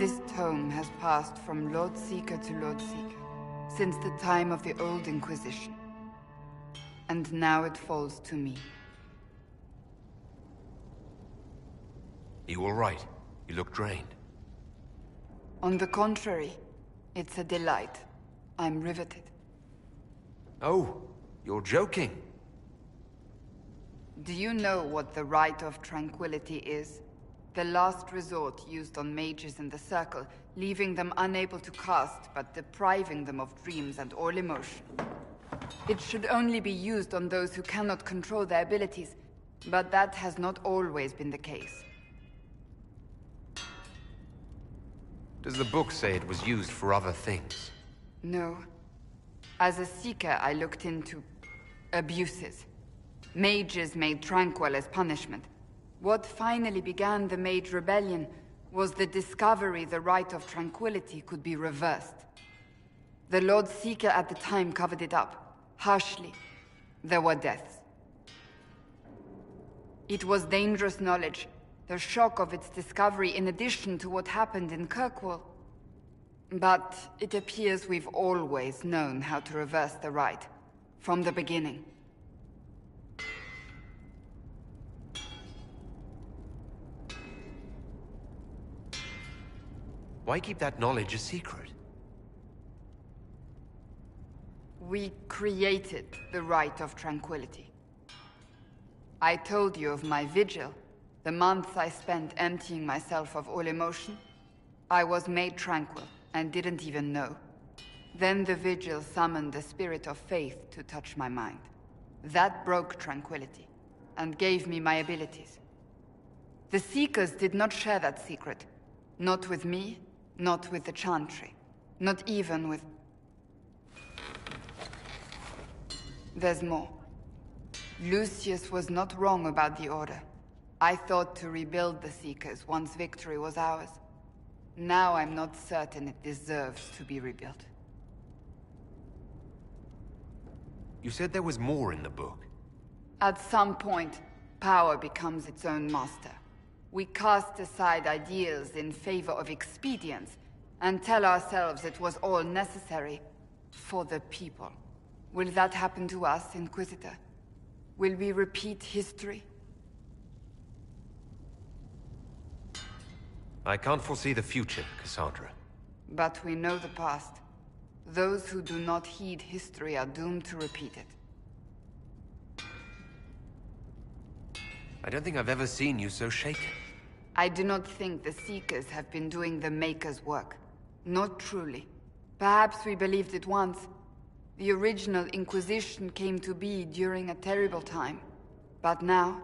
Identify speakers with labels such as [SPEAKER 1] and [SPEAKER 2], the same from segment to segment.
[SPEAKER 1] This tome has passed from Lord Seeker to Lord Seeker since the time of the Old Inquisition. And now it falls to me.
[SPEAKER 2] You all right? You look drained.
[SPEAKER 1] On the contrary, it's a delight. I'm riveted.
[SPEAKER 2] Oh, you're joking.
[SPEAKER 1] Do you know what the Rite of Tranquility is? The last resort used on mages in the Circle, leaving them unable to cast, but depriving them of dreams and all emotion. It should only be used on those who cannot control their abilities, but that has not always been the case.
[SPEAKER 2] Does the book say it was used for other things?
[SPEAKER 1] No. As a Seeker, I looked into abuses. Mages made Tranquil as punishment. What finally began the Mage Rebellion was the discovery the Rite of Tranquility could be reversed. The Lord Seeker at the time covered it up, harshly. There were deaths. It was dangerous knowledge, the shock of its discovery in addition to what happened in Kirkwall. But it appears we've always known how to reverse the Rite, from the beginning.
[SPEAKER 2] Why keep that knowledge a secret?
[SPEAKER 1] We created the Rite of Tranquility. I told you of my vigil, the months I spent emptying myself of all emotion. I was made tranquil and didn't even know. Then the vigil summoned the spirit of faith to touch my mind. That broke tranquility and gave me my abilities. The Seekers did not share that secret. Not with me, not with the Chantry, not even with... There's more. Lucius was not wrong about the Order. I thought to rebuild the Seekers once victory was ours. Now I'm not certain it deserves to be rebuilt.
[SPEAKER 2] You said there was more in the book.
[SPEAKER 1] At some point, power becomes its own master. We cast aside ideals in favor of expedience, and tell ourselves it was all necessary for the people. Will that happen to us, Inquisitor? Will we repeat history?
[SPEAKER 2] I can't foresee the future, Cassandra.
[SPEAKER 1] But we know the past. Those who do not heed history are doomed to repeat it.
[SPEAKER 2] I don't think I've ever seen you so shaken.
[SPEAKER 1] I do not think the Seekers have been doing the Maker's work. Not truly. Perhaps we believed it once. The original Inquisition came to be during a terrible time. But now,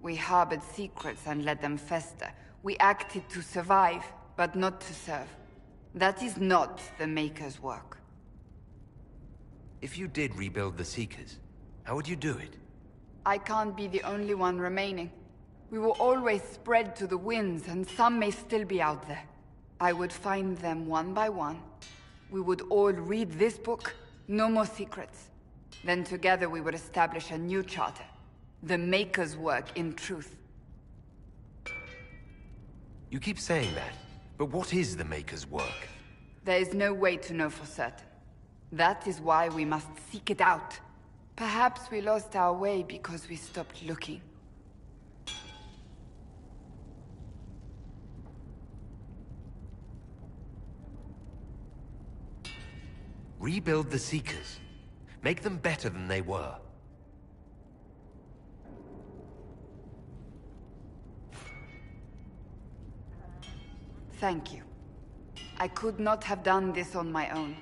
[SPEAKER 1] we harbored secrets and let them fester. We acted to survive, but not to serve. That is not the Maker's work.
[SPEAKER 2] If you did rebuild the Seekers, how would you do it?
[SPEAKER 1] I can't be the only one remaining. We will always spread to the winds, and some may still be out there. I would find them one by one. We would all read this book, no more secrets. Then together we would establish a new charter. The Maker's work in truth.
[SPEAKER 2] You keep saying that, but what is the Maker's work?
[SPEAKER 1] There is no way to know for certain. That is why we must seek it out. Perhaps we lost our way because we stopped looking.
[SPEAKER 2] Rebuild the Seekers. Make them better than they were.
[SPEAKER 1] Thank you. I could not have done this on my own.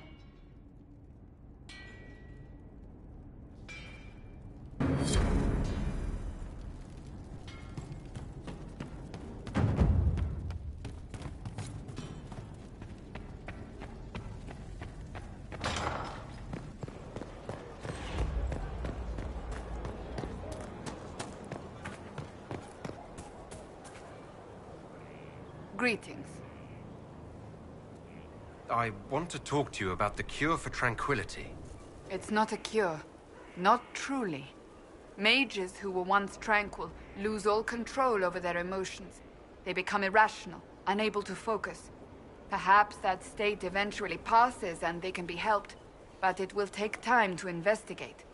[SPEAKER 1] Greetings.
[SPEAKER 2] I want to talk to you about the cure for tranquility.
[SPEAKER 1] It's not a cure. Not truly. Mages who were once tranquil lose all control over their emotions. They become irrational, unable to focus. Perhaps that state eventually passes and they can be helped, but it will take time to investigate.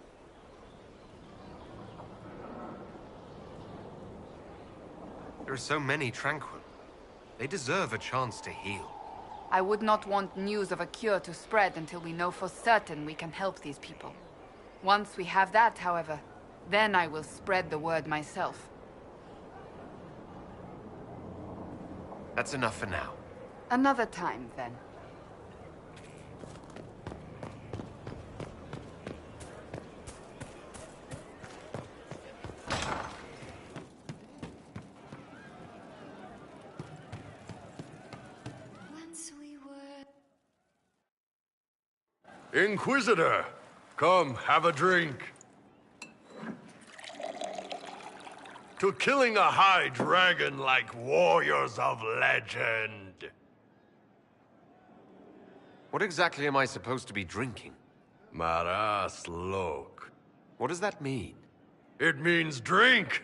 [SPEAKER 2] There are so many Tranquil. They deserve a chance to heal.
[SPEAKER 1] I would not want news of a cure to spread until we know for certain we can help these people. Once we have that, however, then I will spread the word myself.
[SPEAKER 2] That's enough for now.
[SPEAKER 1] Another time, then.
[SPEAKER 3] Inquisitor, come, have a drink. To killing a high dragon like warriors of legend.
[SPEAKER 2] What exactly am I supposed to be drinking?
[SPEAKER 3] Maras Lok.
[SPEAKER 2] What does that mean?
[SPEAKER 3] It means drink!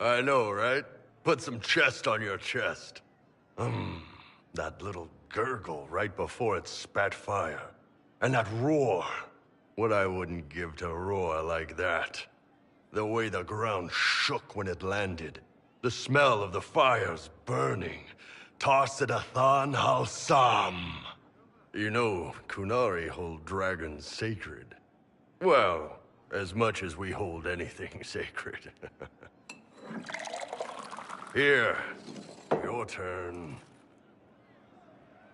[SPEAKER 3] I know, right? Put some chest on your chest. That little gurgle right before it spat fire. And that roar. What I wouldn't give to roar like that. The way the ground shook when it landed. The smell of the fires burning. Tarsidathan Halsam. You know, Qunari hold dragons sacred. Well, as much as we hold anything sacred. Here, your turn.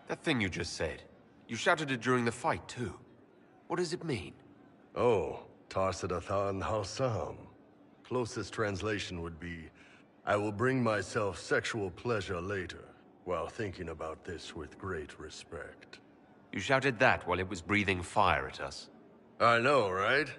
[SPEAKER 2] That thing you just said. You shouted it during the fight, too. What does it mean?
[SPEAKER 3] Oh, Tarsidathan Halsam. Closest translation would be, I will bring myself sexual pleasure later, while thinking about this with great respect.
[SPEAKER 2] You shouted that while it was breathing fire at us.
[SPEAKER 3] I know, right?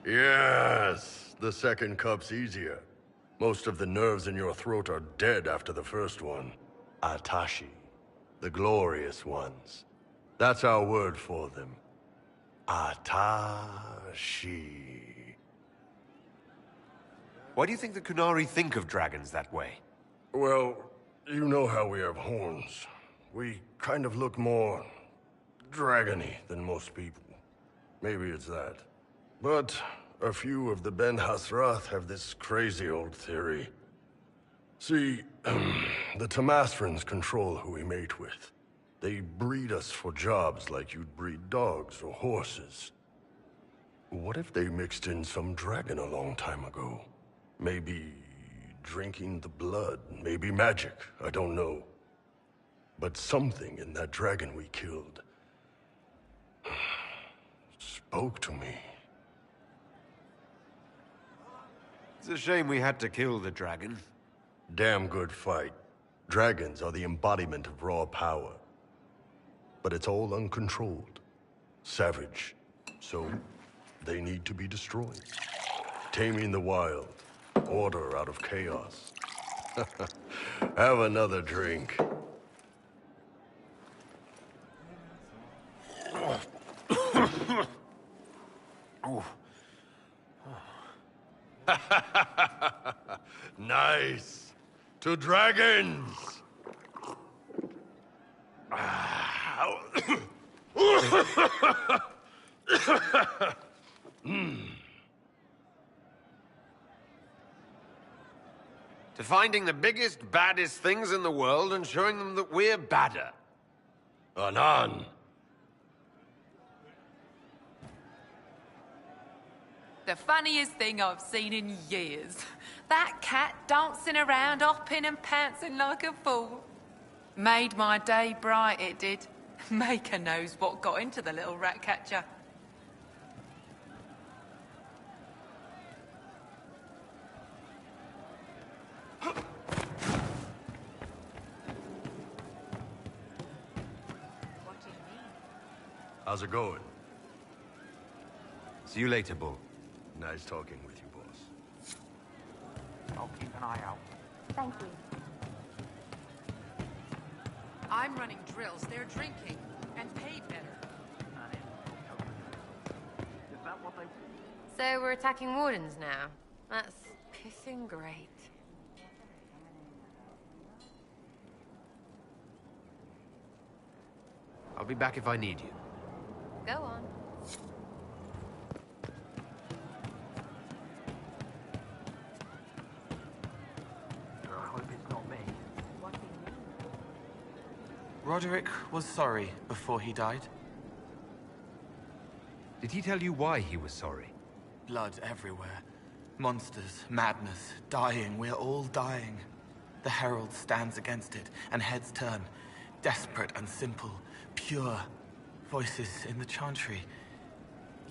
[SPEAKER 3] Yes, the second cup's easier. Most of the nerves in your throat are dead after the first one. Atashi, the glorious ones. That's our word for them. Atashi.
[SPEAKER 2] Why do you think the Qunari think of dragons that way?
[SPEAKER 3] Well, you know how we have horns. We kind of look more dragony than most people. Maybe it's that. But a few of the Ben Hasrath have this crazy old theory. See, the Tamasrans control who we mate with. They breed us for jobs like you'd breed dogs or horses. What if they mixed in some dragon a long time ago? Maybe drinking the blood, maybe magic, I don't know. But something in that dragon we killed spoke to me.
[SPEAKER 2] It's a shame we had to kill the dragon.
[SPEAKER 3] Damn good fight. Dragons are the embodiment of raw power. But it's all uncontrolled. Savage. So, they need to be destroyed. Taming the wild. Order out of chaos. Have another drink. Nice. To dragons.
[SPEAKER 2] To finding the biggest, baddest things in the world and showing them that we're badder.
[SPEAKER 3] Anan.
[SPEAKER 4] The funniest thing I've seen in years. That cat dancing around, hopping and pouncing like a fool. Made my day bright, it did. Maker knows what got into the little rat catcher.
[SPEAKER 5] What do you mean?
[SPEAKER 3] How's it going?
[SPEAKER 2] See you later, Bull.
[SPEAKER 3] Nice talking with you, boss.
[SPEAKER 5] I'll keep an eye out.
[SPEAKER 6] Thank you.
[SPEAKER 4] I'm running drills. They're drinking. And paid better.
[SPEAKER 5] Is that what they...
[SPEAKER 6] So we're attacking Wardens now. That's pissing great.
[SPEAKER 2] I'll be back if I need you.
[SPEAKER 6] Go on.
[SPEAKER 5] I hope it's not me.
[SPEAKER 6] What do you mean?
[SPEAKER 7] Roderick was sorry before he died.
[SPEAKER 2] Did he tell you why he was sorry?
[SPEAKER 7] Blood everywhere. Monsters, madness, dying. We're all dying. The Herald stands against it, and heads turn. Desperate and simple. Pure. Voices in the chantry.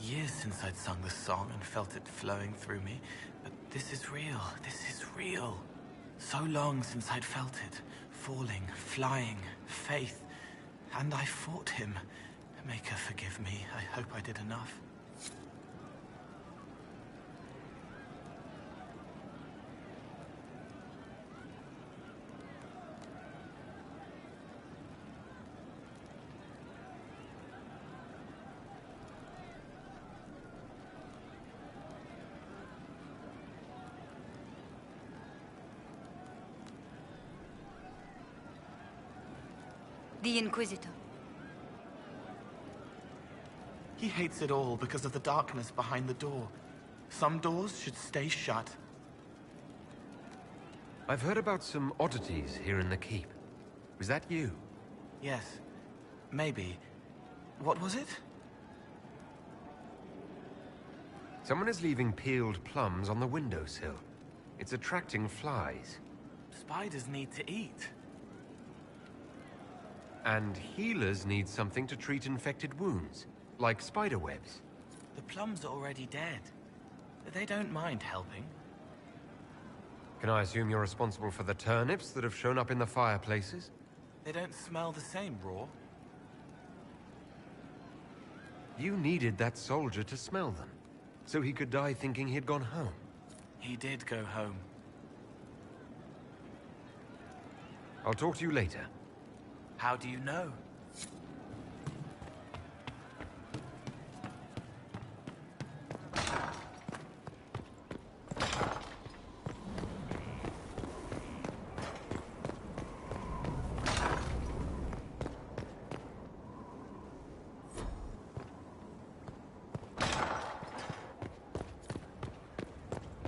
[SPEAKER 7] Years since I'd sung the song and felt it flowing through me. But this is real. This is real. So long since I'd felt it. Falling, flying, faith. And I fought him. Maker, forgive me. I hope I did enough.
[SPEAKER 8] The Inquisitor.
[SPEAKER 7] He hates it all because of the darkness behind the door. Some doors should stay shut.
[SPEAKER 2] I've heard about some oddities here in the keep. Was that you?
[SPEAKER 7] Yes. Maybe. What was it?
[SPEAKER 2] Someone is leaving peeled plums on the windowsill. It's attracting flies.
[SPEAKER 7] Spiders need to eat.
[SPEAKER 2] And healers need something to treat infected wounds, like spider webs.
[SPEAKER 7] The plums are already dead. They don't mind helping.
[SPEAKER 2] Can I assume you're responsible for the turnips that have shown up in the fireplaces?
[SPEAKER 7] They don't smell the same raw.
[SPEAKER 2] You needed that soldier to smell them, so he could die thinking he'd gone home.
[SPEAKER 7] He did go home.
[SPEAKER 2] I'll talk to you later.
[SPEAKER 7] How do you know?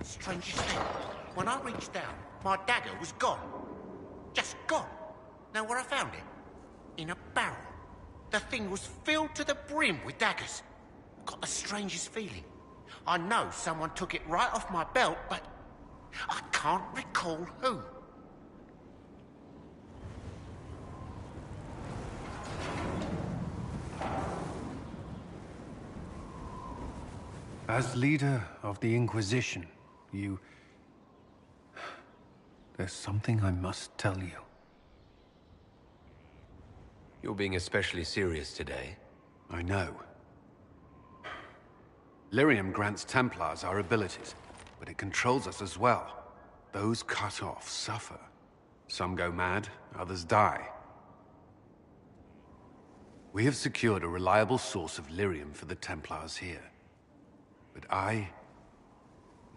[SPEAKER 9] Strangest thing, when I reached down, my dagger was gone. Just gone. Know where I found it? In a barrel. The thing was filled to the brim with daggers. Got the strangest feeling. I know someone took it right off my belt, but I can't recall who.
[SPEAKER 10] As leader of the Inquisition, there's something I must tell you.
[SPEAKER 2] You're being especially serious today.
[SPEAKER 10] I know. Lyrium grants Templars our abilities, but it controls us as well. Those cut off suffer. Some go mad, others die. We have secured a reliable source of Lyrium for the Templars here. But I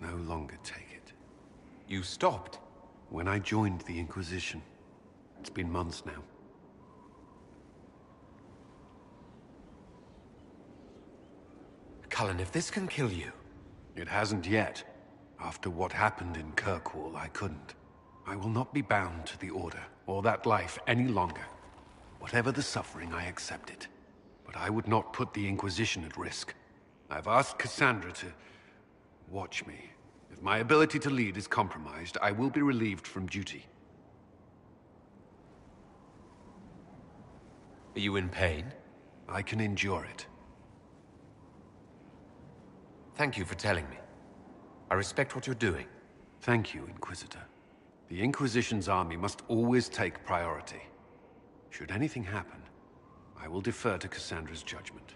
[SPEAKER 10] no longer take it.
[SPEAKER 2] You stopped?
[SPEAKER 10] When I joined the Inquisition. It's been months now.
[SPEAKER 2] Cullen, if this can kill you...
[SPEAKER 10] It hasn't yet. After what happened in Kirkwall, I couldn't. I will not be bound to the Order, or that life any longer. Whatever the suffering, I accept it. But I would not put the Inquisition at risk. I've asked Cassandra to watch me. If my ability to lead is compromised, I will be relieved from duty.
[SPEAKER 2] Are you in pain?
[SPEAKER 10] I can endure it.
[SPEAKER 2] Thank you for telling me. I respect what you're doing.
[SPEAKER 10] Thank you, Inquisitor. The Inquisition's army must always take priority. Should anything happen, I will defer to Cassandra's judgment.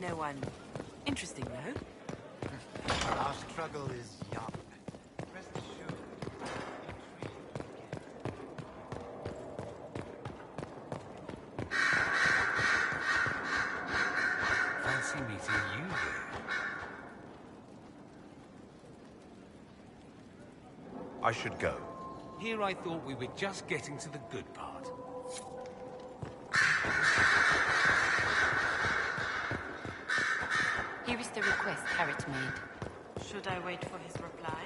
[SPEAKER 11] no one. Interesting, though.
[SPEAKER 12] Our struggle is young. Rest assured,
[SPEAKER 13] fancy meeting you here.
[SPEAKER 2] I should go.
[SPEAKER 13] Here I thought we were just getting to the good part.
[SPEAKER 4] Here is the request Harriet made.
[SPEAKER 11] Should I wait for his reply?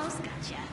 [SPEAKER 14] almost gotcha.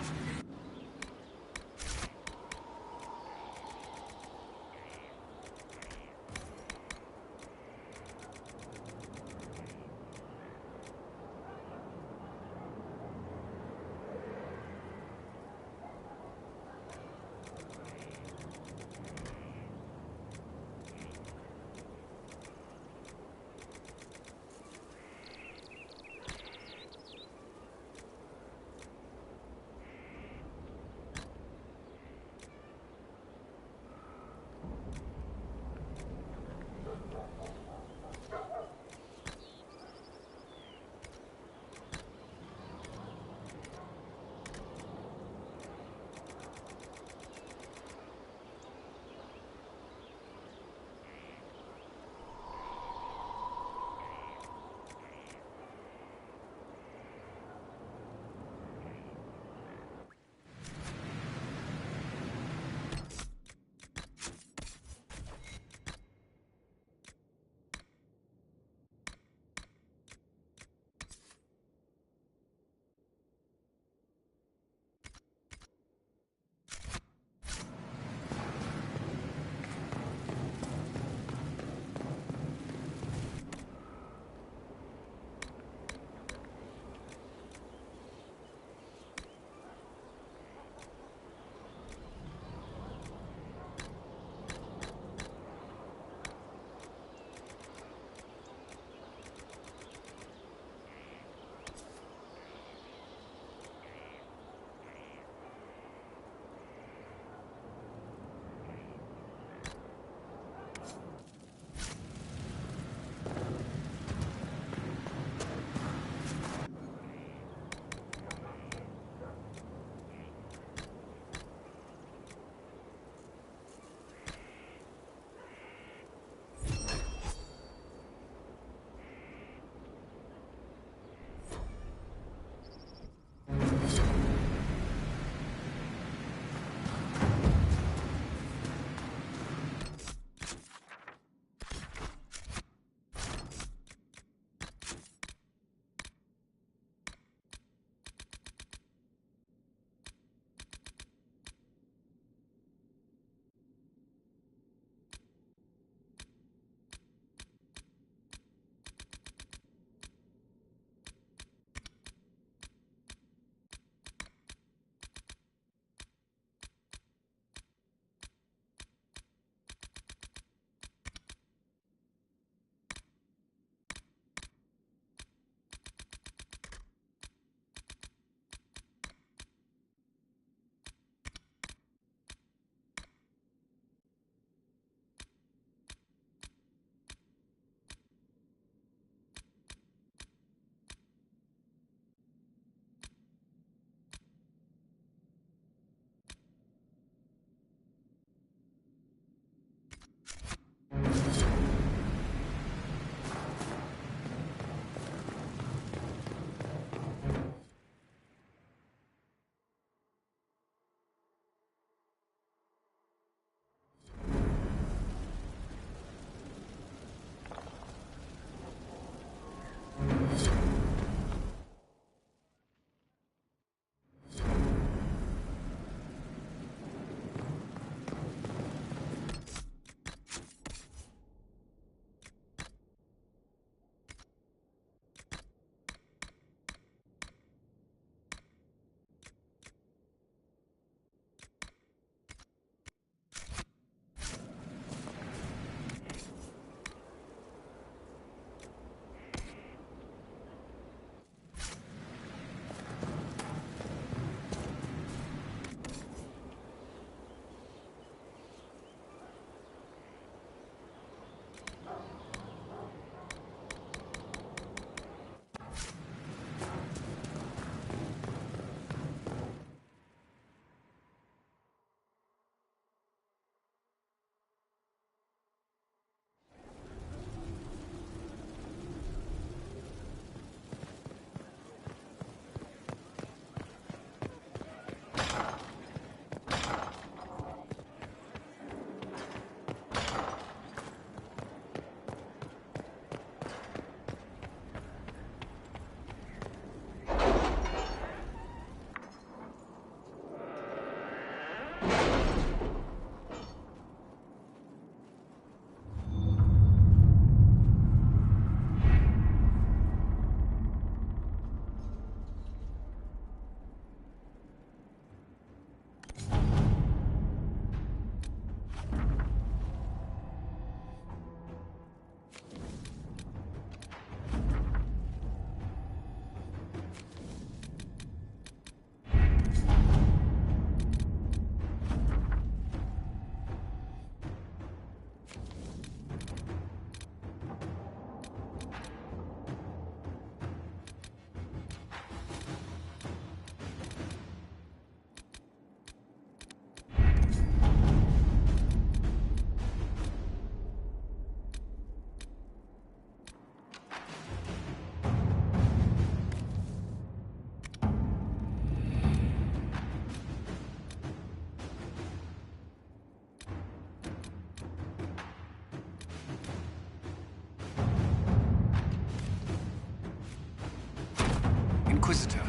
[SPEAKER 10] Inquisitor.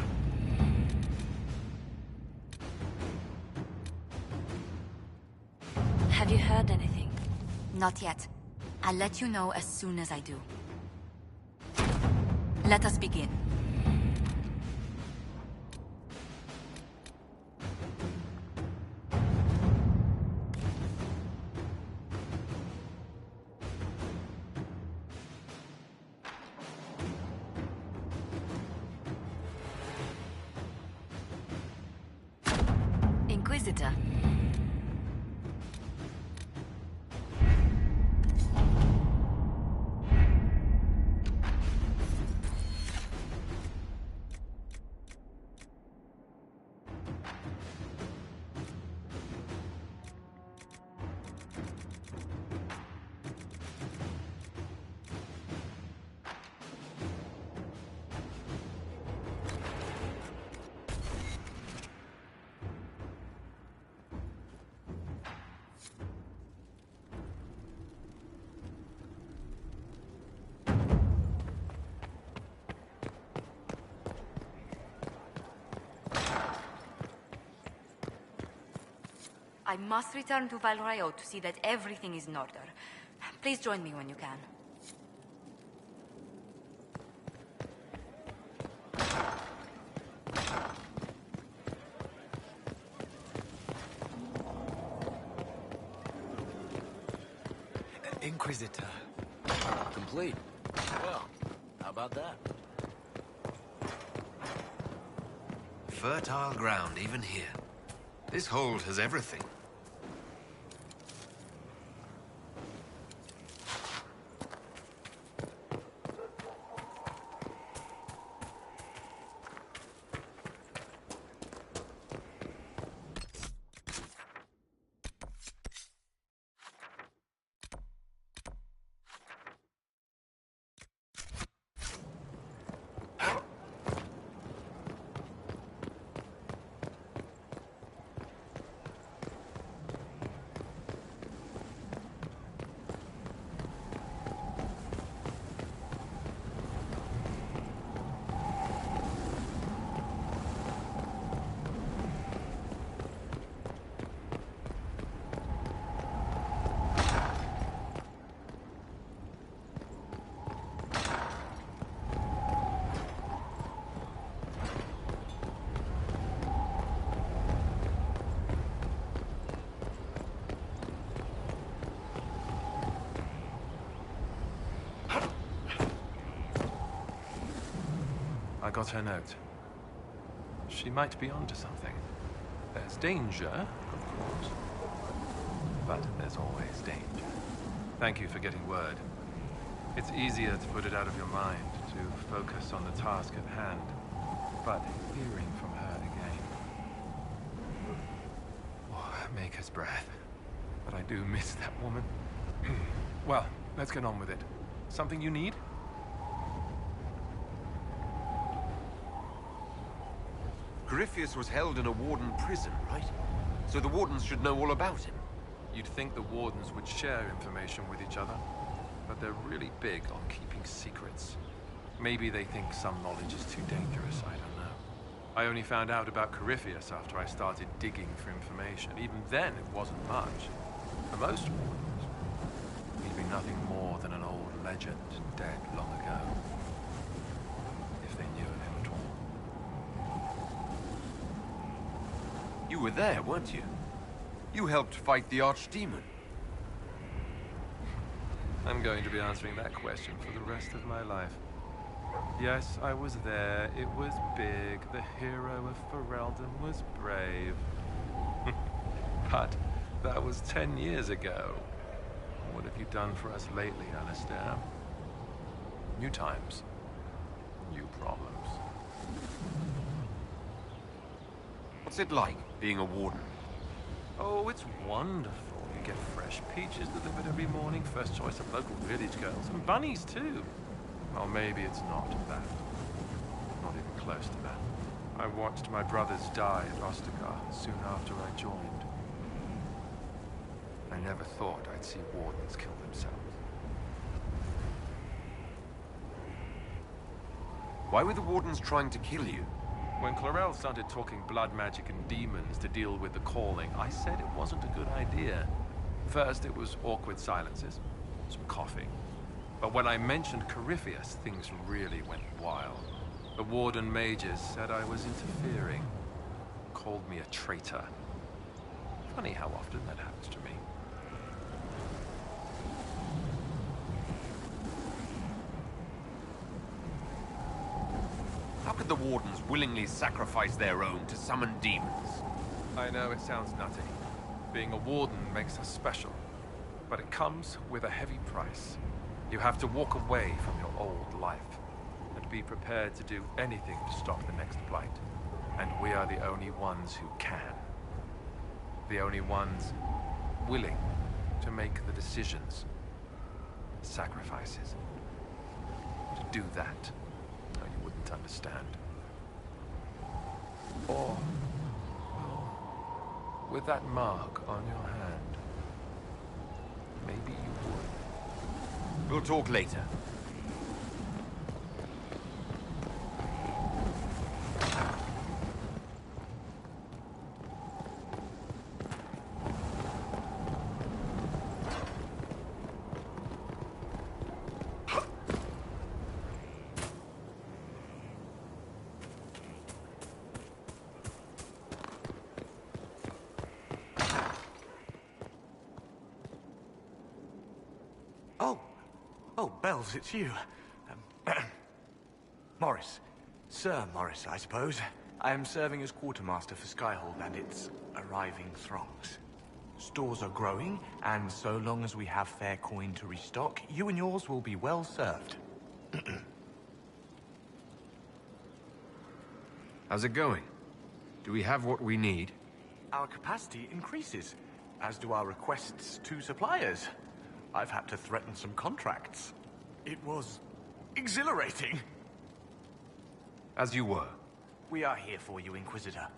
[SPEAKER 8] Have you heard anything? Not yet. I'll let you know as soon as I do. Let us begin. Inquisitor. I must return to Val Royeaux to see that everything is in order. Please join me when you can.
[SPEAKER 12] Inquisitor. Complete. Well, how about that?
[SPEAKER 2] Fertile ground, even here. This hold has everything.
[SPEAKER 14] I got her note. She might be onto something. There's danger, of course. But there's always danger. Thank you for getting word. It's easier to put it out of your mind, to focus on the task at hand. But hearing from her again... Oh, Maker's breath. But I do miss that woman. Well, let's get on with it. Something you need?
[SPEAKER 2] Corypheus was held in a warden prison, right? So the wardens should know all about him.
[SPEAKER 14] You'd think the wardens would share information with each other, but they're really big on keeping secrets. Maybe they think some knowledge is too dangerous, I don't know. I only found out about Corypheus after I started digging for information. Even then, it wasn't much. For most wardens, he'd be nothing more than an old legend dead long ago. If they knew of him at all.
[SPEAKER 2] You were there, weren't you? You helped fight the Archdemon.
[SPEAKER 14] I'm going to be answering that question for the rest of my life. Yes, I was there. It was big. The hero of Ferelden was brave. But that was 10 years ago. What have you done for us lately, Alistair? New times. New problems.
[SPEAKER 2] What's it like, being a warden?
[SPEAKER 14] Oh, it's wonderful. You get fresh peaches delivered every morning, first choice of local village girls, and bunnies too. Well, maybe it's not that. Not even close to that. I watched my brothers die at Ostagar soon after I joined. I never thought I'd see wardens kill themselves.
[SPEAKER 2] Why were the Wardens trying to kill you?
[SPEAKER 14] When Clarel started talking blood magic and demons to deal with the calling, I said it wasn't a good idea. First, it was awkward silences, some coughing. But when I mentioned Corypheus, things really went wild. The Warden Mages said I was interfering, called me a traitor. Funny how often that happens to me.
[SPEAKER 2] How could the Wardens willingly sacrifice their own to summon demons?
[SPEAKER 14] I know it sounds nutty. Being a Warden makes us special. But it comes with a heavy price. You have to walk away from your old life and be prepared to do anything to stop the next blight. And we are the only ones who can. The only ones willing to make the decisions, sacrifices. To do that, you wouldn't understand. Or, well, with that mark on your hand, maybe you would.
[SPEAKER 2] We'll talk later.
[SPEAKER 5] Oh, Bells, it's you. Morris. Sir Morris, I suppose. I am serving as quartermaster for Skyhold and its arriving throngs. Stores are growing, and so long as we have fair coin to restock, you and yours will be well served.
[SPEAKER 2] How's it going? Do we have what we need?
[SPEAKER 5] Our capacity increases, as do our requests to suppliers. I've had to threaten some contracts. It was exhilarating.
[SPEAKER 2] As you were.
[SPEAKER 5] We are here for you, Inquisitor.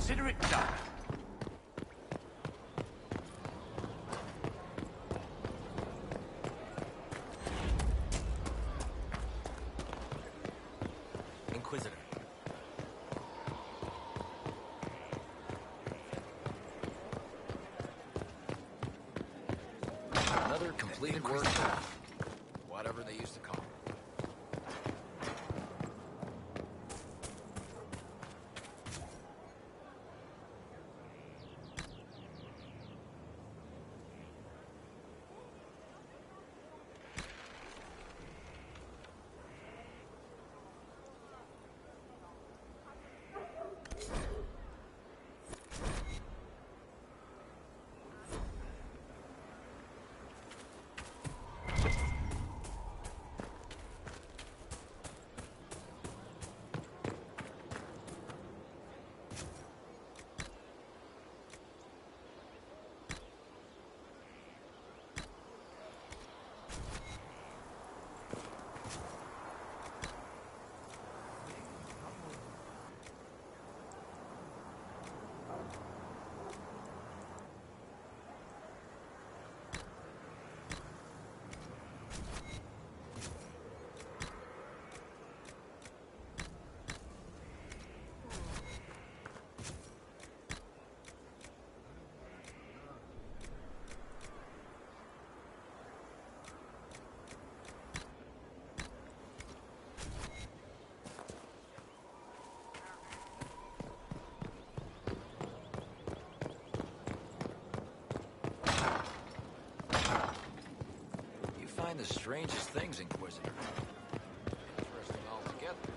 [SPEAKER 5] Consider it done.
[SPEAKER 12] Inquisitor. Another completed work. Whatever they used to call it. strangest things, Inquisitor. Interesting altogether.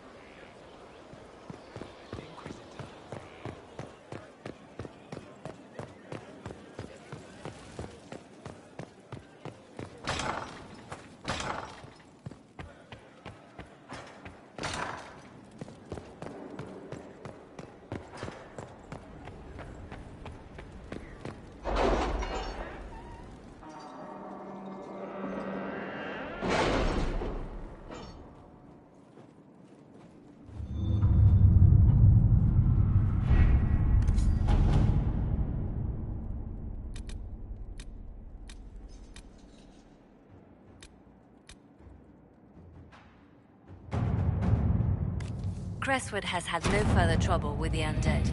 [SPEAKER 15] Crestwood has had no further trouble with the undead.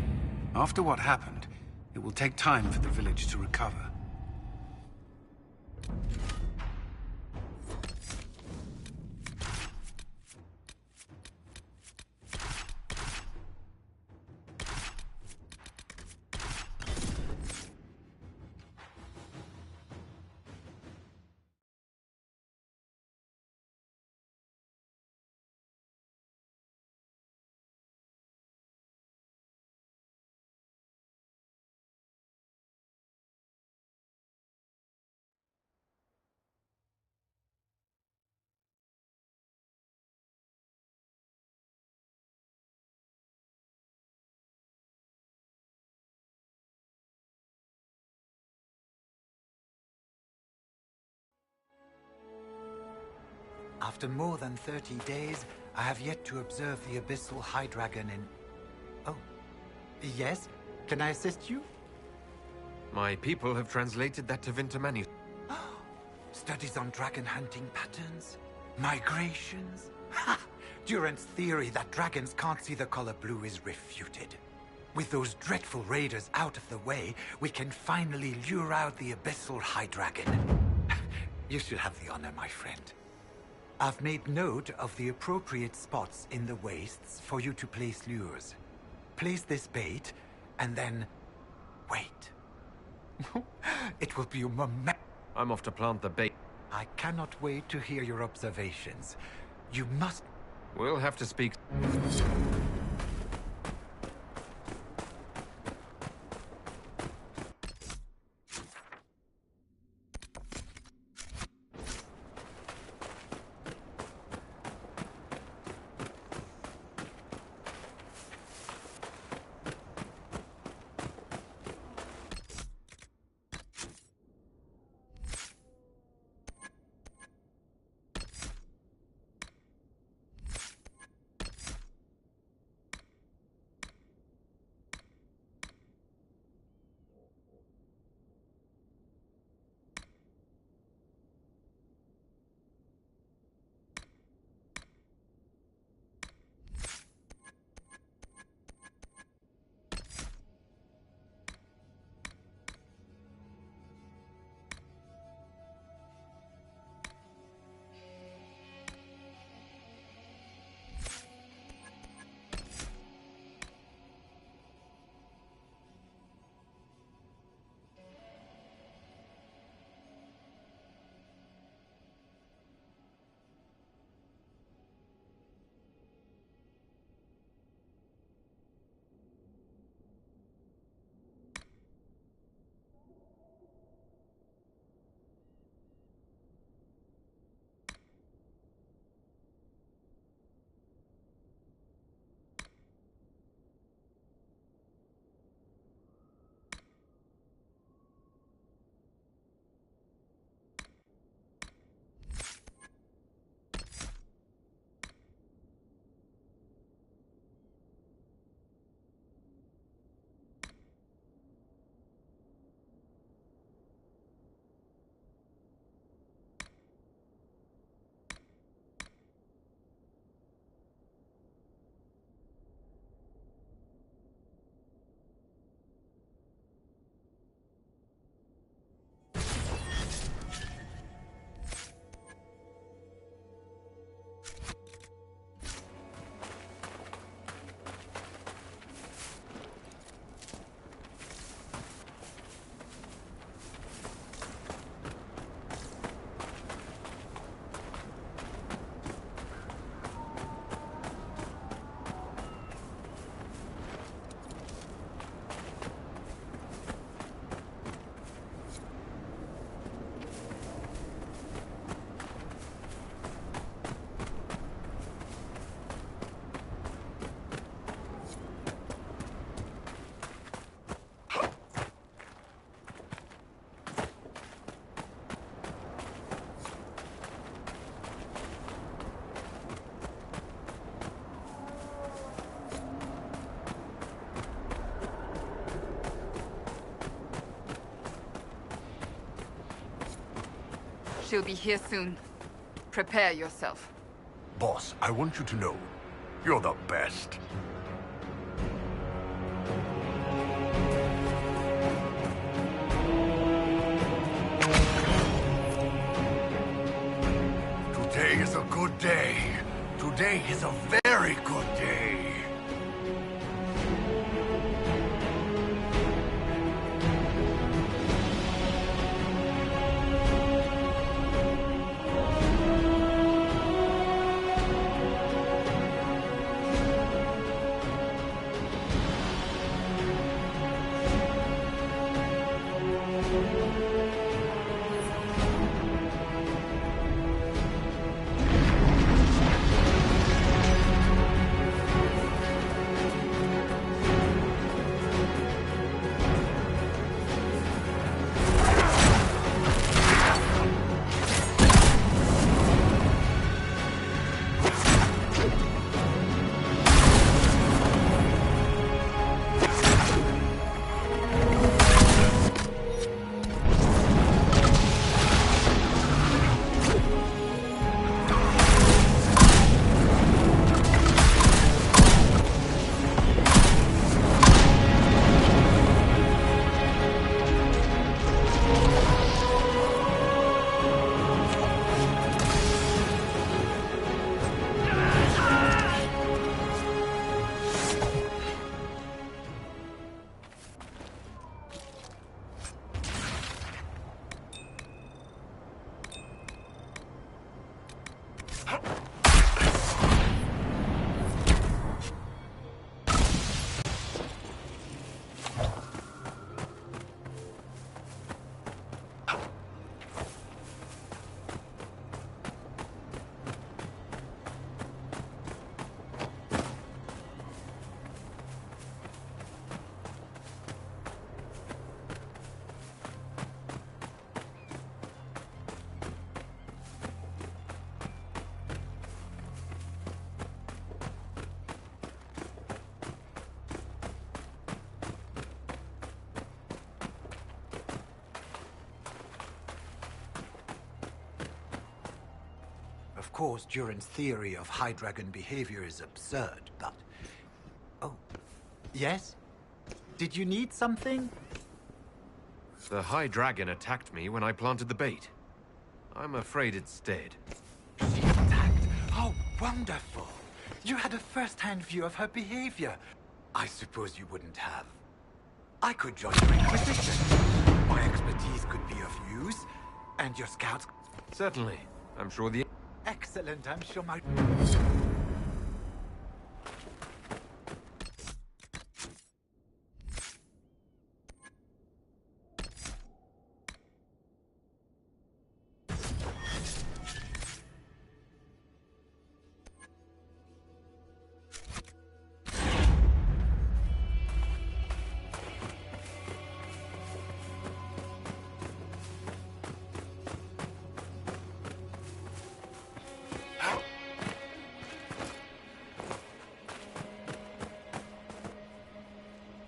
[SPEAKER 10] After what happened, it will take time for the village to recover.
[SPEAKER 16] After more than 30 days, I have yet to observe the Abyssal High Dragon in... Oh. Yes? Can I assist you?
[SPEAKER 2] My people have translated that to Vintamani.
[SPEAKER 16] Studies on dragon hunting patterns? Migrations? Ha! Durant's theory that dragons can't see the color blue is refuted. With those dreadful raiders out of the way, we can finally lure out the Abyssal High Dragon. You should have the honor, my friend. I've made note of the appropriate spots in the wastes for you to place lures. Place this bait, and then... wait. It will be a moment.
[SPEAKER 2] I'm off to plant the bait.
[SPEAKER 16] I cannot wait to hear your observations. You must...
[SPEAKER 2] We'll have to speak...
[SPEAKER 1] She'll be here soon. Prepare yourself.
[SPEAKER 3] Boss, I want you to know, you're the best. Today is a good day. Today is a very good day.
[SPEAKER 16] Of course, Duran's theory of High Dragon behavior is absurd, but... Oh. Yes? Did you need something?
[SPEAKER 2] The High Dragon attacked me when I planted the bait. I'm afraid it's dead.
[SPEAKER 16] She attacked? How wonderful! You had a first-hand view of her behavior. I suppose you wouldn't have. I could join your Inquisition. My expertise could be of use, and your scouts...
[SPEAKER 2] Certainly. I'm sure the...
[SPEAKER 16] Excellent, I'm sure my...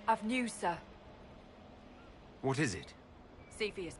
[SPEAKER 17] I've news, sir.
[SPEAKER 2] What is it?
[SPEAKER 17] Cepheus.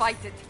[SPEAKER 1] fight it.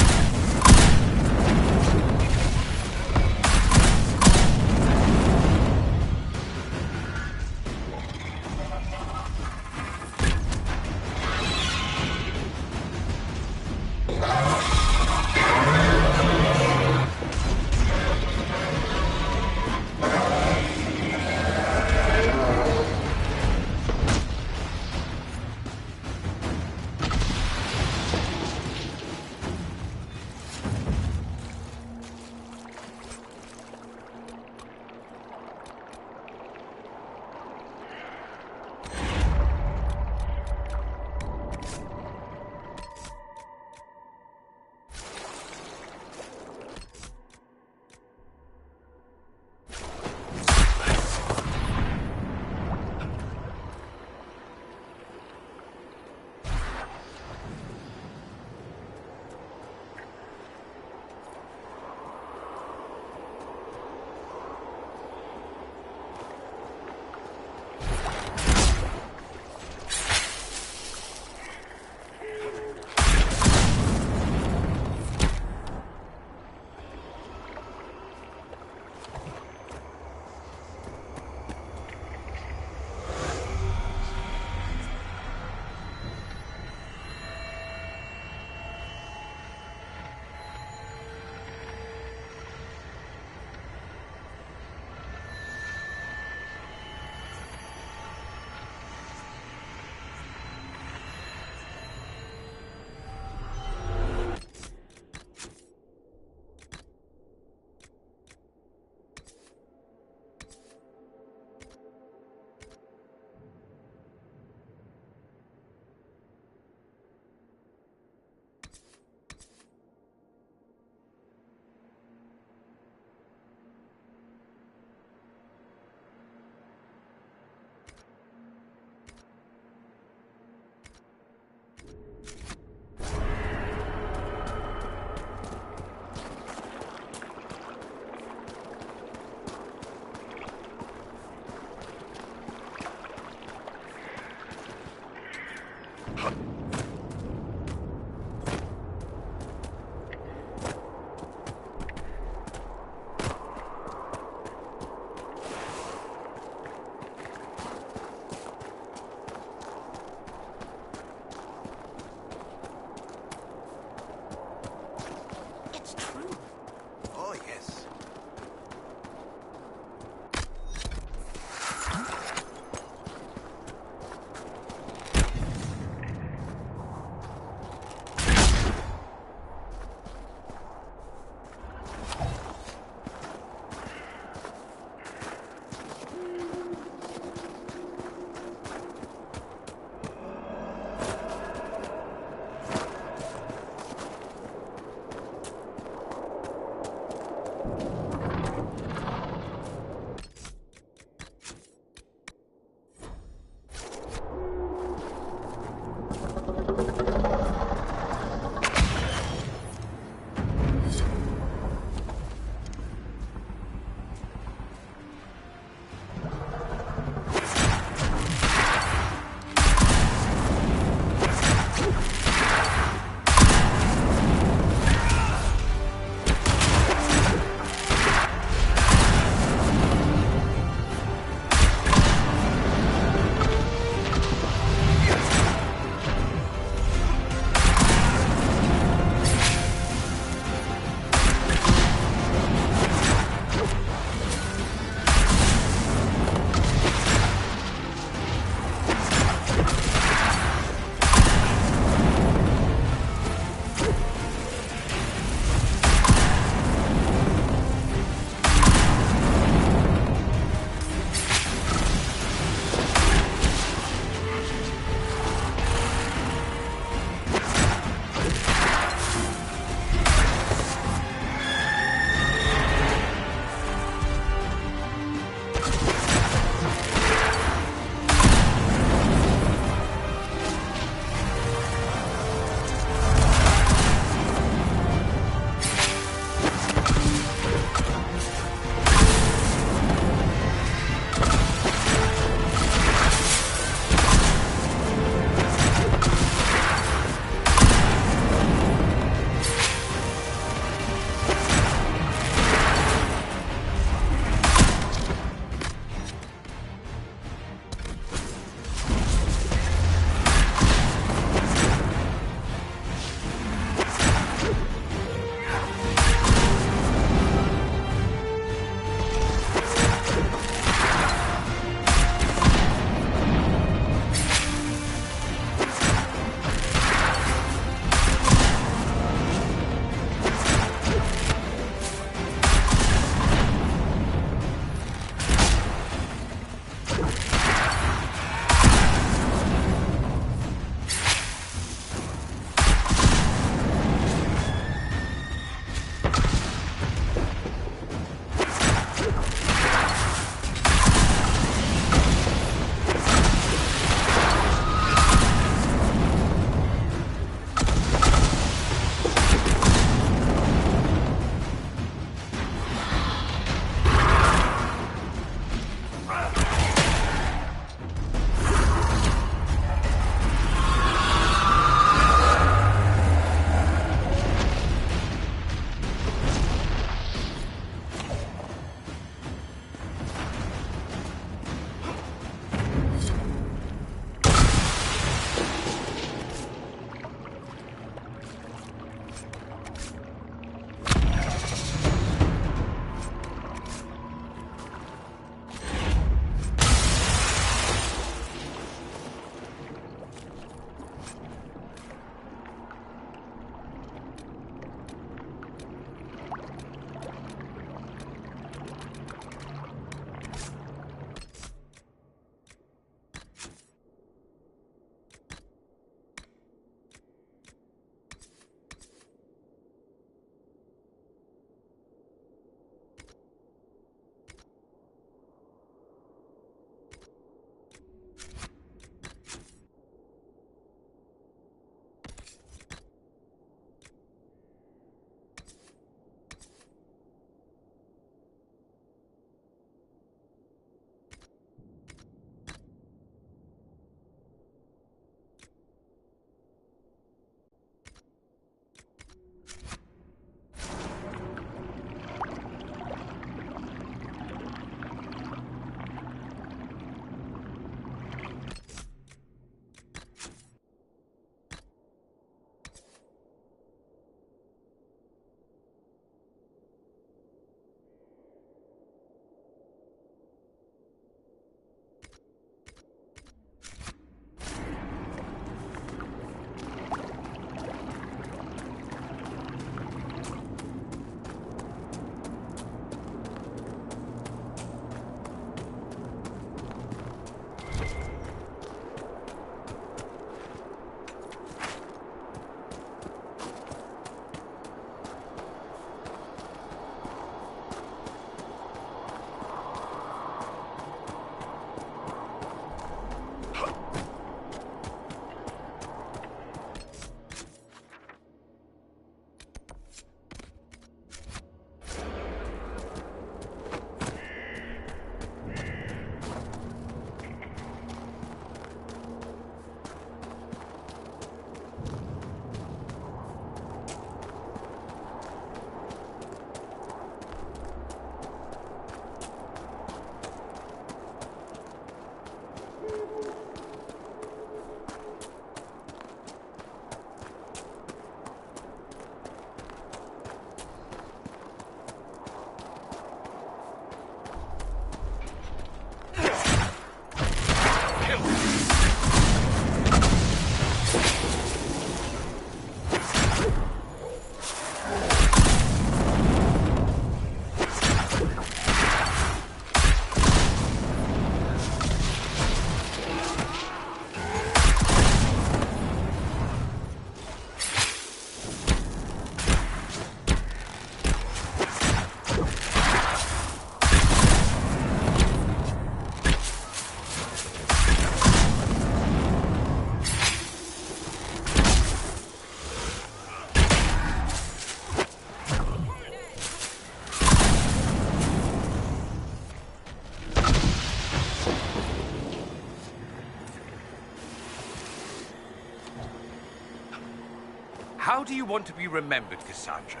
[SPEAKER 18] How do you want to be remembered, Cassandra?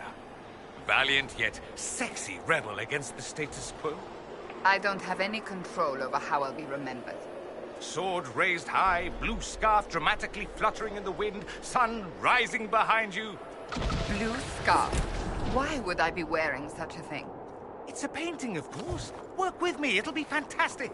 [SPEAKER 18] Valiant yet sexy rebel against the status quo?
[SPEAKER 1] I don't have any control over how I'll be remembered.
[SPEAKER 18] Sword raised high, blue scarf dramatically fluttering in the wind, sun rising behind you.
[SPEAKER 1] Blue scarf? Why would I be wearing such a thing?
[SPEAKER 18] It's a painting, of course. Work with me, it'll be fantastic.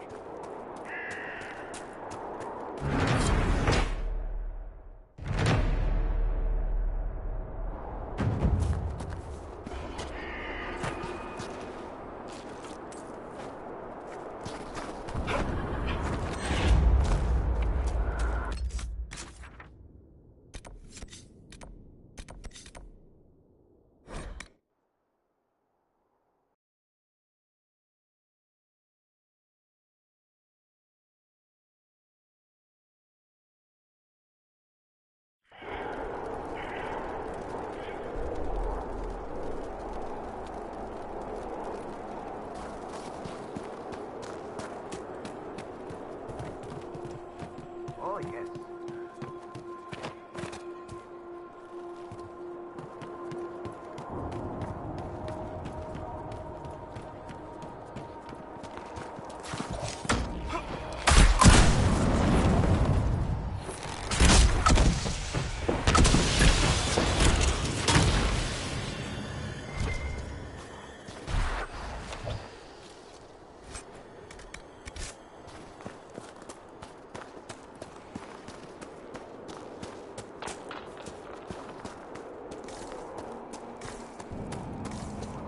[SPEAKER 5] Oh, yes.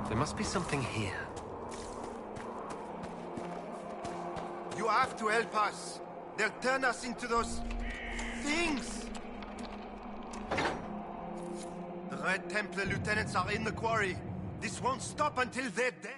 [SPEAKER 2] There must be something here.
[SPEAKER 19] You have to help us. They'll turn us into those... things! The Red Templar lieutenants are in the quarry. This won't stop until they're dead.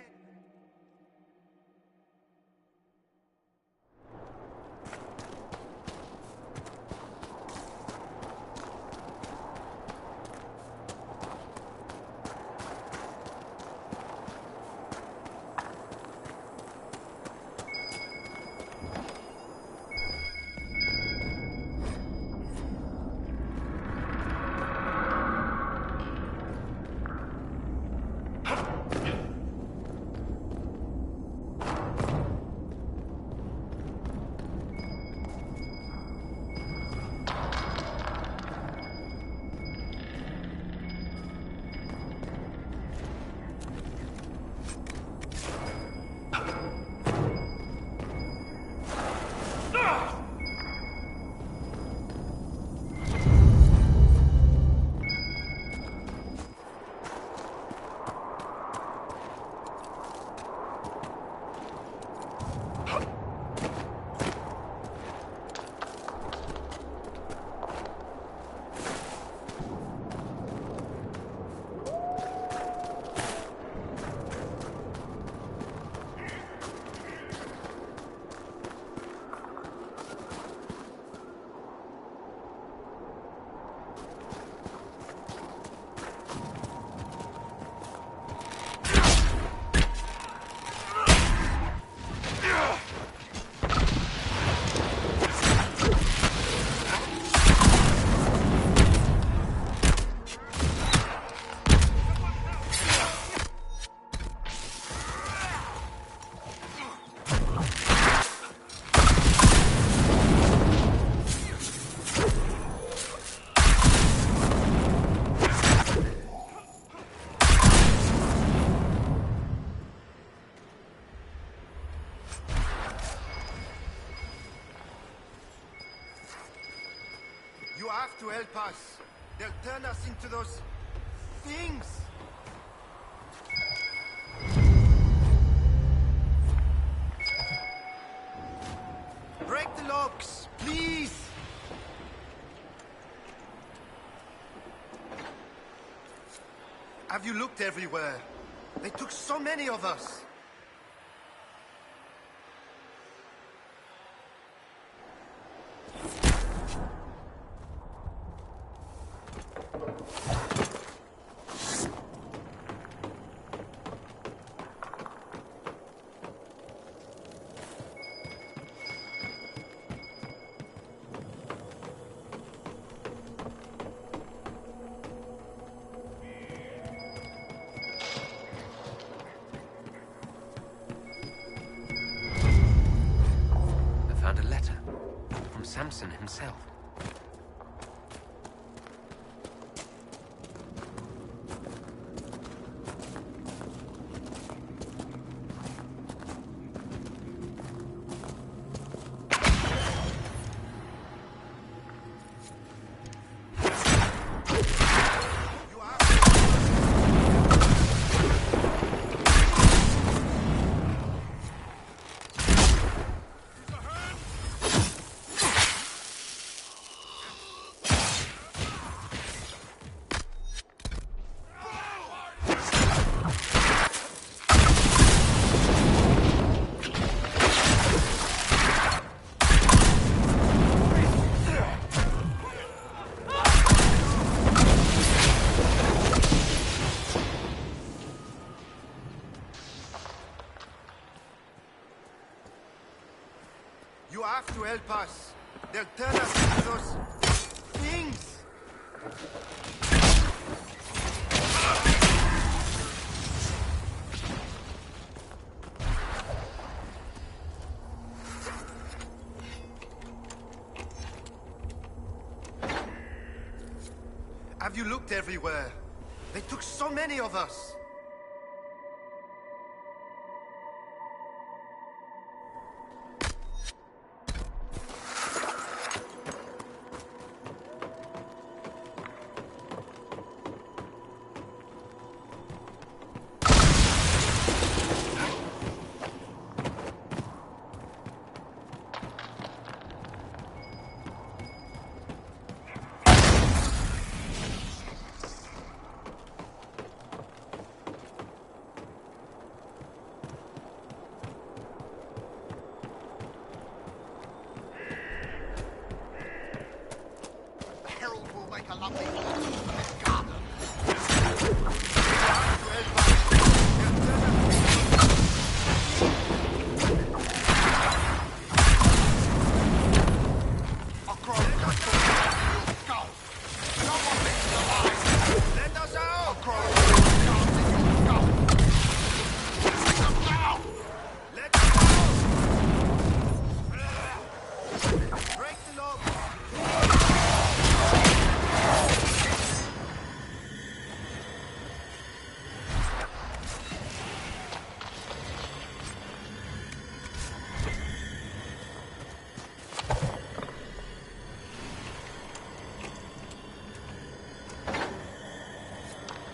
[SPEAKER 19] You have to help us. They'll turn us into those... things! Break the locks, please! Have you looked everywhere? They took so many of us.
[SPEAKER 2] Samson himself.
[SPEAKER 19] You have to help us. They'll turn us into those things. Have you looked everywhere? They took so many of us.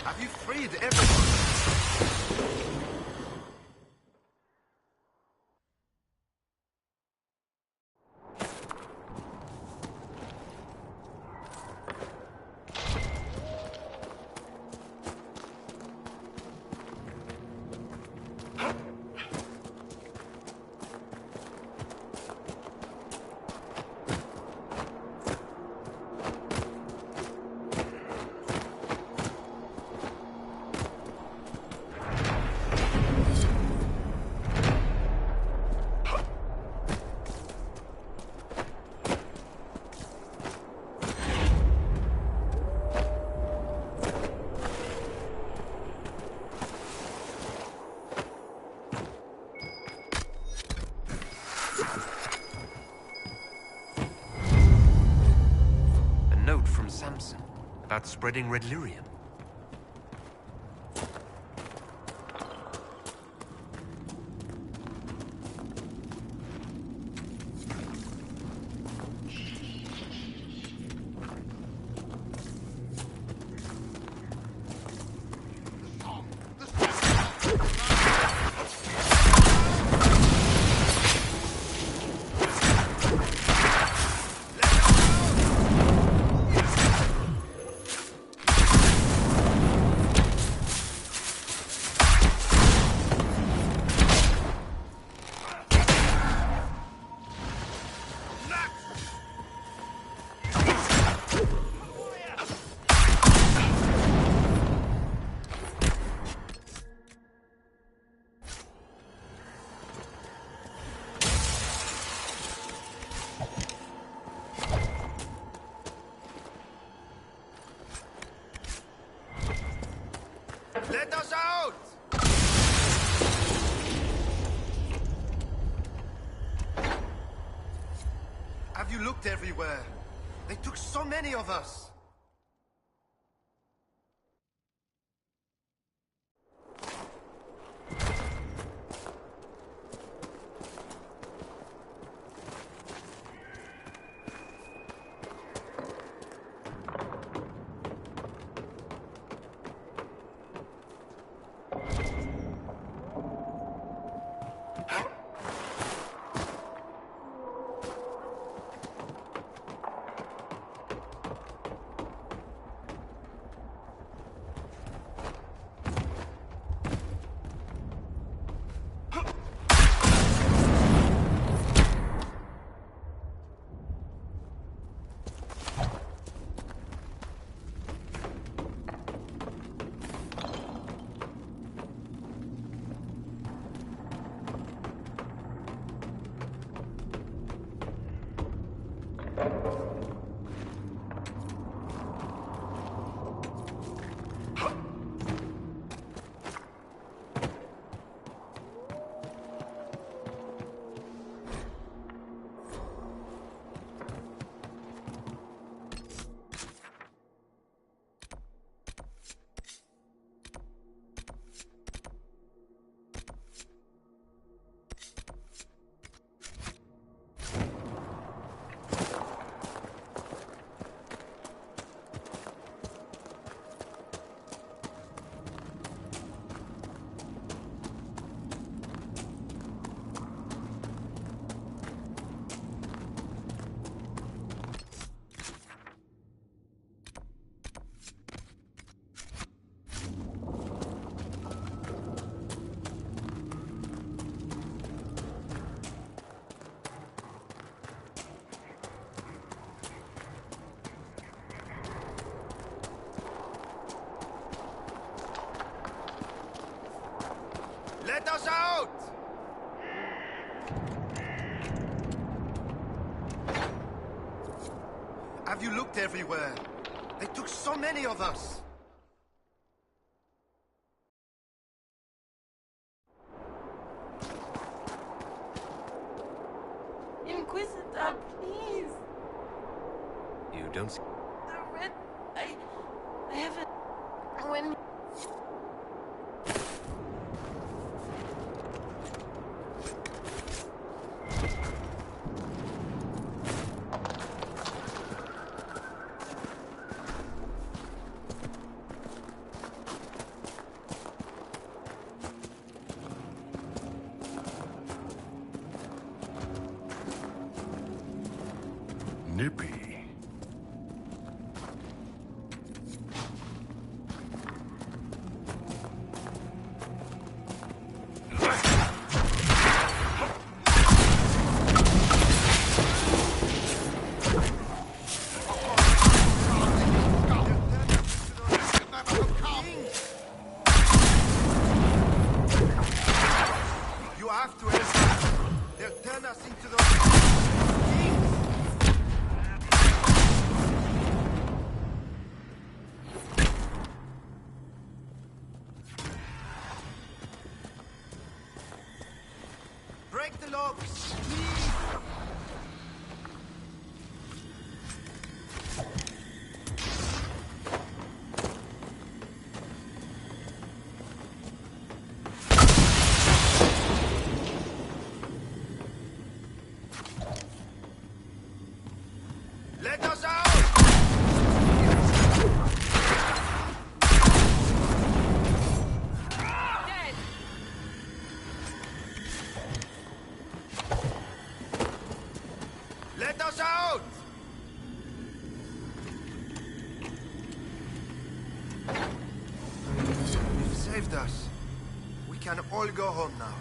[SPEAKER 19] Have you freed everyone?
[SPEAKER 2] Samson about spreading Red Lyrium.
[SPEAKER 19] looked everywhere. They took so many of us. Let us out! Have you looked everywhere? They took so many of us.
[SPEAKER 4] Inquisitor, please.
[SPEAKER 2] You don't...
[SPEAKER 4] The red... I haven't... When...
[SPEAKER 3] Nippy.
[SPEAKER 19] You have to escape. They'll turn us into those... Break the locks! Let us out!
[SPEAKER 4] Dead!
[SPEAKER 19] Let us out! You've saved us. We can all go home now.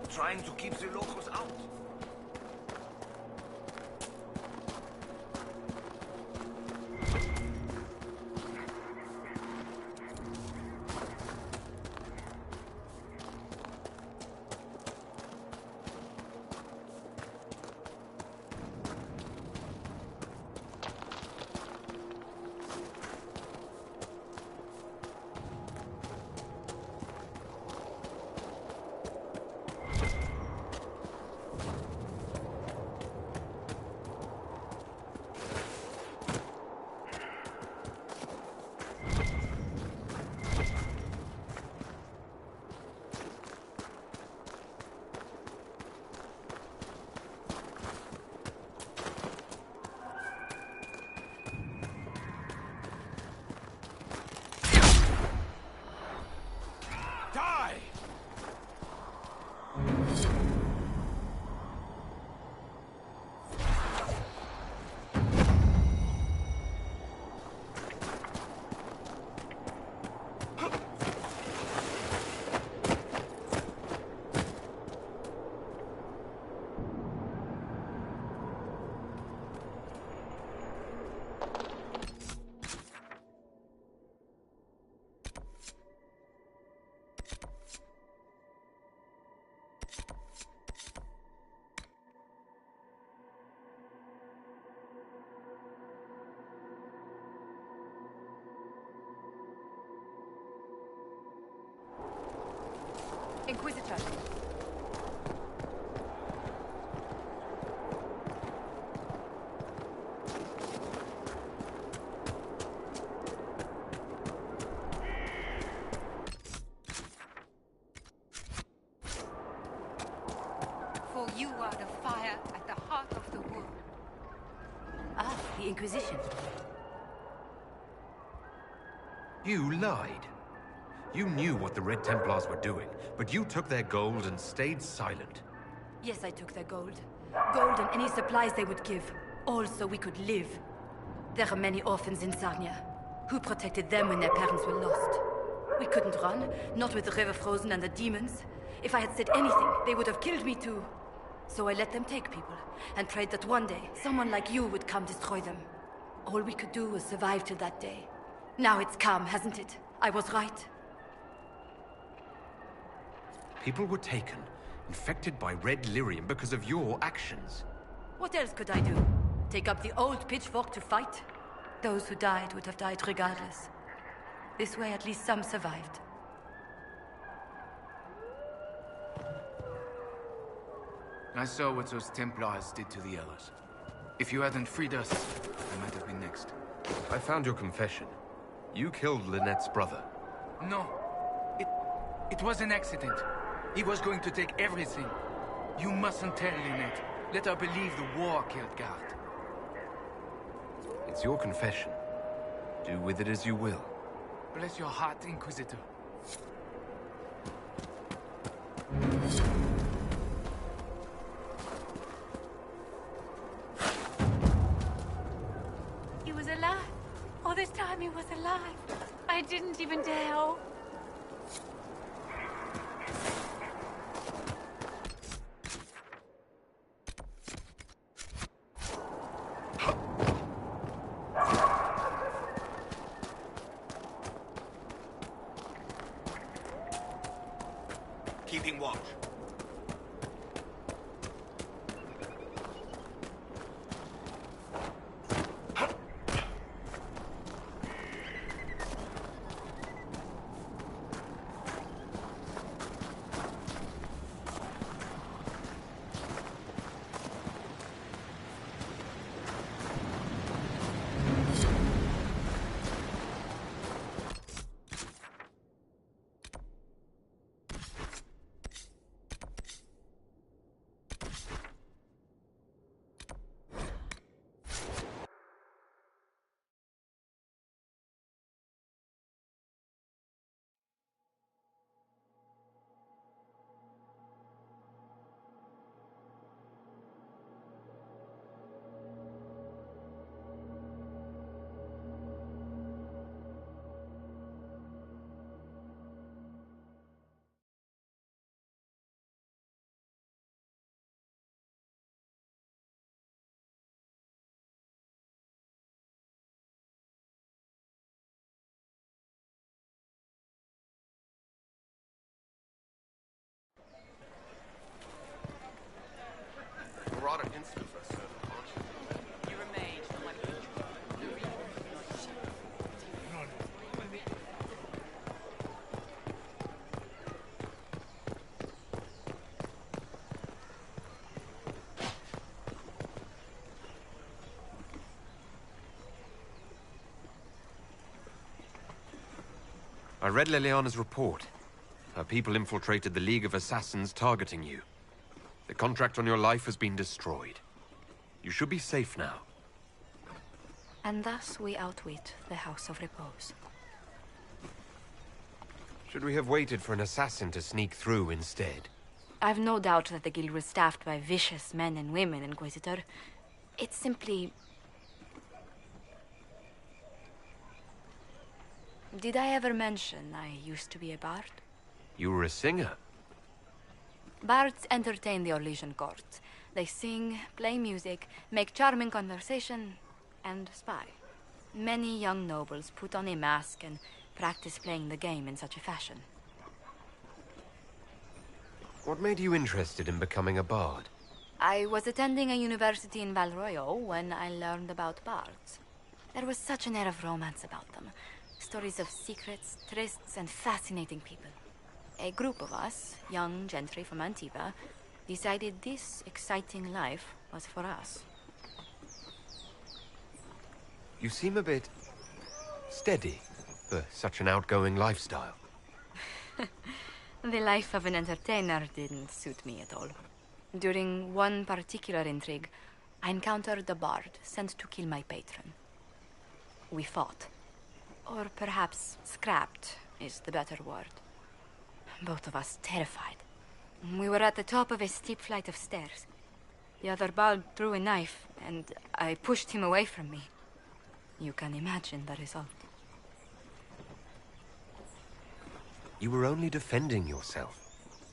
[SPEAKER 18] Trying to keep the locals out.
[SPEAKER 17] Inquisitor.
[SPEAKER 8] For you are the fire at the heart of the world.
[SPEAKER 15] Ah, the Inquisition.
[SPEAKER 2] You lied. You knew what the Red Templars were doing, but you took their gold and stayed silent.
[SPEAKER 15] Yes, I took their gold. Gold and any supplies they would give. All so we could live. There are many orphans in Sarnia. Who protected them when their parents were lost? We couldn't run, not with the river frozen and the demons. If I had said anything, they would have killed me too. So I let them take people, and prayed that one day, someone like you would come destroy them. All we could do was survive till that day. Now it's calm, hasn't it? I was right.
[SPEAKER 2] People were taken, infected by Red Lyrium because of your actions.
[SPEAKER 15] What else could I do? Take up the old pitchfork to fight? Those who died would have died regardless. This way at least some survived.
[SPEAKER 5] I saw what those Templars did to the others. If you hadn't freed us, I might have been next.
[SPEAKER 2] I found your confession. You killed Lynette's brother.
[SPEAKER 20] No. It was an accident. He was going to take everything. You mustn't tell Lynette. Let her believe the war killed Guard.
[SPEAKER 2] It's your confession. Do with it as you will.
[SPEAKER 20] Bless your heart, Inquisitor.
[SPEAKER 4] He was alive. All this time he was alive. I didn't even tell.
[SPEAKER 18] Keeping watch.
[SPEAKER 2] Marauder instant for a certain function.
[SPEAKER 11] You remain like
[SPEAKER 2] I read Leliana's report. Her people infiltrated the League of Assassins targeting you. The contract on your life has been destroyed. You should be safe now.
[SPEAKER 8] And thus we outwit the House of Repose.
[SPEAKER 2] Should we have waited for an assassin to sneak through instead?
[SPEAKER 8] I've no doubt that the guild was staffed by vicious men and women, Inquisitor. It's simply... Did I ever mention I used to be a bard?
[SPEAKER 2] You were a singer.
[SPEAKER 8] Bards entertain the Orlesian court. They sing, play music, make charming conversation, and spy. Many young nobles put on a mask and practice playing the game in such a fashion.
[SPEAKER 2] What made you interested in becoming a bard?
[SPEAKER 8] I was attending a university in Val Royeaux when I learned about bards. There was such an air of romance about them. Stories of secrets, trysts, and fascinating people. A group of us, young gentry from Antiva, decided this exciting life was for us.
[SPEAKER 2] You seem a bit... steady for such an outgoing lifestyle.
[SPEAKER 8] The life of an entertainer didn't suit me at all. During one particular intrigue, I encountered a bard sent to kill my patron. We fought. Or perhaps scrapped is the better word. Both of us terrified. We were at the top of a steep flight of stairs. The other bard drew a knife, and I pushed him away from me. You can imagine the result.
[SPEAKER 2] You were only defending yourself.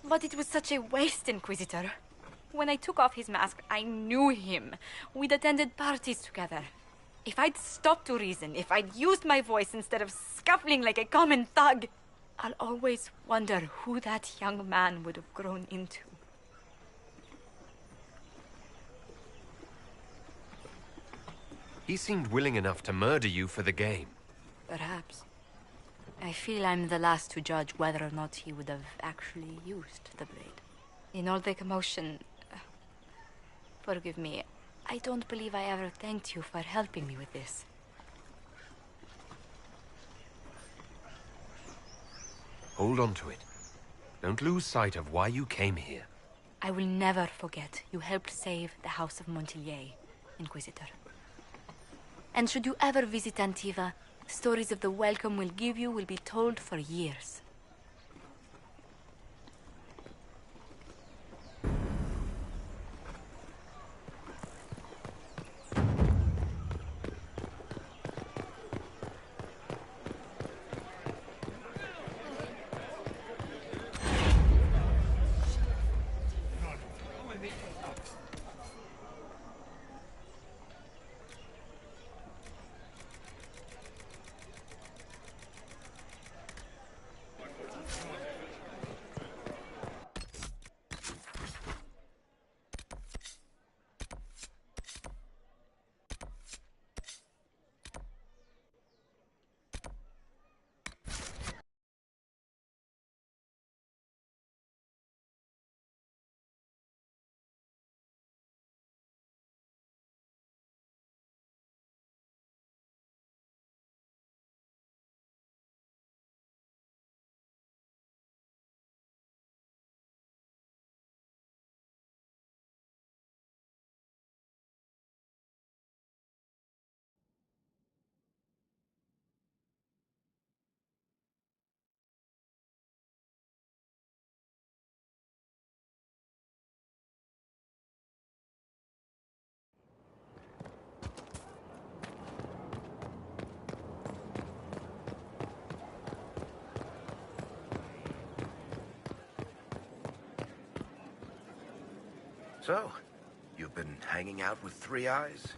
[SPEAKER 8] But it was such a waste, Inquisitor. When I took off his mask, I knew him. We'd attended parties together. If I'd stopped to reason, if I'd used my voice instead of scuffling like a common thug, I'll always wonder who that young man would have grown into.
[SPEAKER 2] He seemed willing enough to murder you for the game.
[SPEAKER 8] Perhaps. I feel I'm the last to judge whether or not he would have actually used the blade. In all the commotion... Forgive me, I don't believe I ever thanked you for helping me with this.
[SPEAKER 2] Hold on to it. Don't lose sight of why you came here.
[SPEAKER 8] I will never forget you helped save the House of Montilyet, Inquisitor. And should you ever visit Antiva, stories of the welcome we'll give you will be told for years.
[SPEAKER 21] So, you've been hanging out with Three Eyes?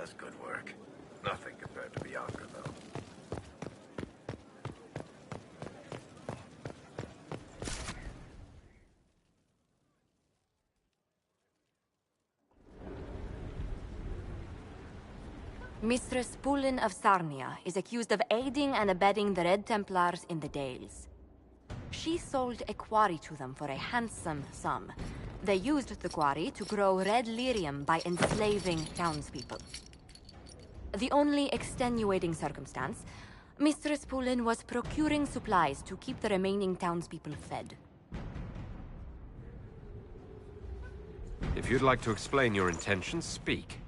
[SPEAKER 21] does good work. Nothing compared to Bianca, though.
[SPEAKER 8] Mistress Pulin of Sarnia is accused of aiding and abetting the Red Templars in the Dales. She sold a quarry to them for a handsome sum. They used the quarry to grow red lyrium by enslaving townspeople. The only extenuating circumstance, Mistress Pulin was procuring supplies to keep the remaining townspeople fed.
[SPEAKER 2] If you'd like to explain your intentions, speak.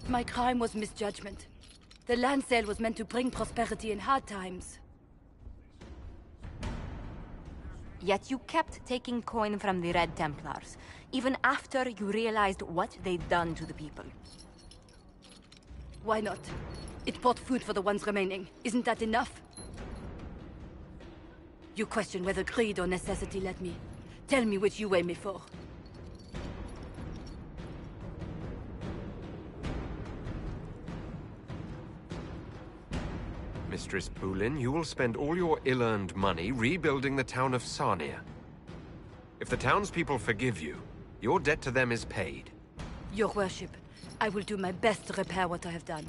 [SPEAKER 15] My crime was misjudgment. The land sale was meant to bring prosperity in hard times.
[SPEAKER 8] Yet you kept taking coin from the Red Templars, even after you realized what they'd done to the people.
[SPEAKER 15] Why not? It bought food for the ones remaining. Isn't that enough? You question whether greed or necessity led me. Tell me which you weigh me for.
[SPEAKER 2] Mistress Pulin, you will spend all your ill-earned money rebuilding the town of Sarnia. If the townspeople forgive you, your debt to them is paid.
[SPEAKER 15] Your worship, I will do my best to repair what I have done.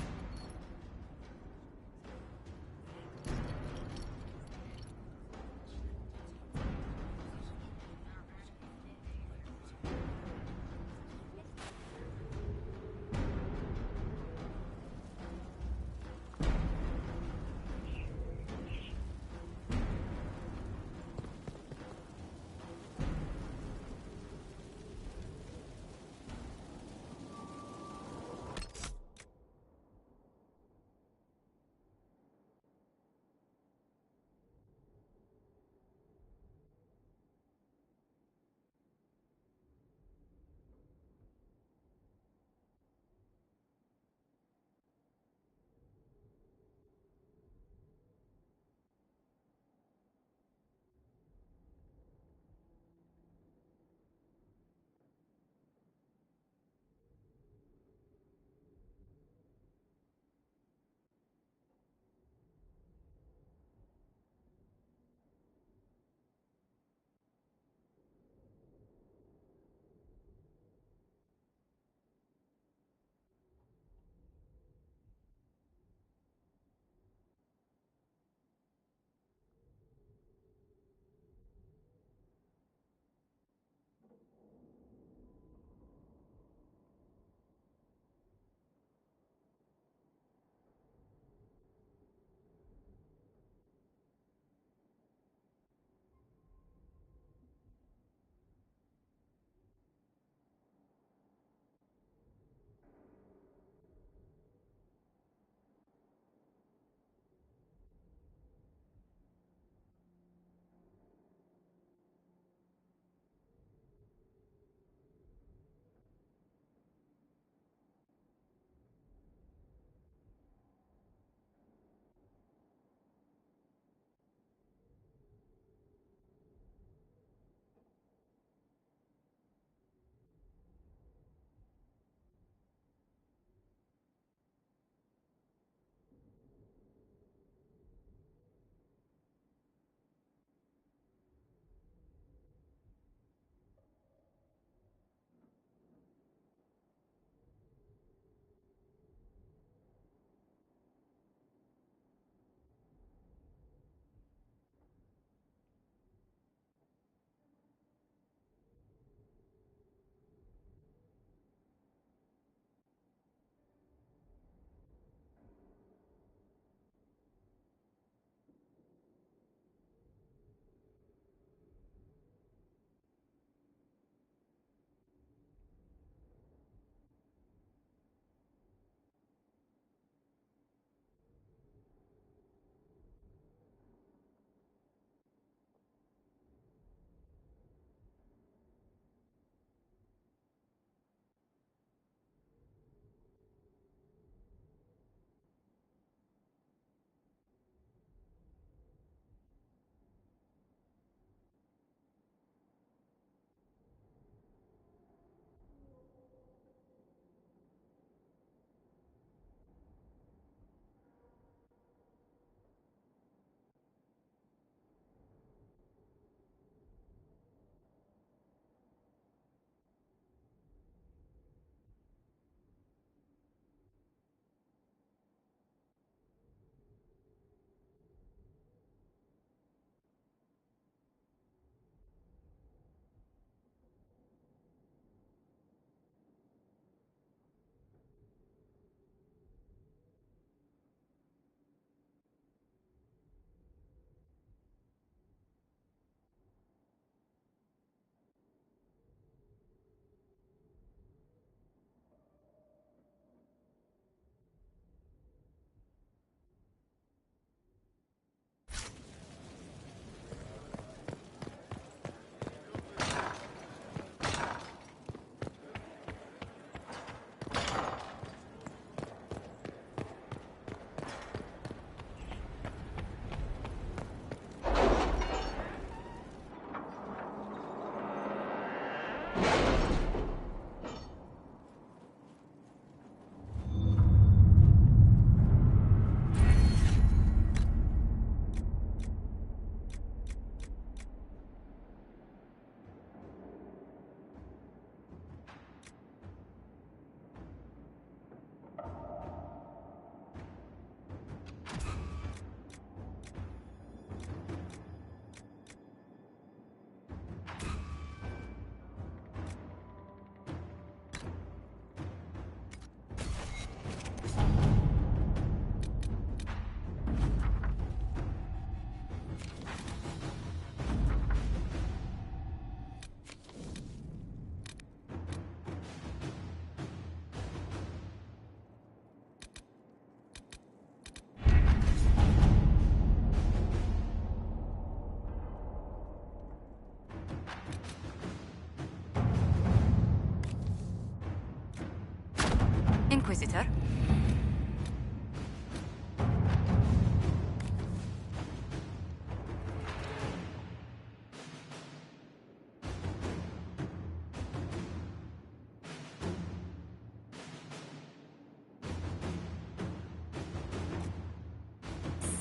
[SPEAKER 8] Inquisitor.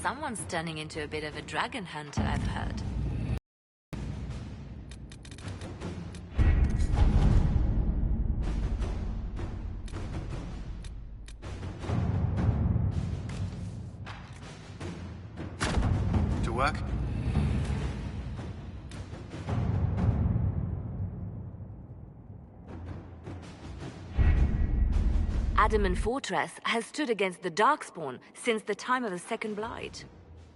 [SPEAKER 11] Someone's turning into a bit of a dragon hunter, I've heard.
[SPEAKER 10] To work?
[SPEAKER 11] Adamant Fortress has stood against the Darkspawn since the time of the Second Blight.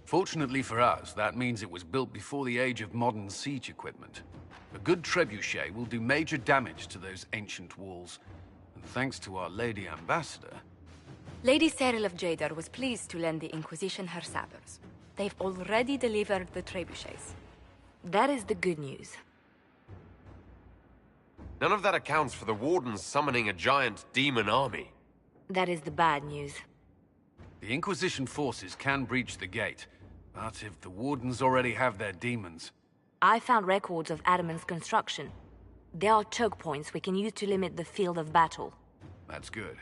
[SPEAKER 10] Fortunately for us, that means it was built before the age of modern siege equipment. A good trebuchet will do major damage to those ancient walls. And thanks to our Lady Ambassador...
[SPEAKER 8] Lady Cyril of Jadar was pleased to lend the Inquisition her sabers. They've already delivered the trebuchets.
[SPEAKER 11] That is the good news.
[SPEAKER 2] None of that accounts for the Wardens summoning a giant demon army.
[SPEAKER 11] That is the bad news.
[SPEAKER 10] The Inquisition forces can breach the gate, but if the Wardens already have their demons...
[SPEAKER 11] I found records of Adamant's construction. There are choke points we can use to limit the field of battle.
[SPEAKER 10] That's good.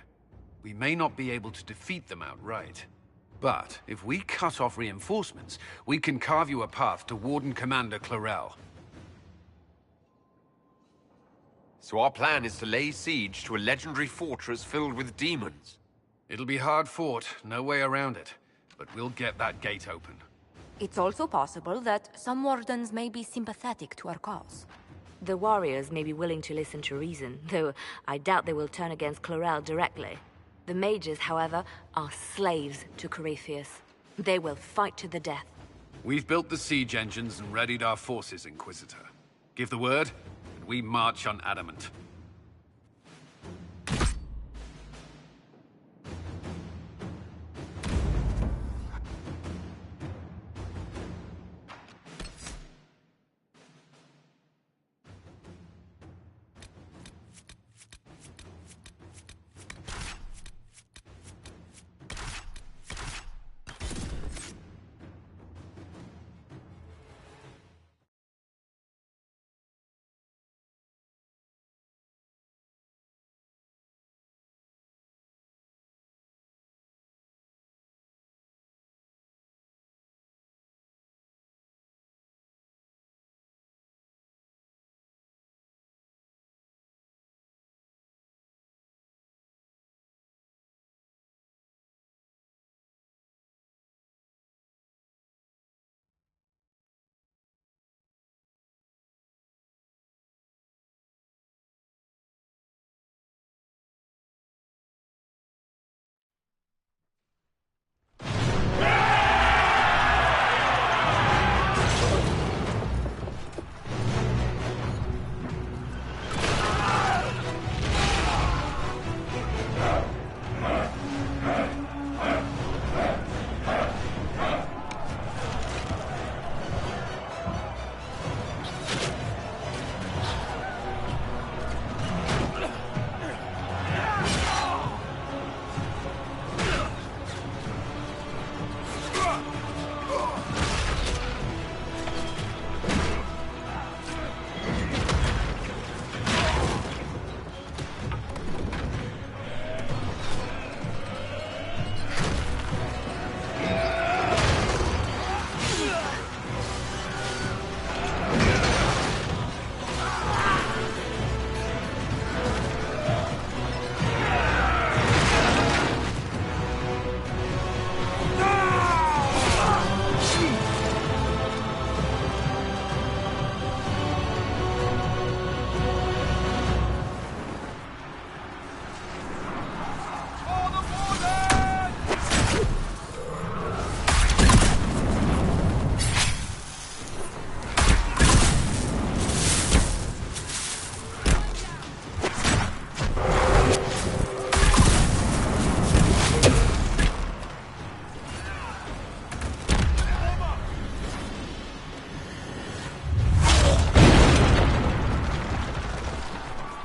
[SPEAKER 10] We may not be able to defeat them outright. But if we cut off reinforcements, we can carve you a path to Warden Commander Clarel.
[SPEAKER 2] So our plan is to lay siege to a legendary fortress filled with demons.
[SPEAKER 10] It'll be hard fought, no way around it. But we'll get that gate open.
[SPEAKER 8] It's also possible that some Wardens may be sympathetic to our cause.
[SPEAKER 11] The warriors may be willing to listen to reason, though I doubt they will turn against Clarel directly. The mages, however, are slaves to Corypheus. They will fight to the death.
[SPEAKER 10] We've built the siege engines and readied our forces, Inquisitor. Give the word, and we march on Adamant.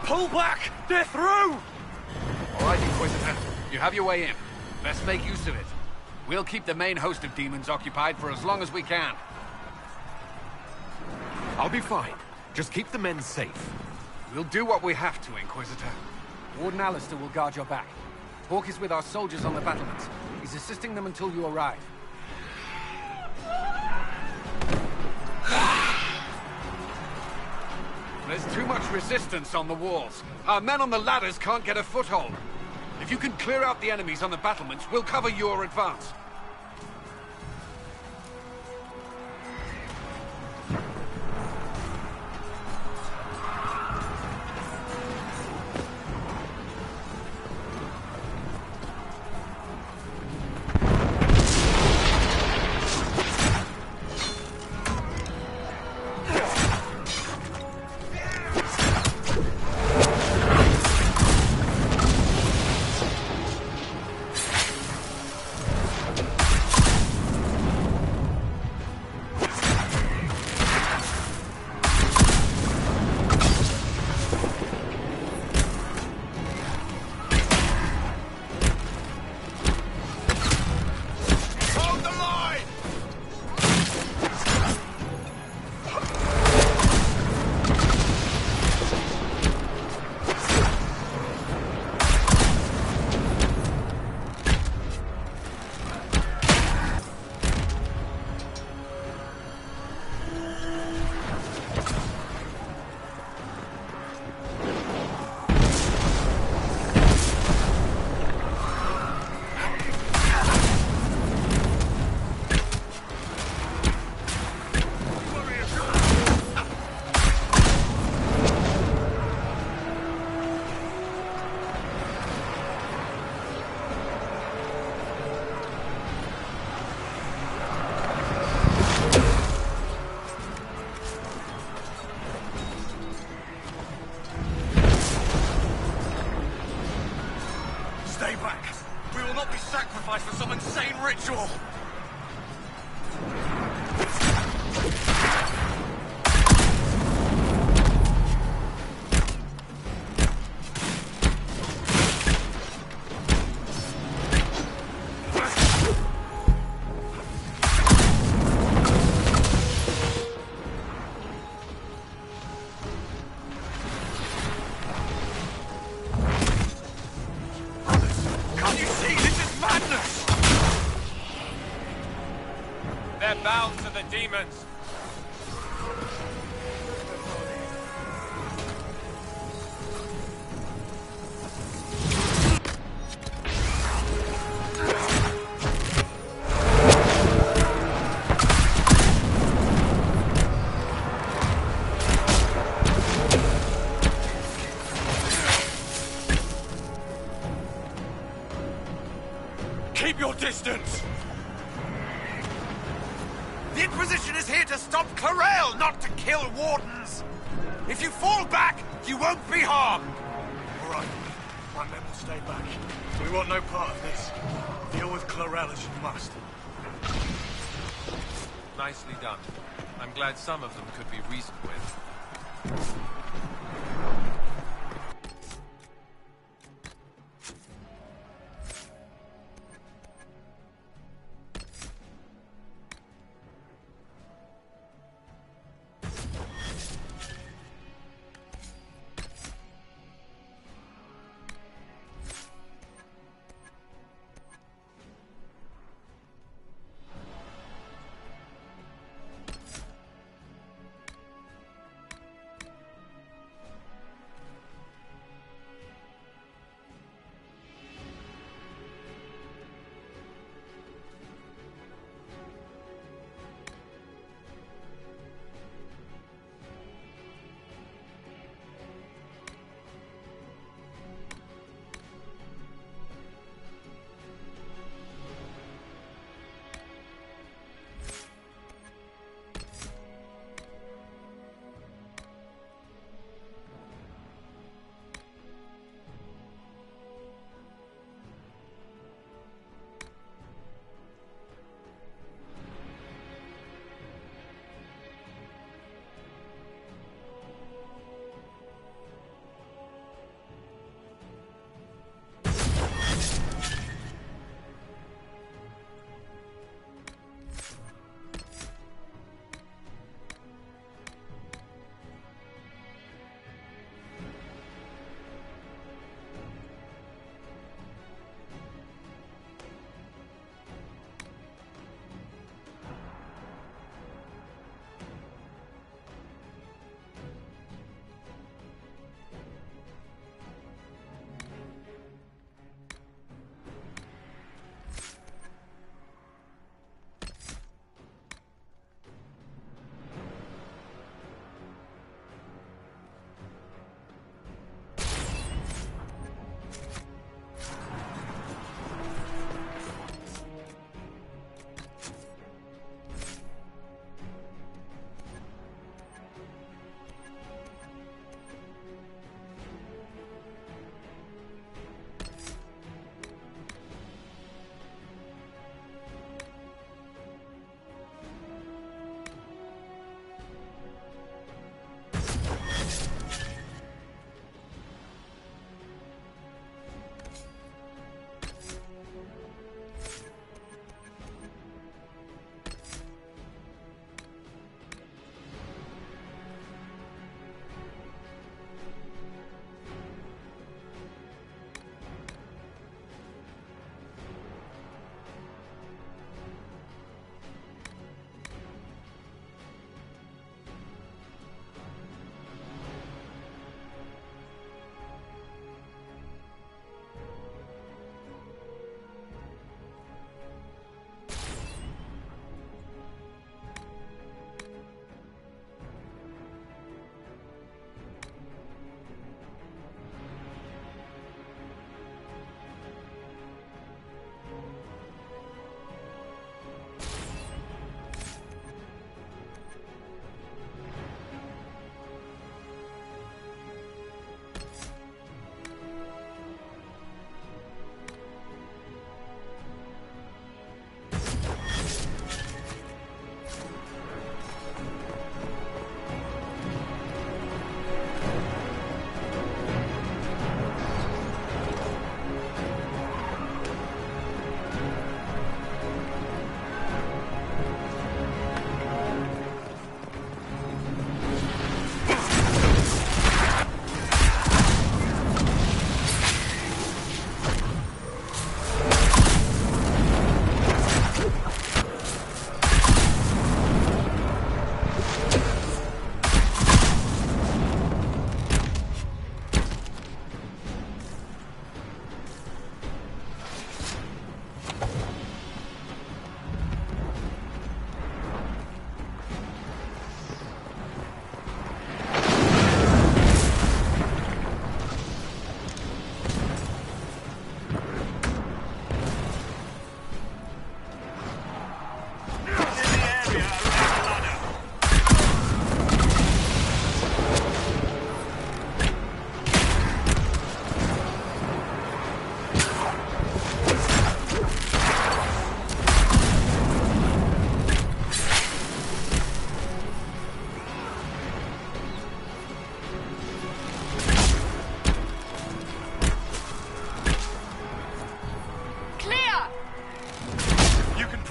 [SPEAKER 18] Pull back! They're through!
[SPEAKER 10] All right, Inquisitor. You have your way in. Best make use of it. We'll keep the main host of demons occupied for as long as we can.
[SPEAKER 2] I'll be fine. Just keep the men safe.
[SPEAKER 10] We'll do what we have to, Inquisitor. Warden Alistair will guard your back. Hawke is with our soldiers on the battlements. He's assisting them until you arrive. There's too much resistance on the walls. Our men on the ladders can't get a foothold. If you can clear out the enemies on the battlements, we'll cover your advance.
[SPEAKER 5] For some insane ritual!
[SPEAKER 18] Demons! Keep your distance!
[SPEAKER 5] The Inquisition is here to stop Clarel, not to kill wardens! If you fall back, you won't be harmed!
[SPEAKER 3] All right. My men will stay back. We want no part of this. Deal with Clarel as you must.
[SPEAKER 14] Nicely done. I'm glad some of them could be reasoned with.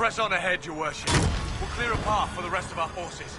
[SPEAKER 5] Press on ahead, your worship. We'll clear a path for the rest of our forces.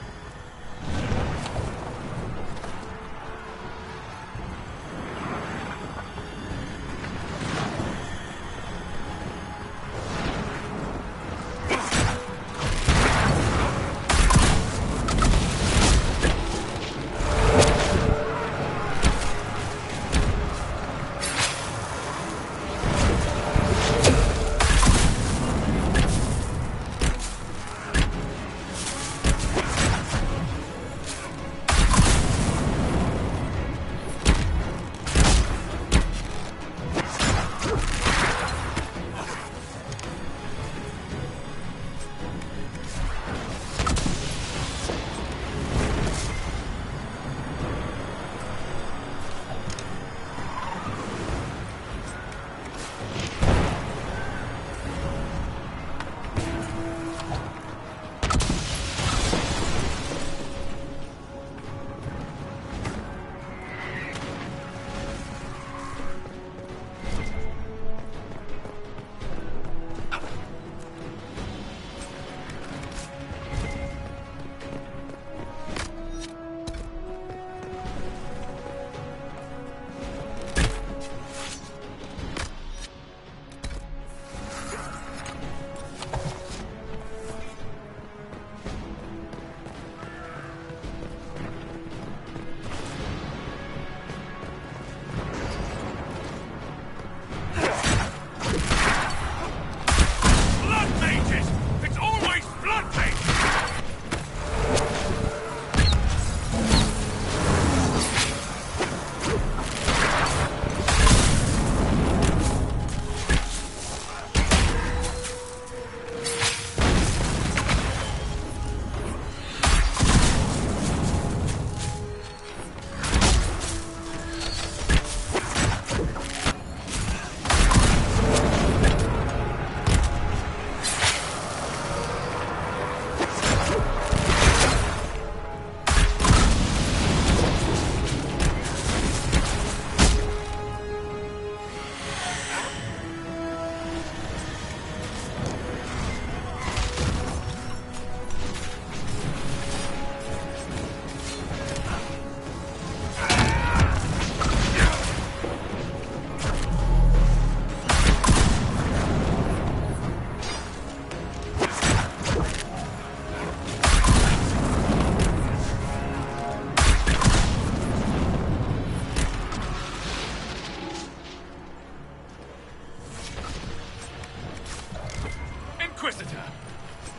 [SPEAKER 18] Inquisitor,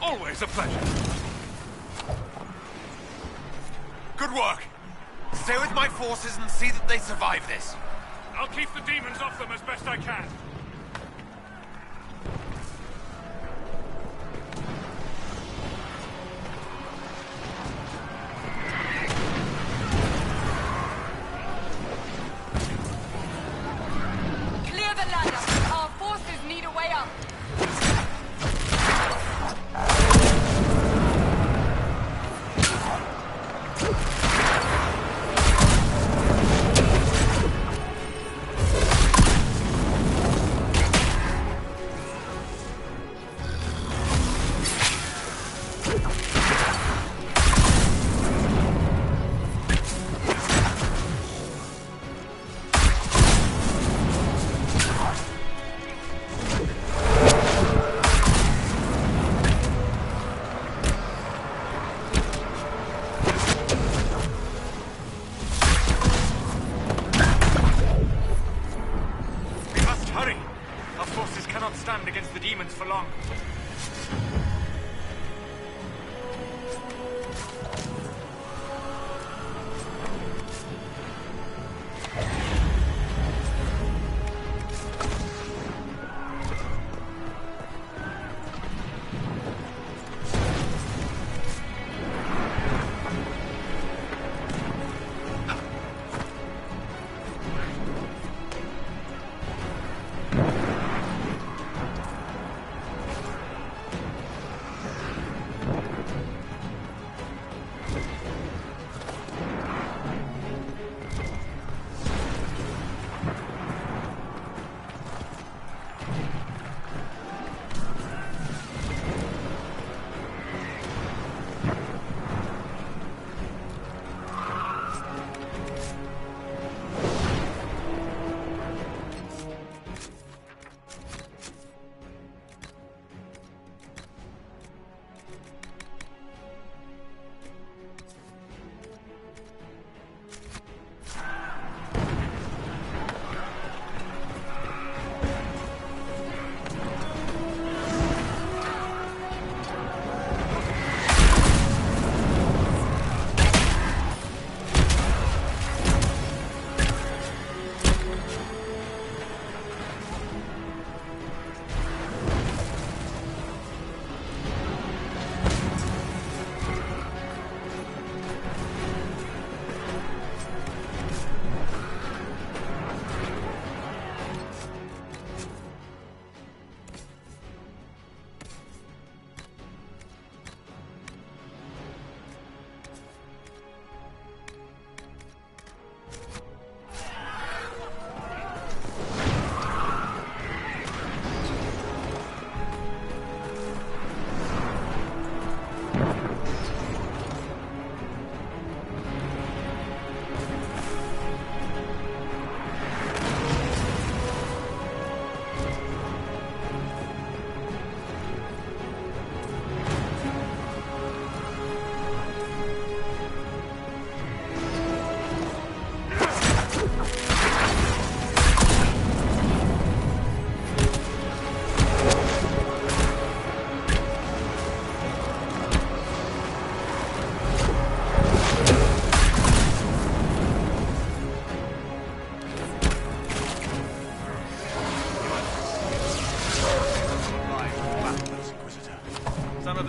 [SPEAKER 18] always a pleasure. Good work.
[SPEAKER 5] Stay with my forces and see that they survive this.
[SPEAKER 18] I'll keep the demons off them as best I can.
[SPEAKER 4] Clear the ladder. Our forces need a way up.
[SPEAKER 18] Against the demons for long.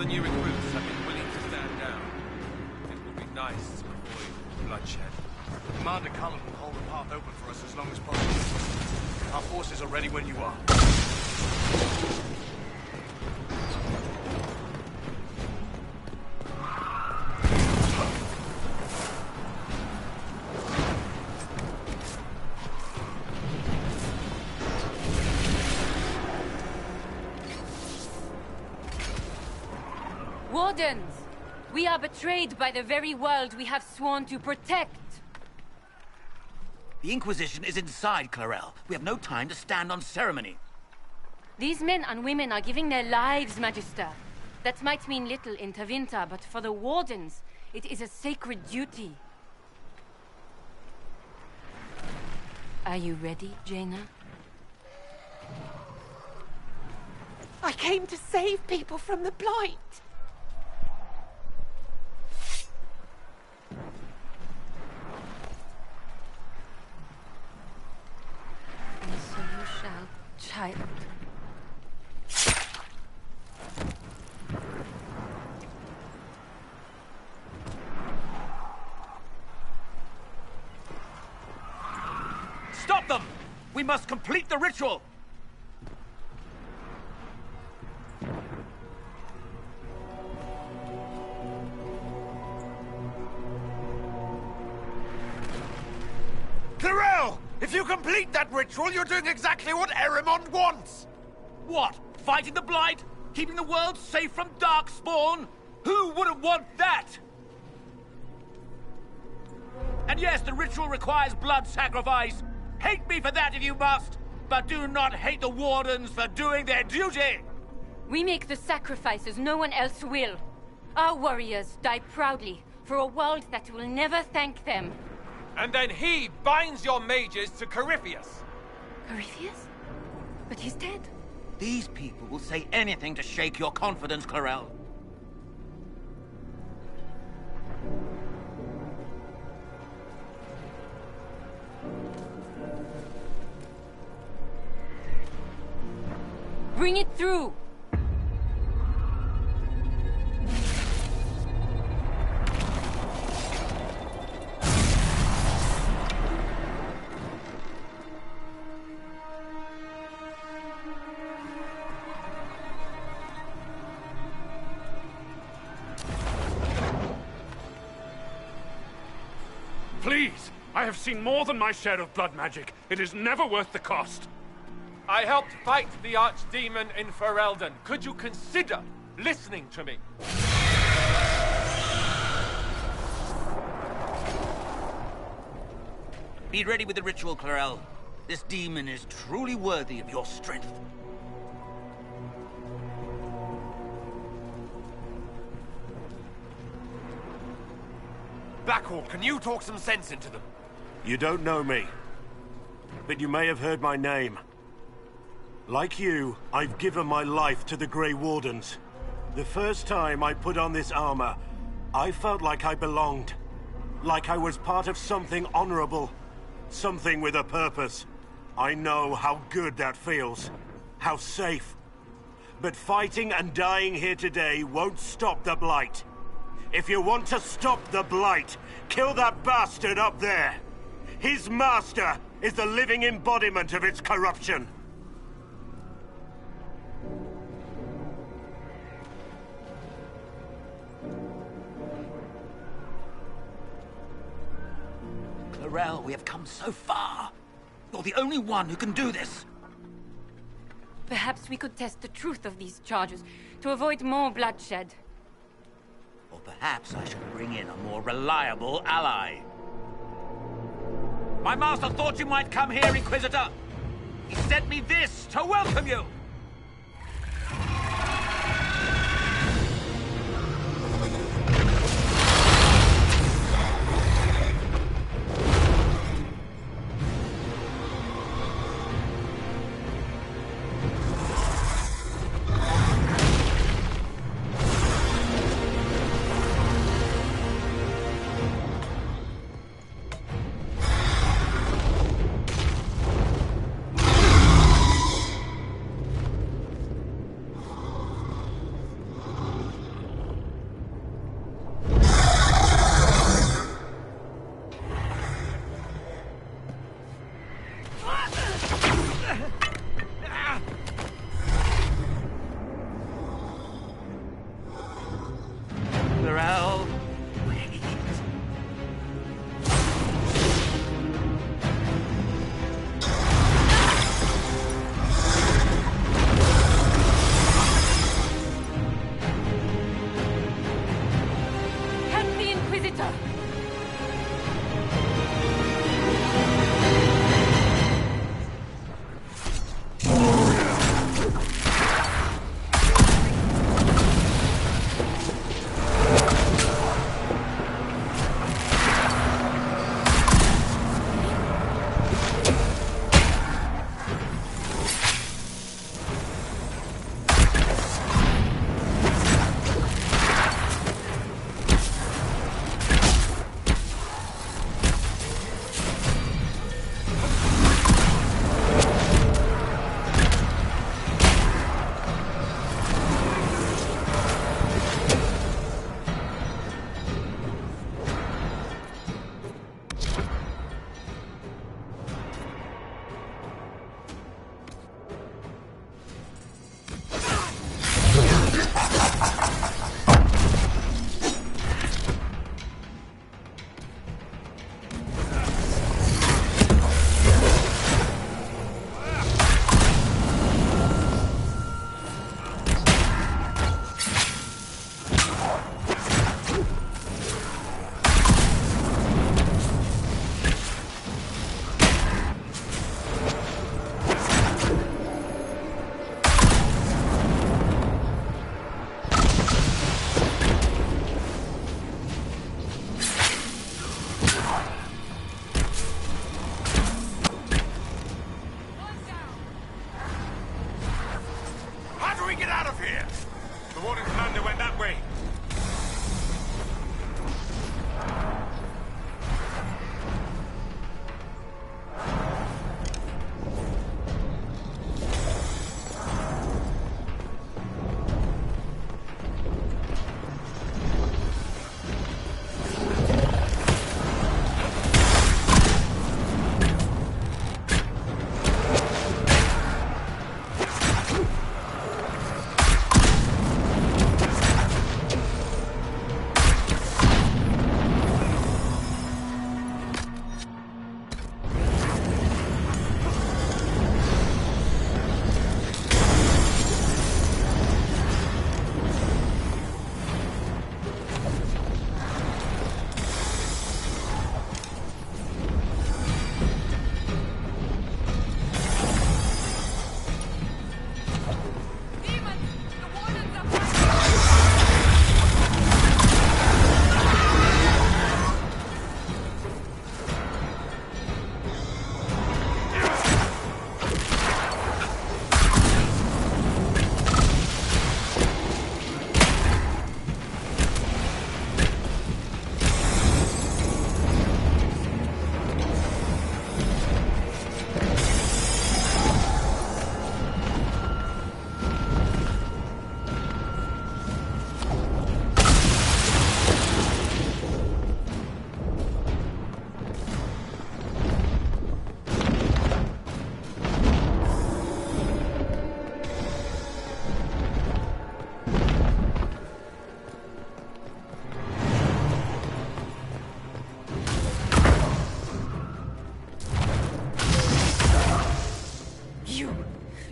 [SPEAKER 14] the new recruits have been willing to stand down. It would be nice to avoid bloodshed.
[SPEAKER 5] Commander Cullen will hold the path open for us as long as possible. Our forces are ready when you are.
[SPEAKER 15] Wardens! We are betrayed by the very world we have sworn to protect.
[SPEAKER 12] The Inquisition is inside, Clarel. We have no time to stand on ceremony.
[SPEAKER 15] These men and women are giving their lives, Magister. That might mean little in Tevinter, but for the Wardens, it is a sacred duty. Are you ready, Jaina?
[SPEAKER 6] I came to save people from the Blight.
[SPEAKER 15] And so you shall, child.
[SPEAKER 12] Stop them! We must complete the ritual!
[SPEAKER 18] Clarel! If you complete that ritual, you're doing exactly what Erimond wants!
[SPEAKER 12] What? Fighting the Blight? Keeping the world safe from Darkspawn? Who wouldn't want that? And yes, the ritual requires blood sacrifice. Hate me for that if you must, but do not hate the Wardens for doing their duty!
[SPEAKER 15] We make the sacrifices no one else will. Our warriors die proudly for a world that will never thank them.
[SPEAKER 14] And then he binds your mages to Corypheus.
[SPEAKER 15] Corypheus? But he's dead.
[SPEAKER 12] These people will say anything to shake your confidence, Clarel.
[SPEAKER 15] Bring it through!
[SPEAKER 10] Please! I have seen more than my share of blood magic. It is never worth the cost.
[SPEAKER 14] I helped fight the Archdemon in Ferelden. Could you consider listening to me?
[SPEAKER 12] Be ready with the ritual, Clarel. This demon is truly worthy of your strength.
[SPEAKER 2] Blackwall, can you talk some sense into them?
[SPEAKER 22] You don't know me, but you may have heard my name. Like you, I've given my life to the Grey Wardens. The first time I put on this armor, I felt like I belonged. Like I was part of something honorable. Something with a purpose. I know how good that feels. How safe. But fighting and dying here today won't stop the Blight. If you want to stop the Blight, kill that bastard up there. His master is the living embodiment of its corruption.
[SPEAKER 12] Clarel, we have come so far. You're the only one who can do this.
[SPEAKER 15] Perhaps we could test the truth of these charges to avoid more bloodshed.
[SPEAKER 12] Or perhaps I should bring in a more reliable ally. My master thought you might come here, Inquisitor. He sent me this to welcome you.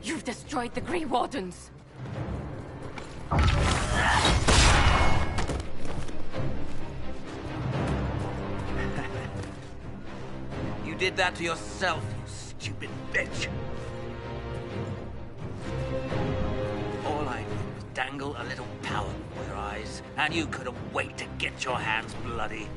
[SPEAKER 15] You've destroyed the Grey Wardens!
[SPEAKER 12] You did that to yourself, you stupid bitch. All I did was dangle a little power before your eyes, and you couldn't wait to get your hands bloody.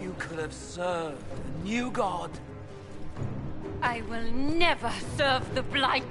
[SPEAKER 12] You could have served the new god.
[SPEAKER 15] I will never serve the Blight!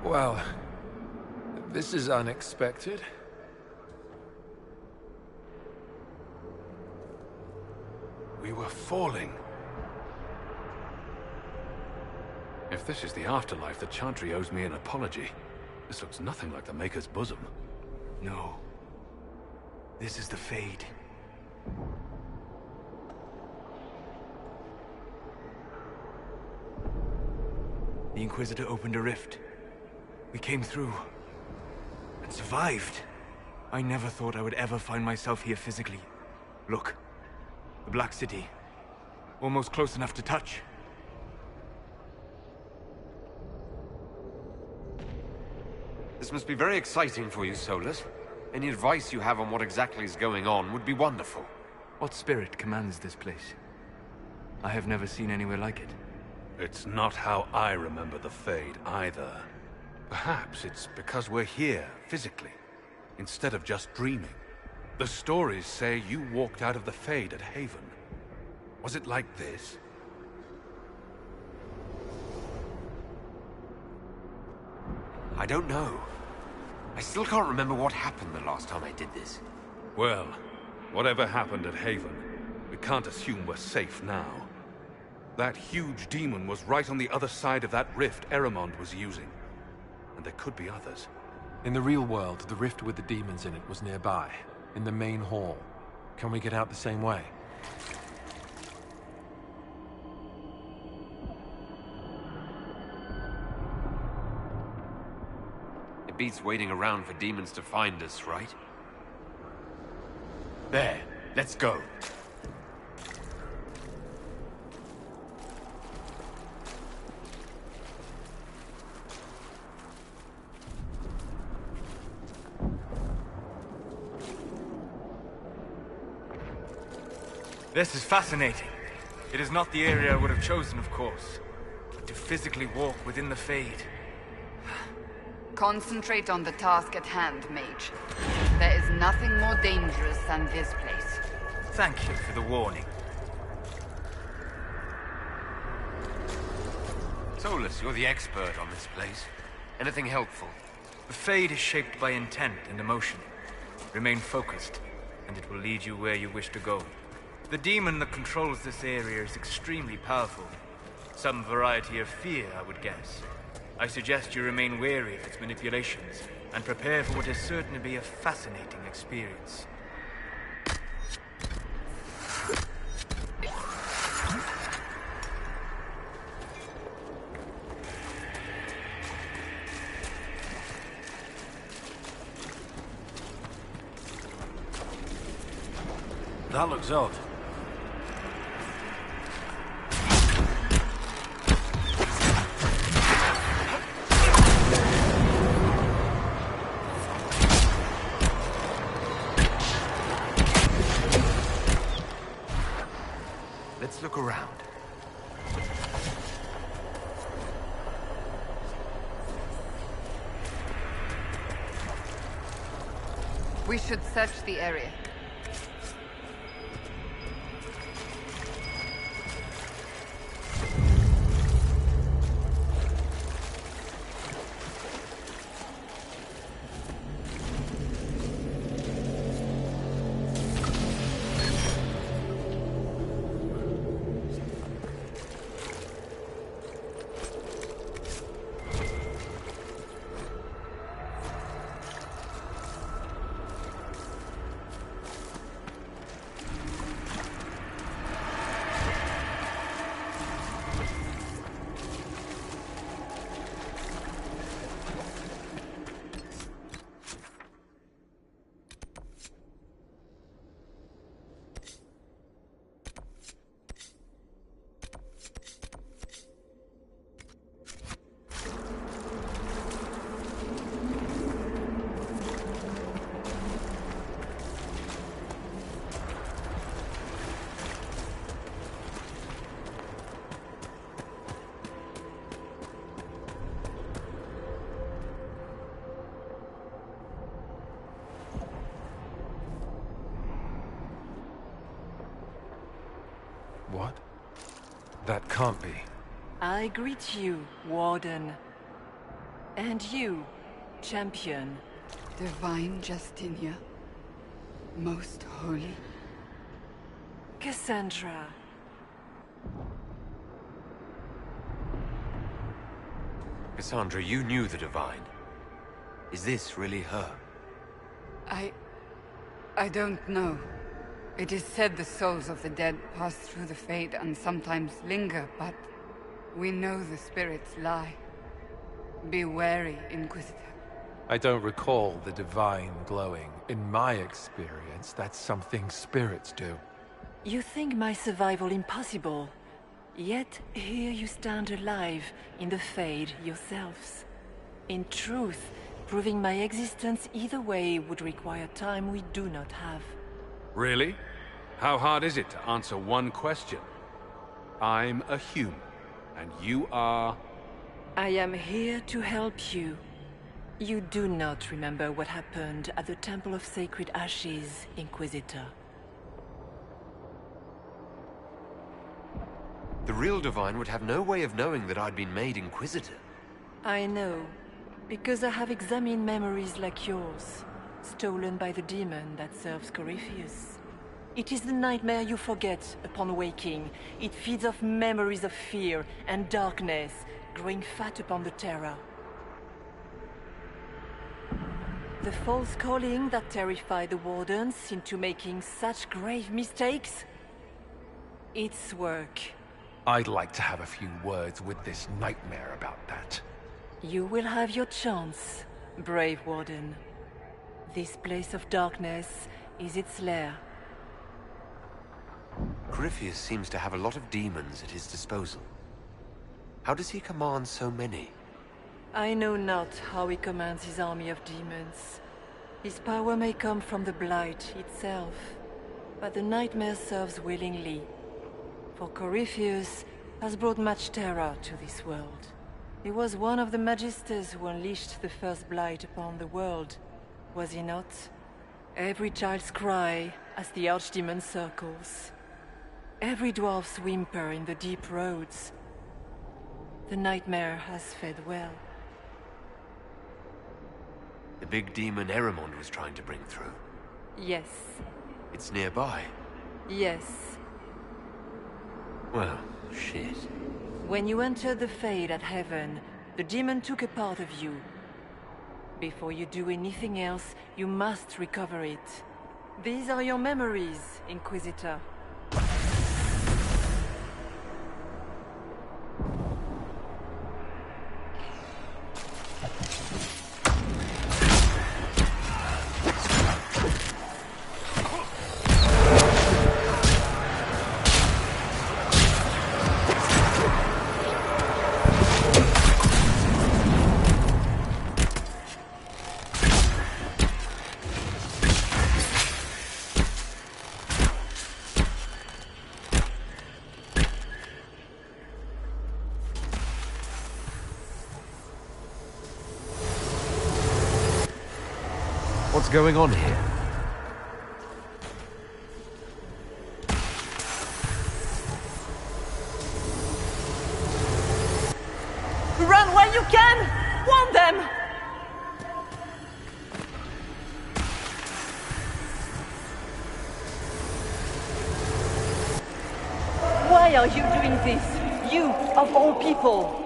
[SPEAKER 14] Well, this is unexpected.
[SPEAKER 10] We were falling. If this is the afterlife, the Chantry owes me an apology. This looks nothing like the Maker's bosom.
[SPEAKER 5] No. This is the Fade. The Inquisitor opened a rift. We came through. And survived. I never thought I would ever find myself here physically. Look. The Black City. Almost close enough to touch.
[SPEAKER 2] This must be very exciting for you, Solus. Any advice you have on what exactly is going on would be wonderful.
[SPEAKER 5] What spirit commands this place? I have never seen anywhere like it.
[SPEAKER 10] It's not how I remember the Fade, either. Perhaps it's because we're here, physically, instead of just dreaming. The stories say you walked out of the Fade at Haven. Was it like this?
[SPEAKER 2] I don't know. I still can't remember what happened the last time I did this.
[SPEAKER 10] Well, whatever happened at Haven, we can't assume we're safe now. That huge demon was right on the other side of that rift Eramond was using. And there could be others.
[SPEAKER 14] In the real world, the rift with the demons in it was nearby, in the main hall. Can we get out the same way?
[SPEAKER 2] It beats waiting around for demons to find us, right?
[SPEAKER 7] There, let's go.
[SPEAKER 5] This is fascinating. It is not the area I would have chosen, of course. But to physically walk within the Fade...
[SPEAKER 1] Concentrate on the task at hand, mage. There is nothing more dangerous than this place.
[SPEAKER 5] Thank you for the warning.
[SPEAKER 2] Solus, you're the expert on this place. Anything helpful?
[SPEAKER 5] The Fade is shaped by intent and emotion. Remain focused, and it will lead you where you wish to go. The demon that controls this area is extremely powerful. Some variety of fear, I would guess. I suggest you remain wary of its manipulations, and prepare for what is certain to be a fascinating experience.
[SPEAKER 22] That looks odd.
[SPEAKER 2] Let's look around.
[SPEAKER 1] We should search the area.
[SPEAKER 14] What? That can't be.
[SPEAKER 17] I greet you, Warden. And you, Champion.
[SPEAKER 1] Divine Justinia. Most holy.
[SPEAKER 17] Cassandra.
[SPEAKER 2] Cassandra, you knew the Divine. Is this really her?
[SPEAKER 1] I don't know. It is said the souls of the dead pass through the Fade and sometimes linger, but we know the spirits lie. Be wary, Inquisitor.
[SPEAKER 14] I don't recall the Divine glowing. In my experience, that's something spirits do.
[SPEAKER 17] You think my survival impossible, yet here you stand alive in the Fade yourselves. In truth, proving my existence either way would require time we do not have.
[SPEAKER 10] Really? How hard is it to answer one question? I'm a human, and you are...
[SPEAKER 17] I am here to help you. You do not remember what happened at the Temple of Sacred Ashes, Inquisitor.
[SPEAKER 2] The real Divine would have no way of knowing that I'd been made Inquisitor.
[SPEAKER 17] I know, because I have examined memories like yours, stolen by the demon that serves Corypheus. It is the nightmare you forget upon waking. It feeds off memories of fear and darkness, growing fat upon the terror. The false calling that terrified the Wardens into making such grave mistakes? Its work.
[SPEAKER 14] I'd like to have a few words with this nightmare about that.
[SPEAKER 17] You will have your chance, brave Warden. This place of darkness is its lair.
[SPEAKER 2] Corypheus seems to have a lot of demons at his disposal. How does he command so many?
[SPEAKER 17] I know not how he commands his army of demons. His power may come from the Blight itself, but the nightmare serves willingly. for Corypheus has brought much terror to this world. He was one of the Magisters who unleashed the first blight upon the world, was he not? Every child's cry as the Archdemon circles. Every dwarf's whimper in the deep roads. The nightmare has fed well.
[SPEAKER 2] The big demon Eramond was trying to bring through.
[SPEAKER 17] Yes.
[SPEAKER 2] It's nearby.
[SPEAKER 17] Yes.
[SPEAKER 2] Well, shit.
[SPEAKER 17] When you entered the Fade at Heaven, the demon took a part of you. Before you do anything else, you must recover it. These are your memories, Inquisitor.
[SPEAKER 2] What's going on here?
[SPEAKER 17] Run while you can! Warn them! Why are you doing this? You, of all people!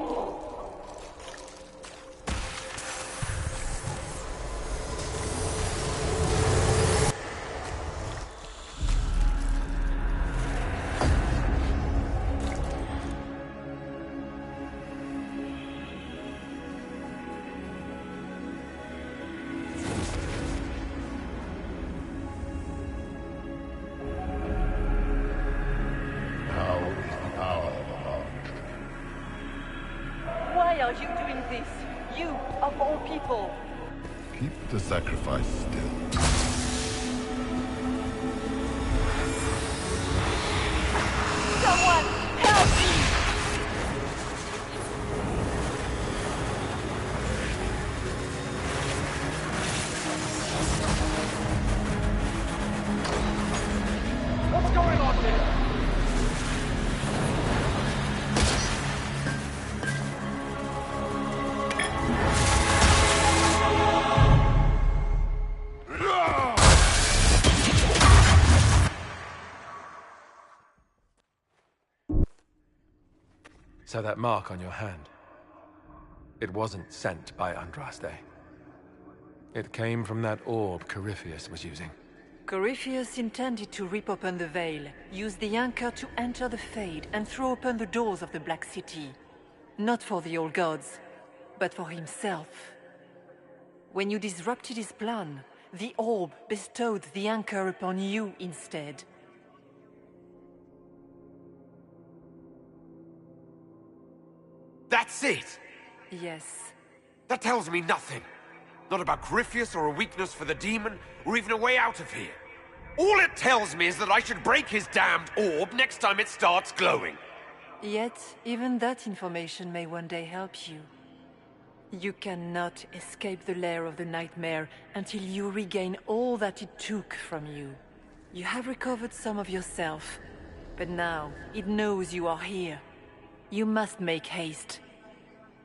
[SPEAKER 17] Why are you doing this? You, of all people!
[SPEAKER 7] Keep the sacrifice still.
[SPEAKER 17] Someone, help me!
[SPEAKER 12] What's going on here?
[SPEAKER 14] So that mark on your hand, it wasn't sent by Andraste. It came from that orb Corypheus was using.
[SPEAKER 17] Corypheus intended to rip open the veil, use the anchor to enter the Fade, and throw open the doors of the Black City. Not for the old gods, but for himself. When you disrupted his plan, the orb bestowed the anchor upon you instead.
[SPEAKER 2] That's it!
[SPEAKER 17] Yes.
[SPEAKER 2] That tells me nothing. Not about Corypheus or a weakness for the demon, or even a way out of here. All it tells me is that I should break his damned orb next time it starts glowing.
[SPEAKER 17] Yet, even that information may one day help you. You cannot escape the lair of the nightmare until you regain all that it took from you. You have recovered some of yourself, but now it knows you are here. You must make haste.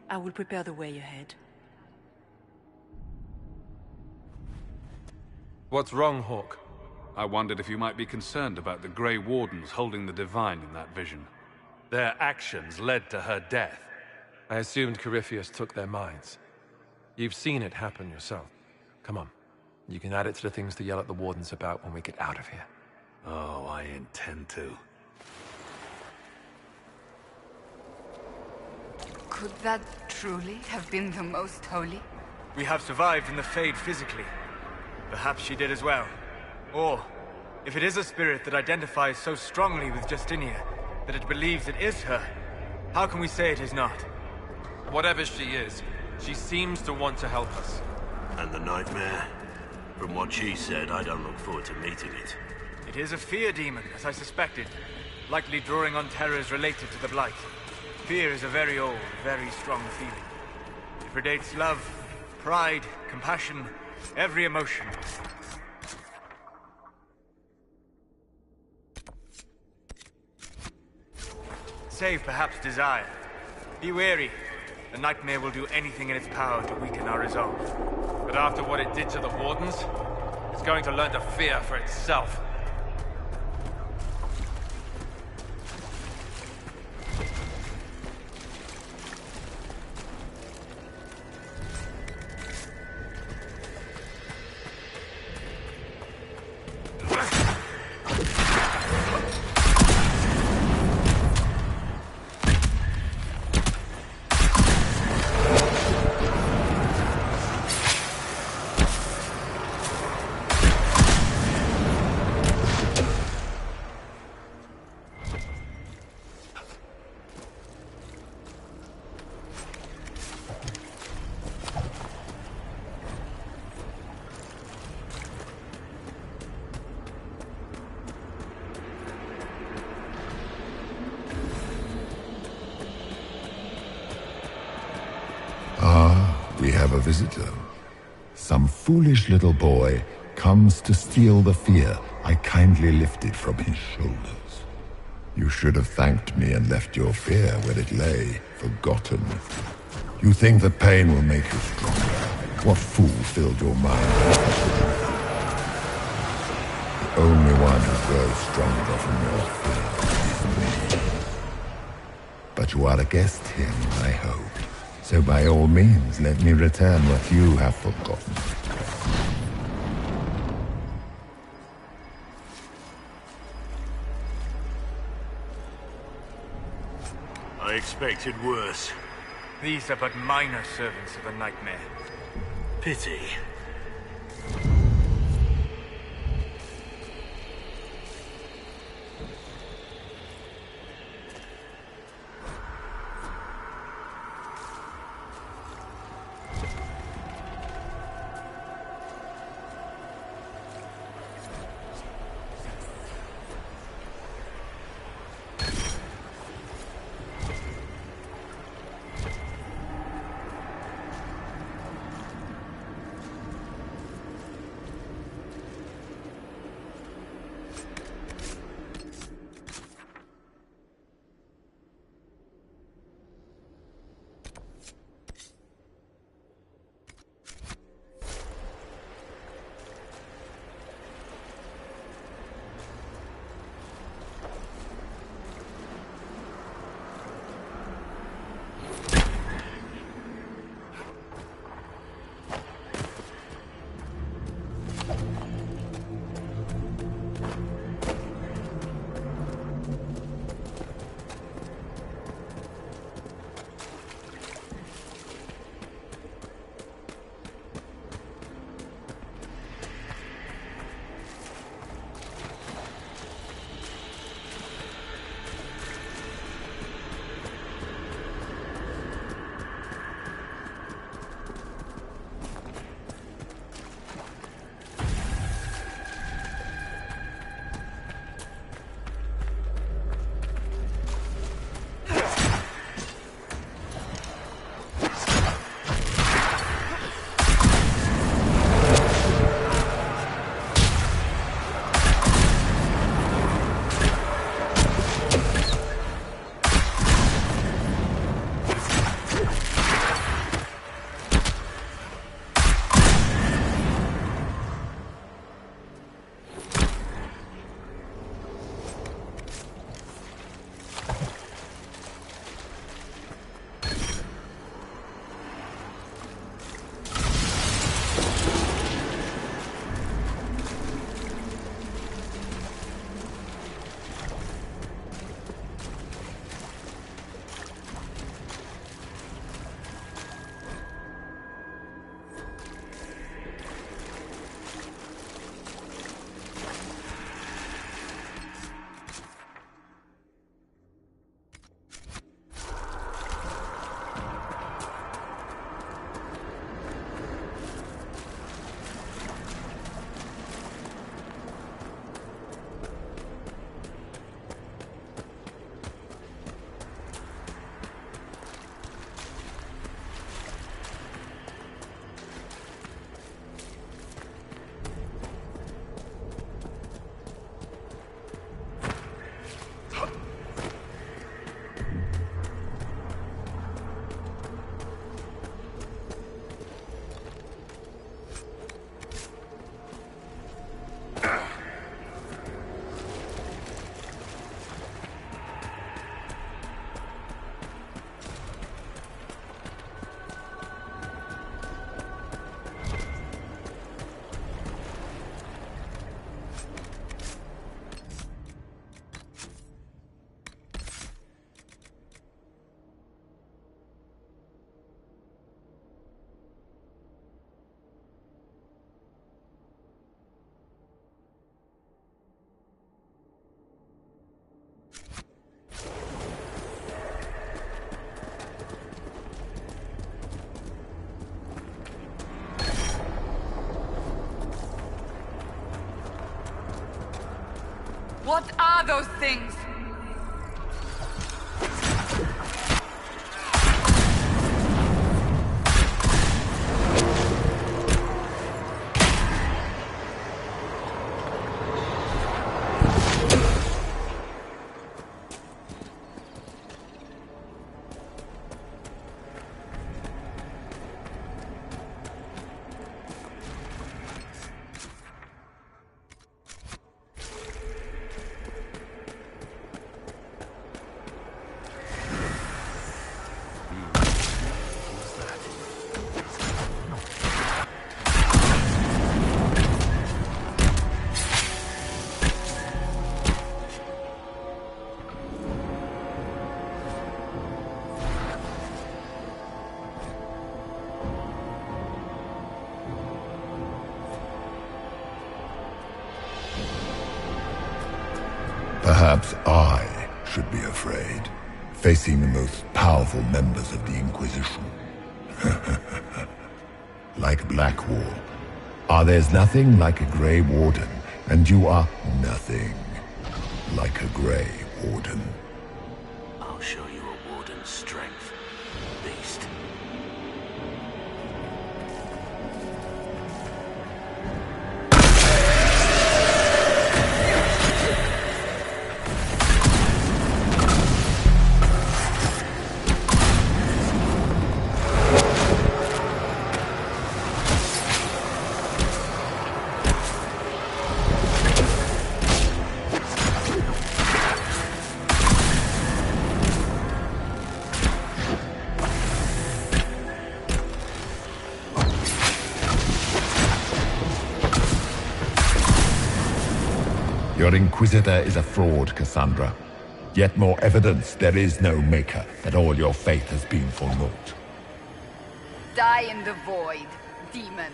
[SPEAKER 17] I will prepare the way ahead.
[SPEAKER 14] What's wrong, Hawke?
[SPEAKER 9] I wondered if you might be concerned about the Grey Wardens holding the Divine in that vision. Their actions led to her death.
[SPEAKER 14] I assumed Corypheus took their minds. You've seen it happen yourself. Come on. You can add it to the things to yell at the Wardens about when we get out of here.
[SPEAKER 9] Oh, I intend to.
[SPEAKER 1] Could that truly have been the Most Holy?
[SPEAKER 20] We have survived in the Fade physically. Perhaps she did as well. Or, if it is a spirit that identifies so strongly with Justinia, that it believes it is her, how can we say it is not?
[SPEAKER 14] Whatever she is, she seems to want to help us.
[SPEAKER 23] And the nightmare? From what she said, I don't look forward to meeting it.
[SPEAKER 20] It is a fear demon, as I suspected. likely drawing on terrors related to the Blight. Fear is a very old, very strong feeling. It predates love, pride, compassion, every emotion. Save perhaps desire. Be wary. The Nightmare will do anything in its power to weaken our resolve.
[SPEAKER 14] But after what it did to the Wardens, it's going to learn to fear for itself.
[SPEAKER 7] We have a visitor. Some foolish little boy comes to steal the fear I kindly lifted from his shoulders. You should have thanked me and left your fear where it lay, forgotten. You think the pain will make you stronger. What fool filled your mind? The only one who grows stronger from your fear is me. But you are a guest here, I hope. So by all means, let me return what you have forgotten.
[SPEAKER 22] I expected worse.
[SPEAKER 20] These are but minor servants of the Nightmare.
[SPEAKER 22] Pity.
[SPEAKER 1] are those things?
[SPEAKER 7] Perhaps I should be afraid, facing the most powerful members of the Inquisition. Like Blackwall. There's nothing like a Grey Warden, and you are nothing like a Grey Warden.
[SPEAKER 22] I'll show you a warden's strength, beast.
[SPEAKER 7] Your Inquisitor is a fraud, Cassandra. Yet more evidence there is no Maker, that all your faith has been for naught.
[SPEAKER 1] Die in the void, demon.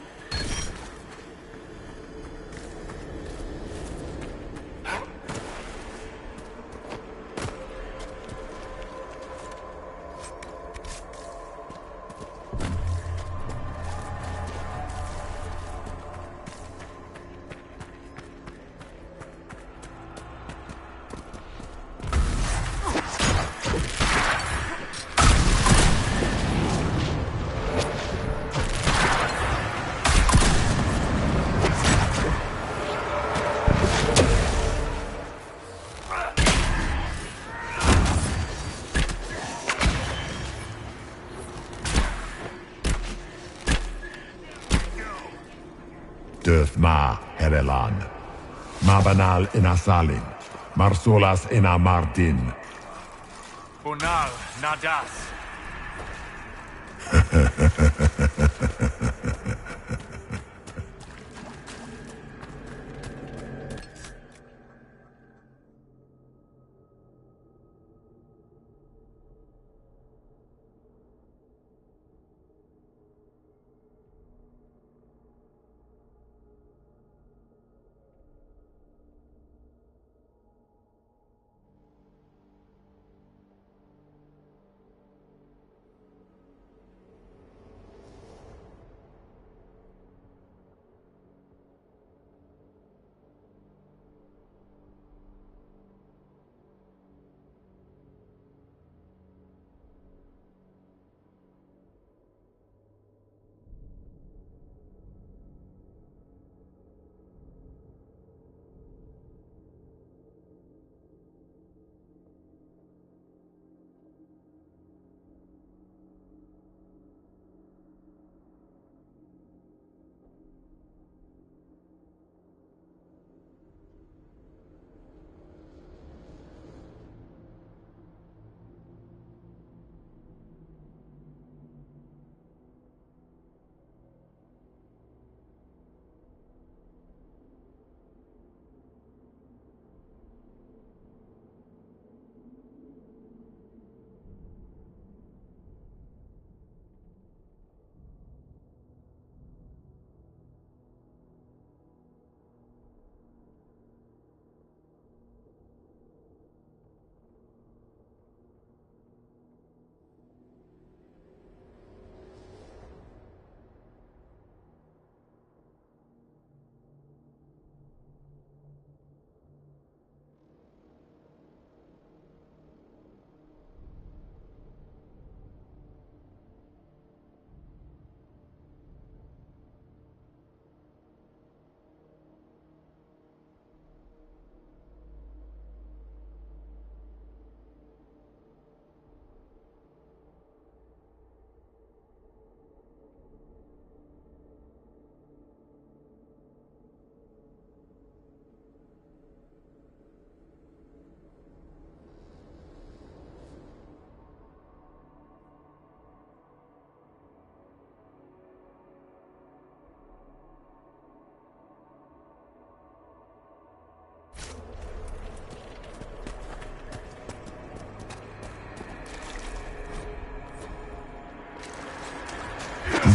[SPEAKER 7] Döth ma Herelan, Mabanal inasalin, Marsolas ina Mardin.
[SPEAKER 20] Bonal Nadas.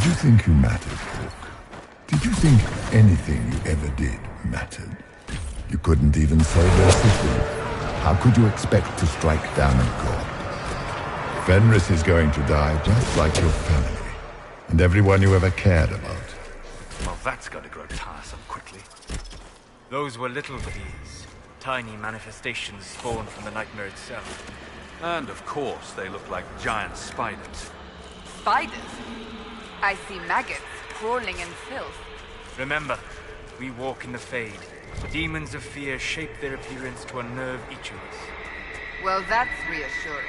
[SPEAKER 7] Did you think you mattered, Hawke? Did you think anything you ever did mattered? You couldn't even save your city. How could you expect to strike down a god? Fenris is going to die just like your family, and everyone you ever cared about.
[SPEAKER 20] Well, that's going to grow tiresome quickly. Those were little fears. Tiny manifestations spawned from the nightmare itself.
[SPEAKER 9] And of course, they look like giant spiders.
[SPEAKER 1] Spiders? I see maggots crawling in filth.
[SPEAKER 20] Remember, we walk in the Fade. Demons of fear shape their appearance to unnerve each of us.
[SPEAKER 1] Well, that's reassuring.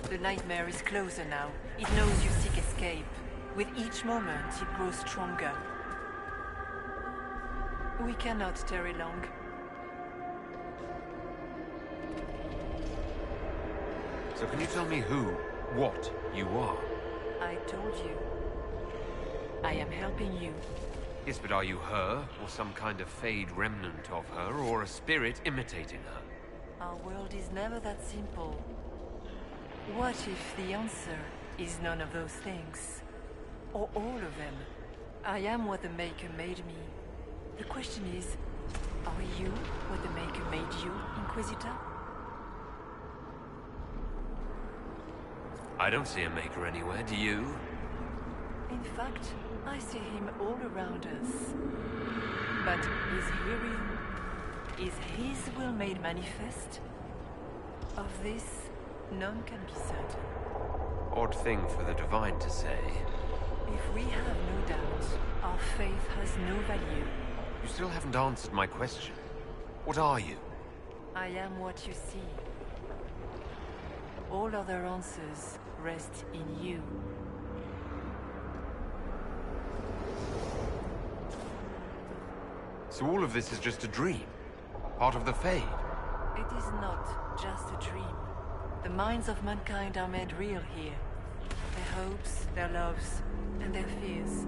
[SPEAKER 17] The nightmare is closer now. It knows you seek escape. With each moment, it grows stronger. We cannot tarry long.
[SPEAKER 2] So can you tell me what you are?
[SPEAKER 17] I told you. I am helping you.
[SPEAKER 2] Yes, but are you her, or some kind of Fade remnant of her, or a spirit imitating her?
[SPEAKER 17] Our world is never that simple. What if the answer is none of those things? Or all of them? I am what the Maker made me. The question is, are you what the Maker made you, Inquisitor?
[SPEAKER 2] I don't see a Maker anywhere, do you?
[SPEAKER 17] In fact, I see him all around us. But is he real? Is his will made manifest? Of this, none can be certain.
[SPEAKER 2] Odd thing for the Divine to say.
[SPEAKER 17] If we have no doubt, our faith has no value.
[SPEAKER 2] You still haven't answered my question. What are you?
[SPEAKER 17] I am what you see. All other answers rest in you.
[SPEAKER 2] So all of this is just a dream? Part of the Fade?
[SPEAKER 17] It is not just a dream. The minds of mankind are made real here. Their hopes, their loves, and their fears.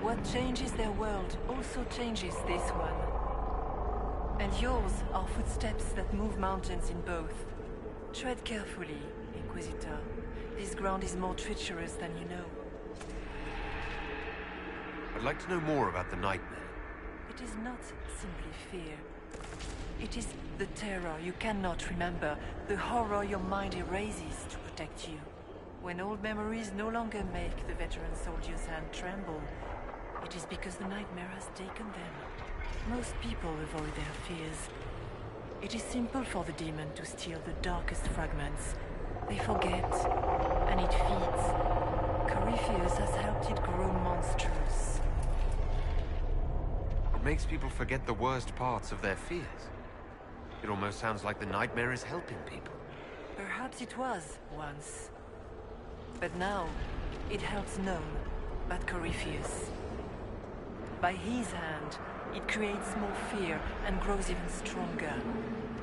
[SPEAKER 17] What changes their world also changes this one. And yours are footsteps that move mountains in both. Tread carefully, Inquisitor. This ground is more treacherous than you know.
[SPEAKER 2] I'd like to know more about the Nightmare.
[SPEAKER 17] It is not simply fear. It is the terror you cannot remember, the horror your mind erases to protect you. When old memories no longer make the veteran soldier's hand tremble, it is because the Nightmare has taken them. Most people avoid their fears. It is simple for the demon to steal the darkest fragments. They forget, and it feeds. Corypheus has helped it grow monstrous.
[SPEAKER 2] What makes people forget the worst parts of their fears? It almost sounds like the Nightmare is helping people.
[SPEAKER 17] Perhaps it was, once. But now, it helps none but Corypheus. By his hand, it creates more fear and grows even stronger.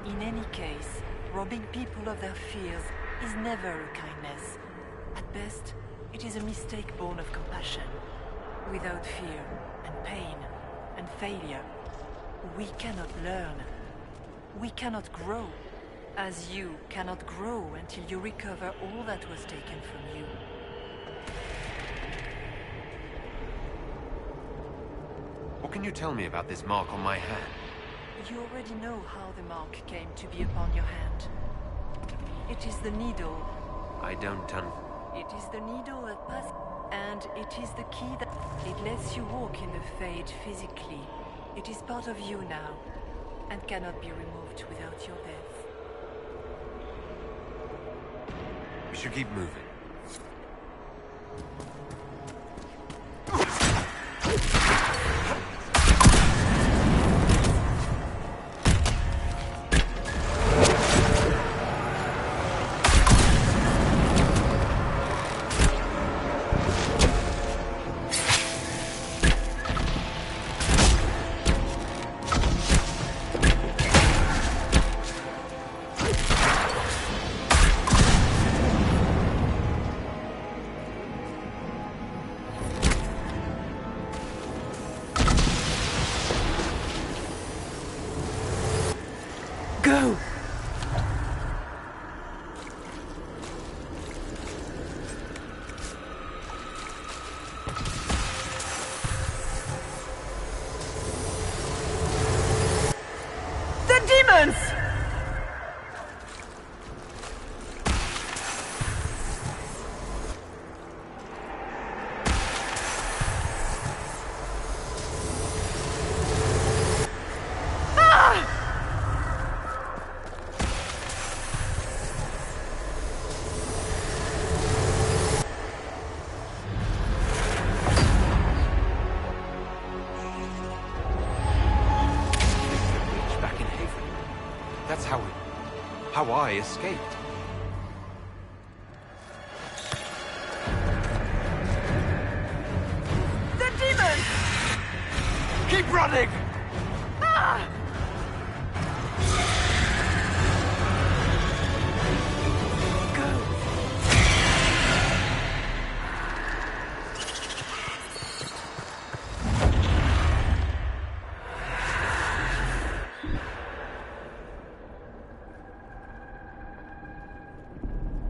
[SPEAKER 17] In any case, robbing people of their fears is never a kindness. At best, it is a mistake born of compassion. Without fear and pain and failure, we cannot learn. We cannot grow, as you cannot grow until you recover all that was taken from you.
[SPEAKER 2] What can you tell me about this mark on my hand?
[SPEAKER 17] You already know how the mark came to be upon your hand. It is the needle.
[SPEAKER 2] I don't
[SPEAKER 17] It is the needle that passes, and it is the key that... It lets you walk in the Fade physically. It is part of you now, and cannot be removed without your death.
[SPEAKER 2] We should keep moving. how I escaped.
[SPEAKER 6] The demon!
[SPEAKER 20] Keep running!
[SPEAKER 6] Ah!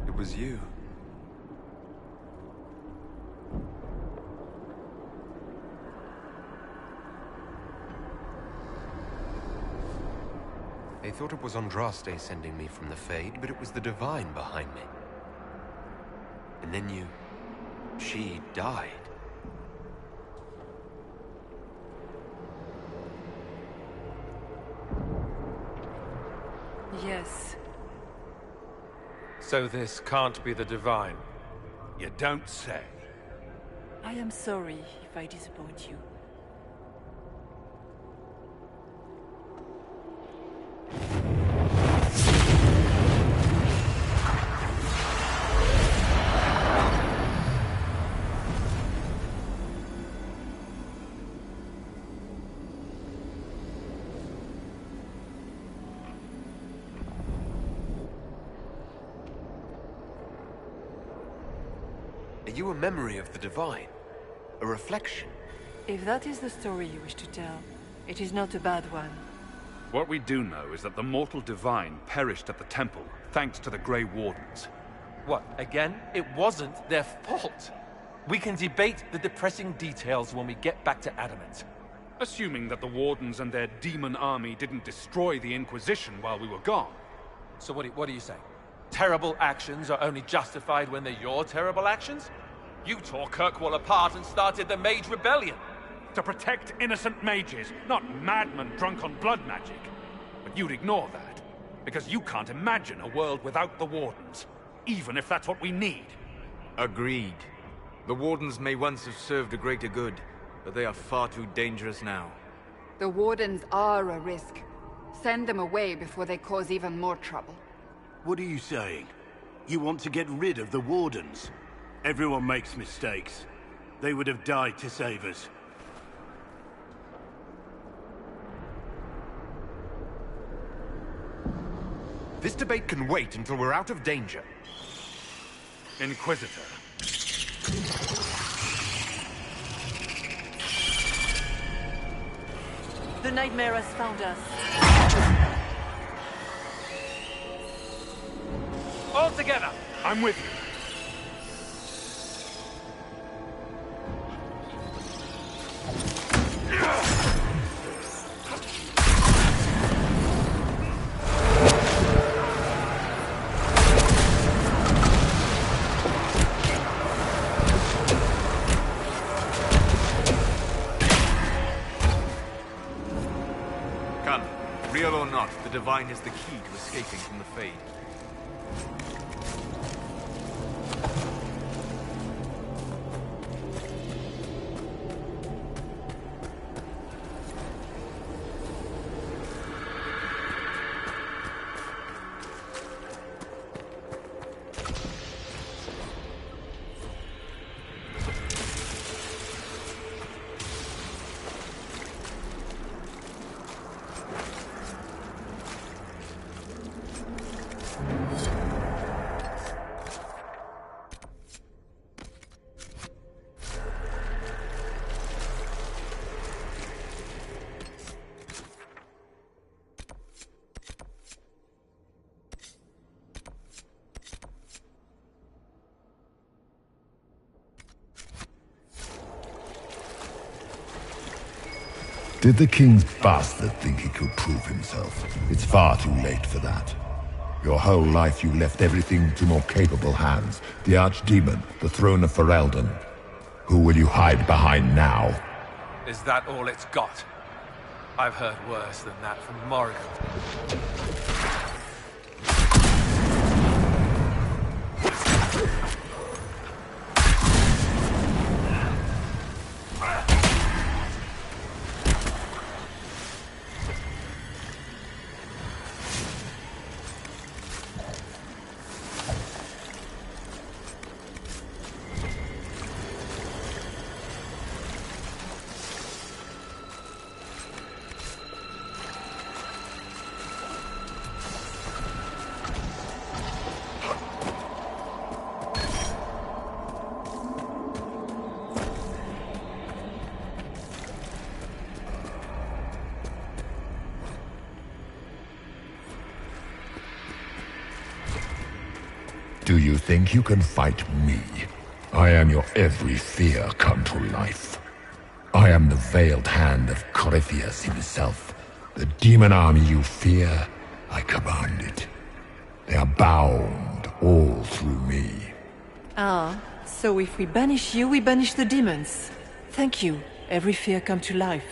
[SPEAKER 2] It was you. They thought it was Andraste sending me from the Fade, but it was the Divine behind me. And then she died.
[SPEAKER 17] Yes.
[SPEAKER 14] So this can't be the Divine? You don't say.
[SPEAKER 17] I am sorry if I disappoint you.
[SPEAKER 2] Are you a memory of the Divine? A reflection?
[SPEAKER 17] If that is the story you wish to tell, it is not a bad one.
[SPEAKER 9] What we do know is that the mortal Divine perished at the temple, thanks to the Grey Wardens.
[SPEAKER 13] What, again? It wasn't their fault. We can debate the depressing details when we get back to Adamant.
[SPEAKER 9] Assuming that the Wardens and their demon army didn't destroy the Inquisition while we were gone.
[SPEAKER 13] So what are you saying? Terrible actions are only justified when they're your terrible actions? You tore Kirkwall apart and started the Mage Rebellion.
[SPEAKER 9] To protect innocent mages, not madmen drunk on blood magic. But you'd ignore that, because you can't imagine a world without the Wardens, even if that's what we need.
[SPEAKER 20] Agreed. The Wardens may once have served a greater good, but they are far too dangerous now.
[SPEAKER 1] The Wardens are a risk. Send them away before they cause even more trouble.
[SPEAKER 22] What are you saying? You want to get rid of the Wardens? Everyone makes mistakes. They would have died to save us.
[SPEAKER 2] This debate can wait until we're out of danger.
[SPEAKER 9] Inquisitor.
[SPEAKER 17] The Nightmare has found us.
[SPEAKER 13] All together!
[SPEAKER 9] I'm with you.
[SPEAKER 20] Come, real or not, the Divine is the key to escaping from the Fade.
[SPEAKER 7] Did the King's bastard think he could prove himself? It's far too late for that. Your whole life you left everything to more capable hands. The Archdemon, the throne of Ferelden. Who will you hide behind now?
[SPEAKER 13] Is that all it's got? I've heard worse than that from Morrigan.
[SPEAKER 7] Do you think you can fight me? I am your every fear come to life. I am the veiled hand of Corypheus himself. The demon army you fear, I command it. They are bound all through me.
[SPEAKER 17] Ah, so if we banish you, we banish the demons. Thank you. Every fear come to life.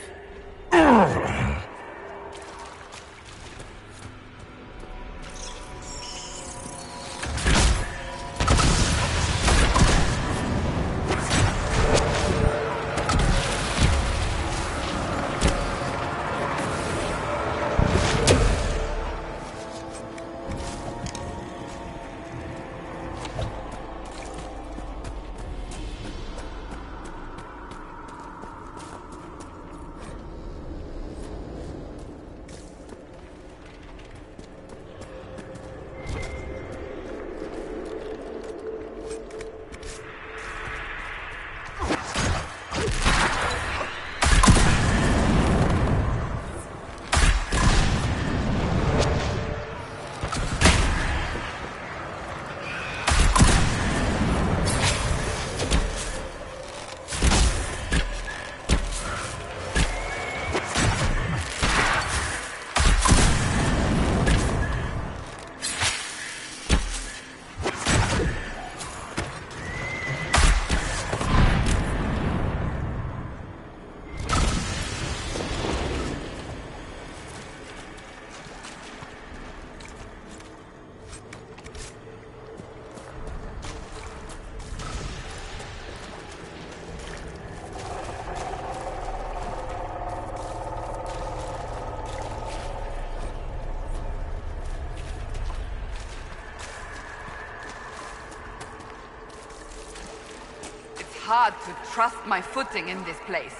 [SPEAKER 1] Hard to trust my footing in this place.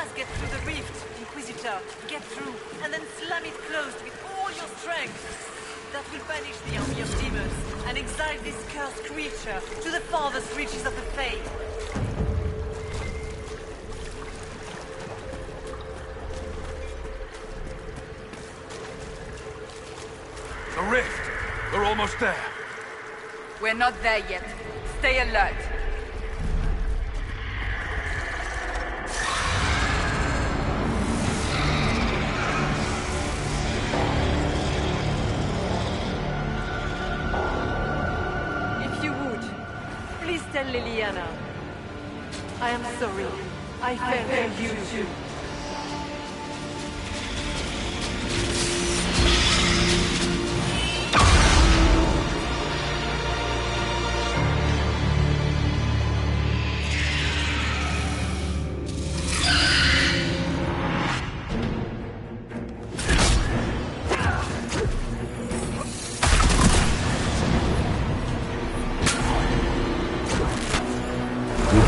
[SPEAKER 17] must get through the rift, Inquisitor. Get through, and then slam it closed with all your strength. That will banish the army of demons, and exile this cursed creature to the farthest reaches of the Fade.
[SPEAKER 9] The rift! We're almost there.
[SPEAKER 1] We're not there yet. Stay alert.
[SPEAKER 17] If you would, please tell Leliana. I am sorry. I failed you too.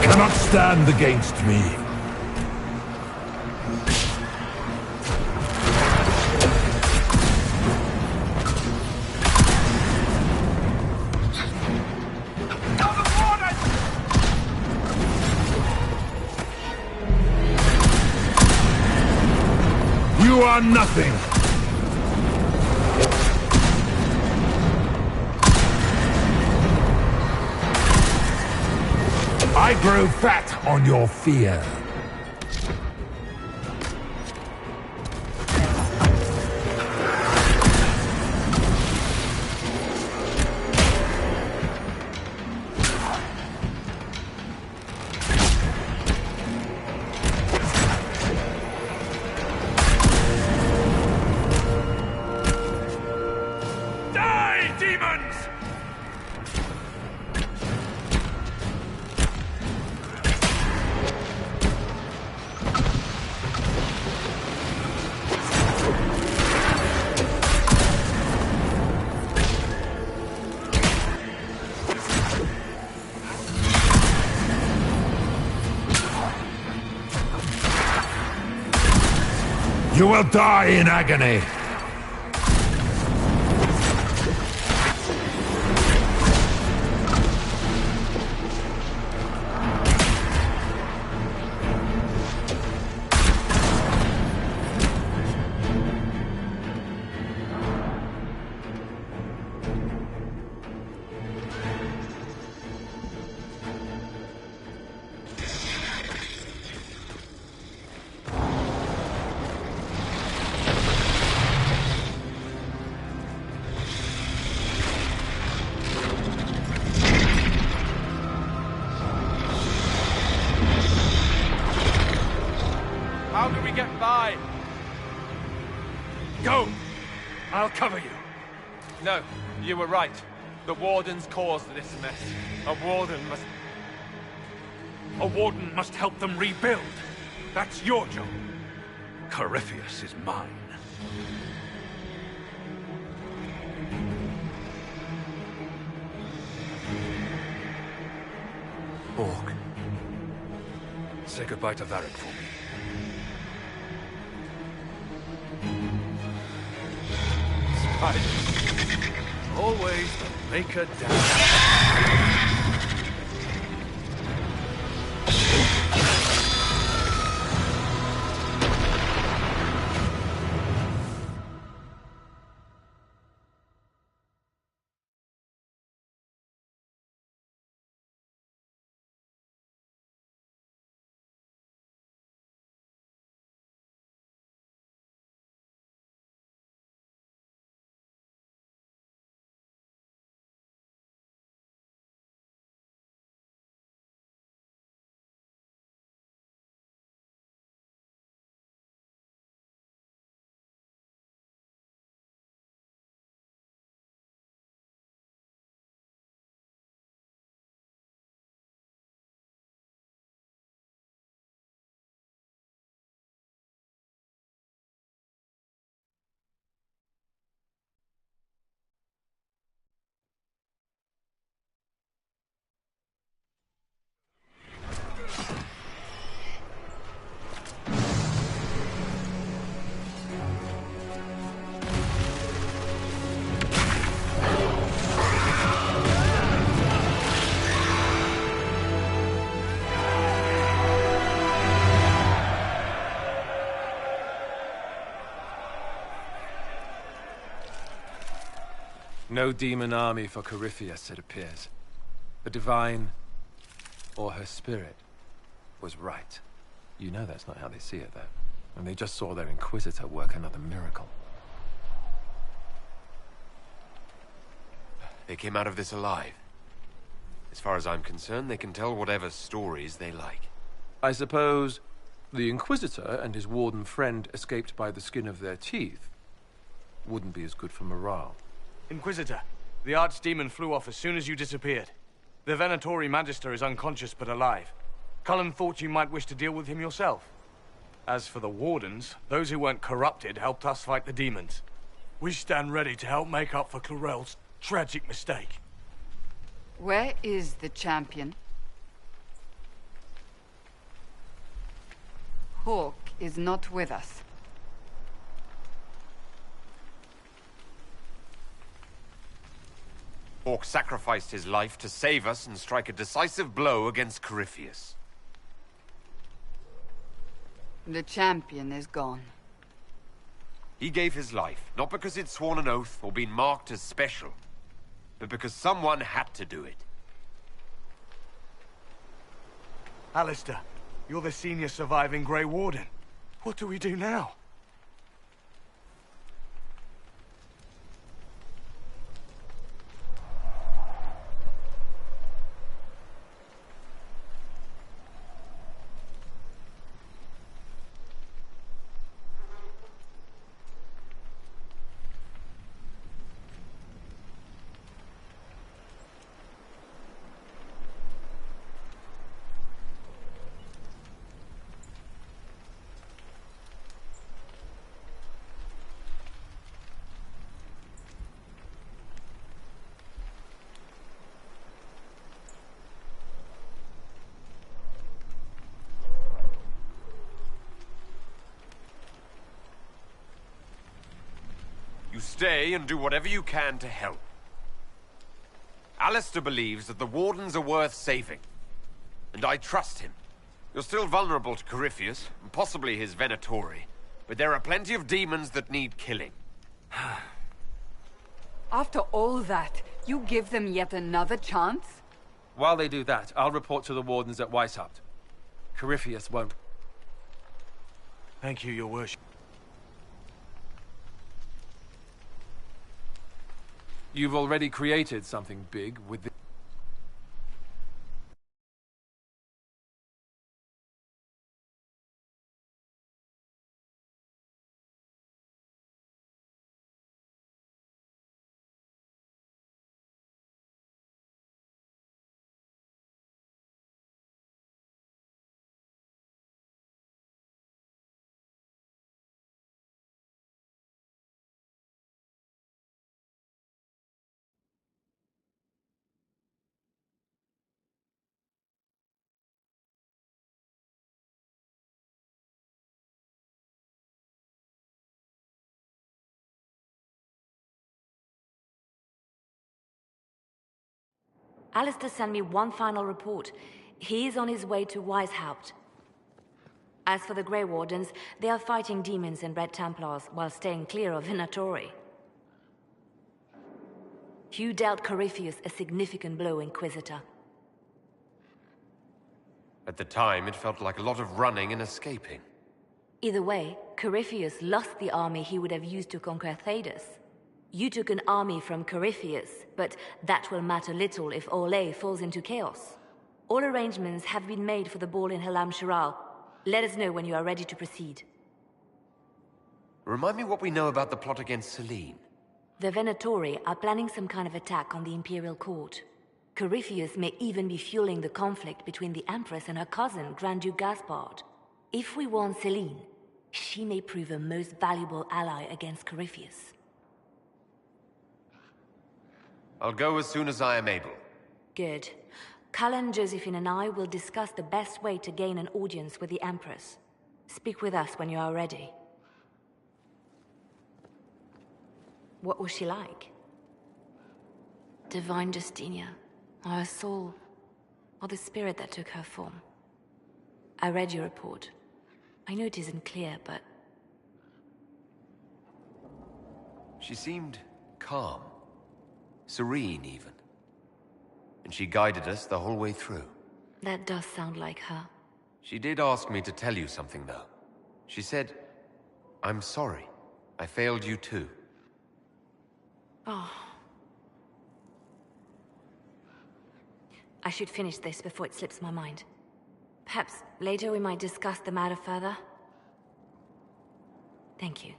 [SPEAKER 7] Cannot stand against me. You are nothing. I grow fat on your fear.
[SPEAKER 9] Die, demons!
[SPEAKER 7] You will die in agony.
[SPEAKER 13] How do we get by?
[SPEAKER 9] Go! I'll cover you.
[SPEAKER 13] No, you were right. The Wardens caused this mess. A Warden must...
[SPEAKER 9] A Warden must help them rebuild. That's your job. Corypheus is mine. Orc. Say goodbye to Varric for me.
[SPEAKER 13] Spiders. Always the maker down.
[SPEAKER 14] No demon army for Corypheus, it appears. The Divine, or her spirit, was right. You know that's not how they see it, though. And they just saw their Inquisitor work another miracle.
[SPEAKER 2] They came out of this alive. As far as I'm concerned, they can tell whatever stories they like.
[SPEAKER 14] I suppose the Inquisitor and his warden friend escaped by the skin of their teeth wouldn't be as good for morale.
[SPEAKER 20] Inquisitor, the Archdemon flew off as soon as you disappeared. The Venatori Magister is unconscious but alive. Cullen thought you might wish to deal with him yourself. As for the Wardens, those who weren't corrupted helped us fight the demons. We stand ready to help make up for Clarel's tragic mistake.
[SPEAKER 1] Where is the champion? Hawke is not with us.
[SPEAKER 2] Hawke sacrificed his life to save us and strike a decisive blow against Corypheus.
[SPEAKER 1] The champion is gone.
[SPEAKER 2] He gave his life, not because he'd sworn an oath or been marked as special, but because someone had to do it.
[SPEAKER 20] Alistair, you're the senior surviving Grey Warden. What do we do now?
[SPEAKER 2] You stay and do whatever you can to help. Alistair believes that the Wardens are worth saving, and I trust him. You're still vulnerable to Corypheus, and possibly his Venatori, but there are plenty of demons that need killing.
[SPEAKER 1] After all that, you give them yet another chance?
[SPEAKER 13] While they do that, I'll report to the Wardens at Weishaupt. Corypheus won't.
[SPEAKER 20] Thank you, Your Worship.
[SPEAKER 14] You've already created something big with the...
[SPEAKER 11] Alistair sent me one final report. He is on his way to Weishaupt. As for the Grey Wardens, they are fighting demons and Red Templars while staying clear of Venatori. You dealt Corypheus a significant blow, Inquisitor.
[SPEAKER 2] At the time, it felt like a lot of running and escaping.
[SPEAKER 11] Either way, Corypheus lost the army he would have used to conquer Thedas. You took an army from Corypheus, but that will matter little if Orlais falls into chaos. All arrangements have been made for the ball in Halam Shiral. Let us know when you are ready to proceed.
[SPEAKER 2] Remind me what we know about the plot against Selene.
[SPEAKER 11] The Venatori are planning some kind of attack on the Imperial Court. Corypheus may even be fueling the conflict between the Empress and her cousin, Grand Duke Gaspard. If we warn Selene, she may prove a most valuable ally against Corypheus.
[SPEAKER 2] I'll go as soon as I am able.
[SPEAKER 11] Good. Cullen, Josephine and I will discuss the best way to gain an audience with the Empress. Speak with us when you are ready. What was she like? Divine Justinia, or her soul, or the spirit that took her form. I read your report. I know it isn't clear, but...
[SPEAKER 2] She seemed calm. Serene, even. And she guided us the whole way through.
[SPEAKER 11] That does sound like her.
[SPEAKER 2] She did ask me to tell you something, though. She said, "I'm sorry. I failed you too."
[SPEAKER 11] Oh. I should finish this before it slips my mind. Perhaps later we might discuss the matter further. Thank you.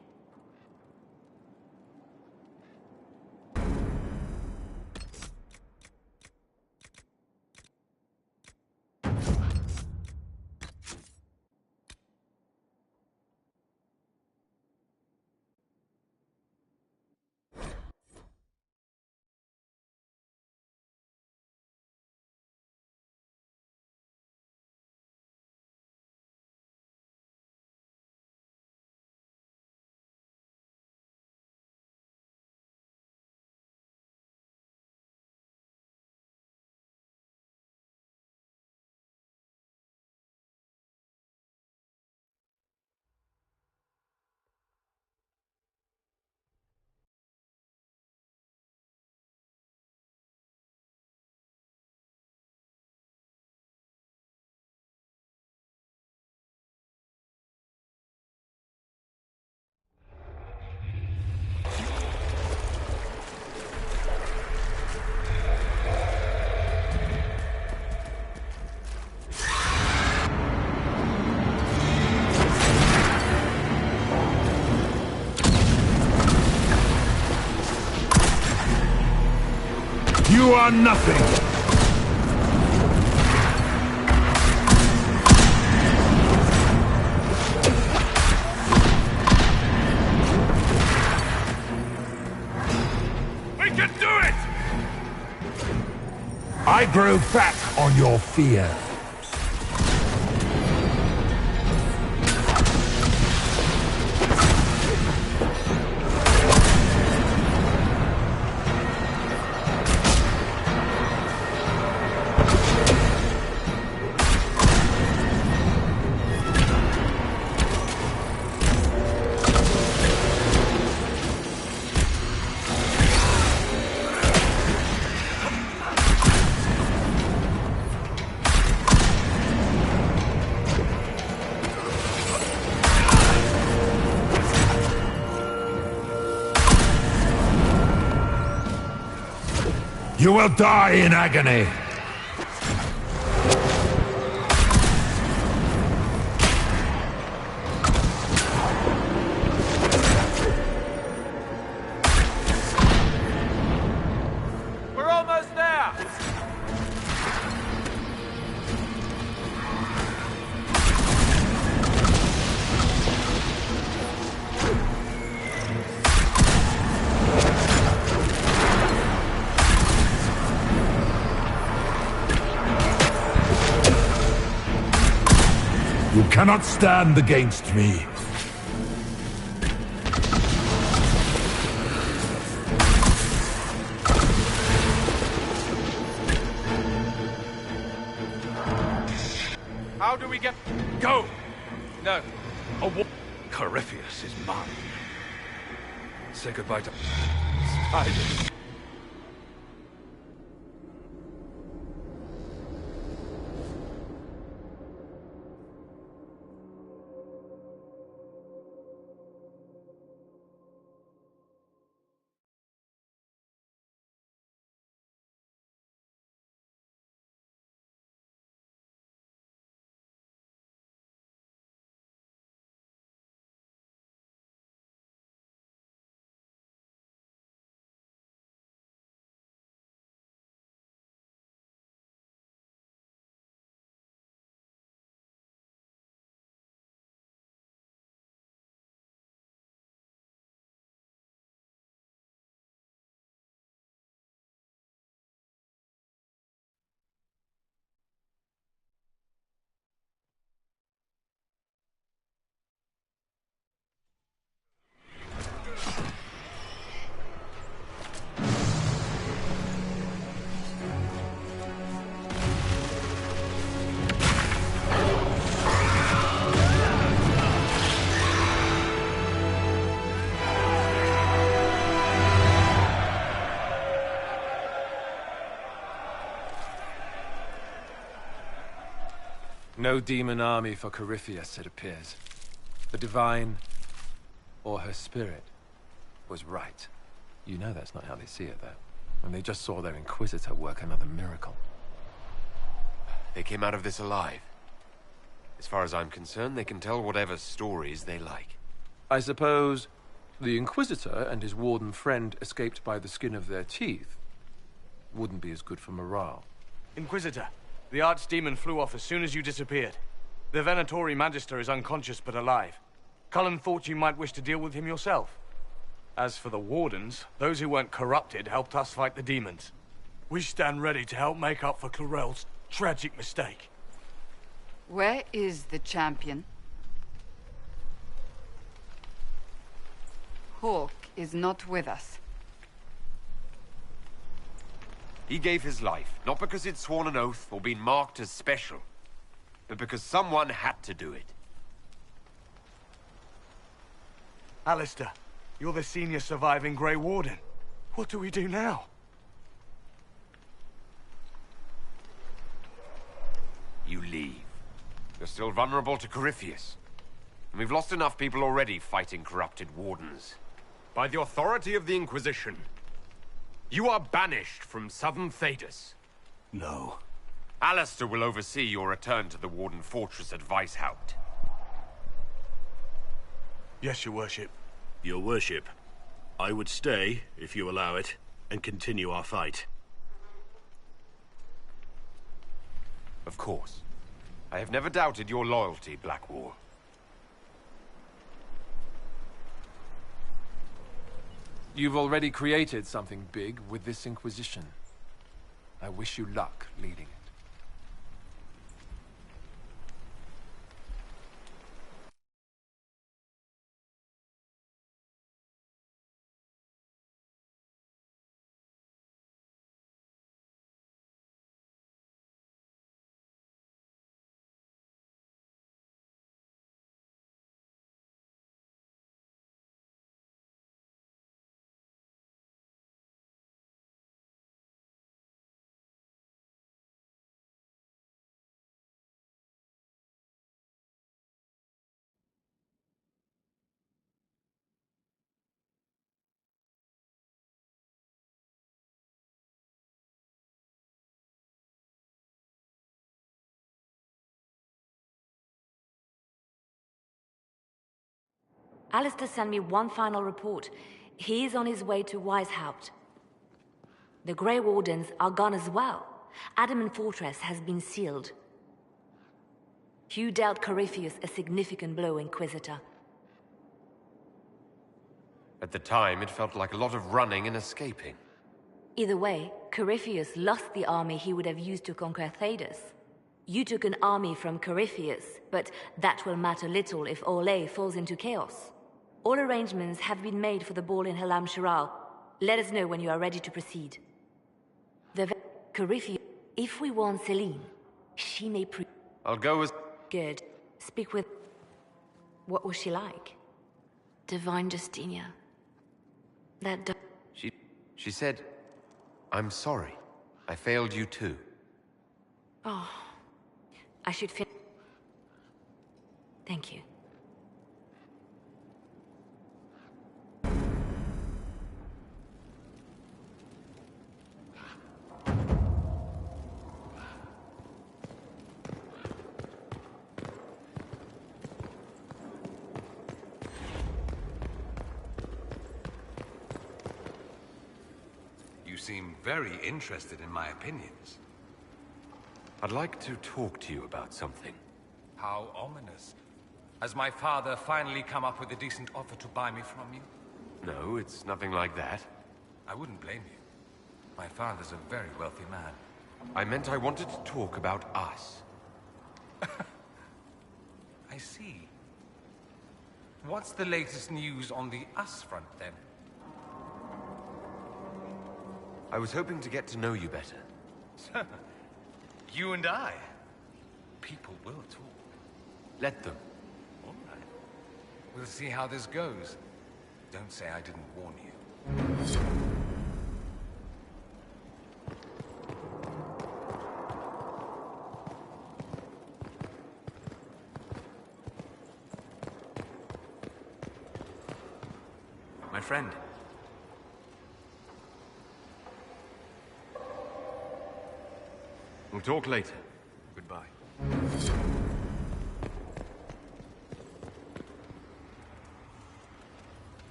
[SPEAKER 22] You are nothing!
[SPEAKER 9] We can do it!
[SPEAKER 22] I grow fat on your fear. You will die in agony!
[SPEAKER 13] We're almost there!
[SPEAKER 22] You cannot stand against me.
[SPEAKER 9] How do we get... Go! No. Corypheus is mine. Say goodbye to... Spiders.
[SPEAKER 13] No demon army for Corypheus, it appears. The Divine, or her spirit, was right. You know that's not how they see it, though. And they just saw their Inquisitor work another miracle.
[SPEAKER 2] They came out of this alive. As far as I'm concerned, they can tell whatever stories they like.
[SPEAKER 13] I suppose the Inquisitor and his warden friend escaped by the skin of their teeth. Wouldn't be as good for morale.
[SPEAKER 20] Inquisitor, the Archdemon flew off as soon as you disappeared. The Venatori Magister is unconscious but alive. Cullen thought you might wish to deal with him yourself. As for the Wardens, those who weren't corrupted helped us fight the demons. We stand ready to help make up for Clarel's tragic mistake.
[SPEAKER 1] Where is the champion? Hawke is not with us.
[SPEAKER 2] He gave his life, not because he'd sworn an oath or been marked as special, but because someone had to do it.
[SPEAKER 20] Alistair, you're the senior surviving Grey Warden. What do we do now?
[SPEAKER 2] You leave. You're still vulnerable to Corypheus. And we've lost enough people already fighting corrupted wardens. By the authority of the Inquisition, you are banished from Southern Thedas.
[SPEAKER 22] No.
[SPEAKER 2] Alistair will oversee your return to the Warden Fortress at Weishaupt.
[SPEAKER 20] Yes, your worship.
[SPEAKER 22] Your worship, I would stay, if you allow it, and continue our fight.
[SPEAKER 2] Of course. I have never doubted your loyalty, Blackwall.
[SPEAKER 13] You've already created something big with this Inquisition. I wish you luck leading it.
[SPEAKER 11] Alistair sent me one final report. He is on his way to Weishaupt. The Grey Wardens are gone as well. Adamant Fortress has been sealed. You dealt Corypheus a significant blow, Inquisitor.
[SPEAKER 2] At the time, it felt like a lot of running and escaping.
[SPEAKER 11] Either way, Corypheus lost the army he would have used to conquer Thedas. You took an army from Corypheus, but that will matter little if Orlais falls into chaos. All arrangements have been made for the ball in Halam Shiral. Let us know when you are ready to proceed. Corypheus, if we warn Celine, she may prove...
[SPEAKER 2] I'll go as...
[SPEAKER 11] Good. Speak with... What was she like? Divine Justinia. That...
[SPEAKER 2] She said, I'm sorry. I failed you too.
[SPEAKER 11] Oh. I should fin... Thank you.
[SPEAKER 18] You seem very interested in my opinions.
[SPEAKER 2] I'd like to talk to you about something.
[SPEAKER 18] How ominous. Has my father finally come up with a decent offer to buy me from you?
[SPEAKER 2] No, it's nothing like that.
[SPEAKER 18] I wouldn't blame you. My father's a very wealthy man.
[SPEAKER 2] I meant I wanted to talk about us.
[SPEAKER 18] I see. What's the latest news on the us front, then?
[SPEAKER 2] I was hoping to get to know you better.
[SPEAKER 18] You and I. People will talk.
[SPEAKER 2] Let them.
[SPEAKER 18] All right. We'll see how this goes. Don't say I didn't warn you.
[SPEAKER 20] friend.
[SPEAKER 10] We'll talk later.
[SPEAKER 20] Goodbye.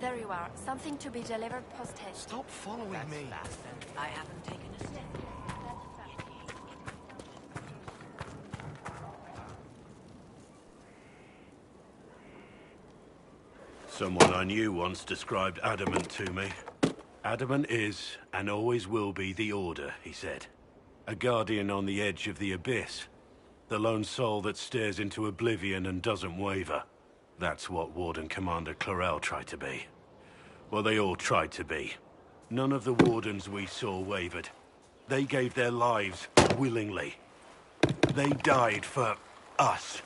[SPEAKER 16] There you are. Something to be delivered post-haste.
[SPEAKER 20] Stop following me.
[SPEAKER 16] Fast, and I haven't taken a step.
[SPEAKER 22] Someone I knew once described Adamant to me. Adamant is, and always will be, the Order, he said. A guardian on the edge of the abyss. The lone soul that stares into oblivion and doesn't waver. That's what Warden Commander Clarel tried to be. Well, they all tried to be. None of the Wardens we saw wavered. They gave their lives willingly. They died for us.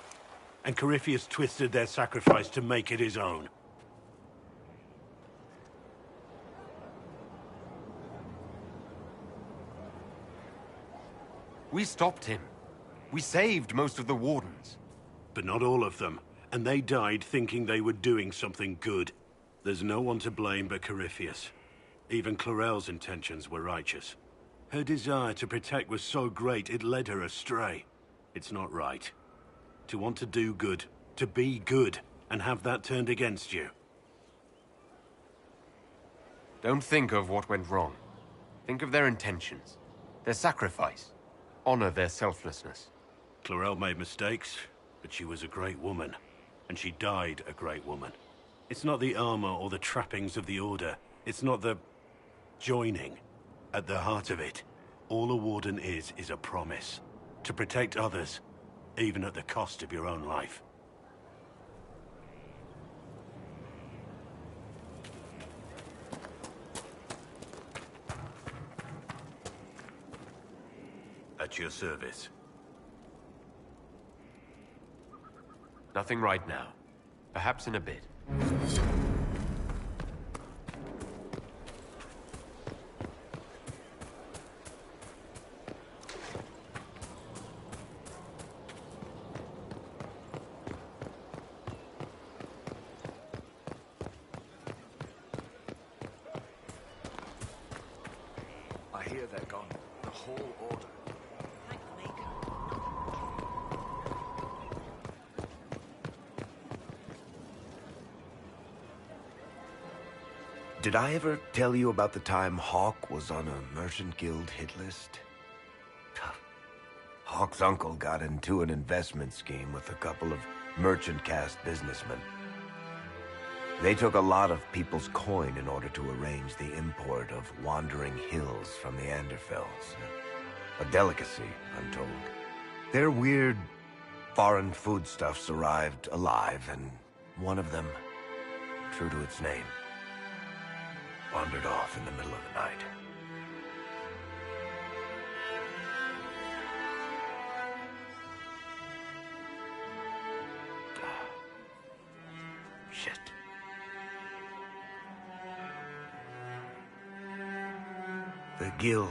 [SPEAKER 22] And Corypheus twisted their sacrifice to make it his own.
[SPEAKER 2] We stopped him. We saved most of the Wardens.
[SPEAKER 22] But not all of them. And they died thinking they were doing something good. There's no one to blame but Corypheus. Even Clarel's intentions were righteous. Her desire to protect was so great it led her astray. It's not right. To want to do good, to be good, and have that turned against you.
[SPEAKER 2] Don't think of what went wrong. Think of their intentions, their sacrifice. Honor their selflessness.
[SPEAKER 22] Clarel made mistakes, but she was a great woman. And she died a great woman. It's not the armor or the trappings of the Order. It's not the joining. At the heart of it, all a Warden is a promise. To protect others, even at the cost of your own life. At your service.
[SPEAKER 2] Nothing right now. Perhaps in a bit.
[SPEAKER 20] I hear they're gone. The whole Order.
[SPEAKER 19] Did I ever tell you about the time Hawk was on a Merchant Guild hit list? Hawk's uncle got into an investment scheme with a couple of merchant caste businessmen. They took a lot of people's coin in order to arrange the import of wandering hills from the Anderfells. A delicacy, I'm told. Their weird, foreign foodstuffs arrived alive, and one of them, true to its name, wandered off in the middle of the night. Shit. The guild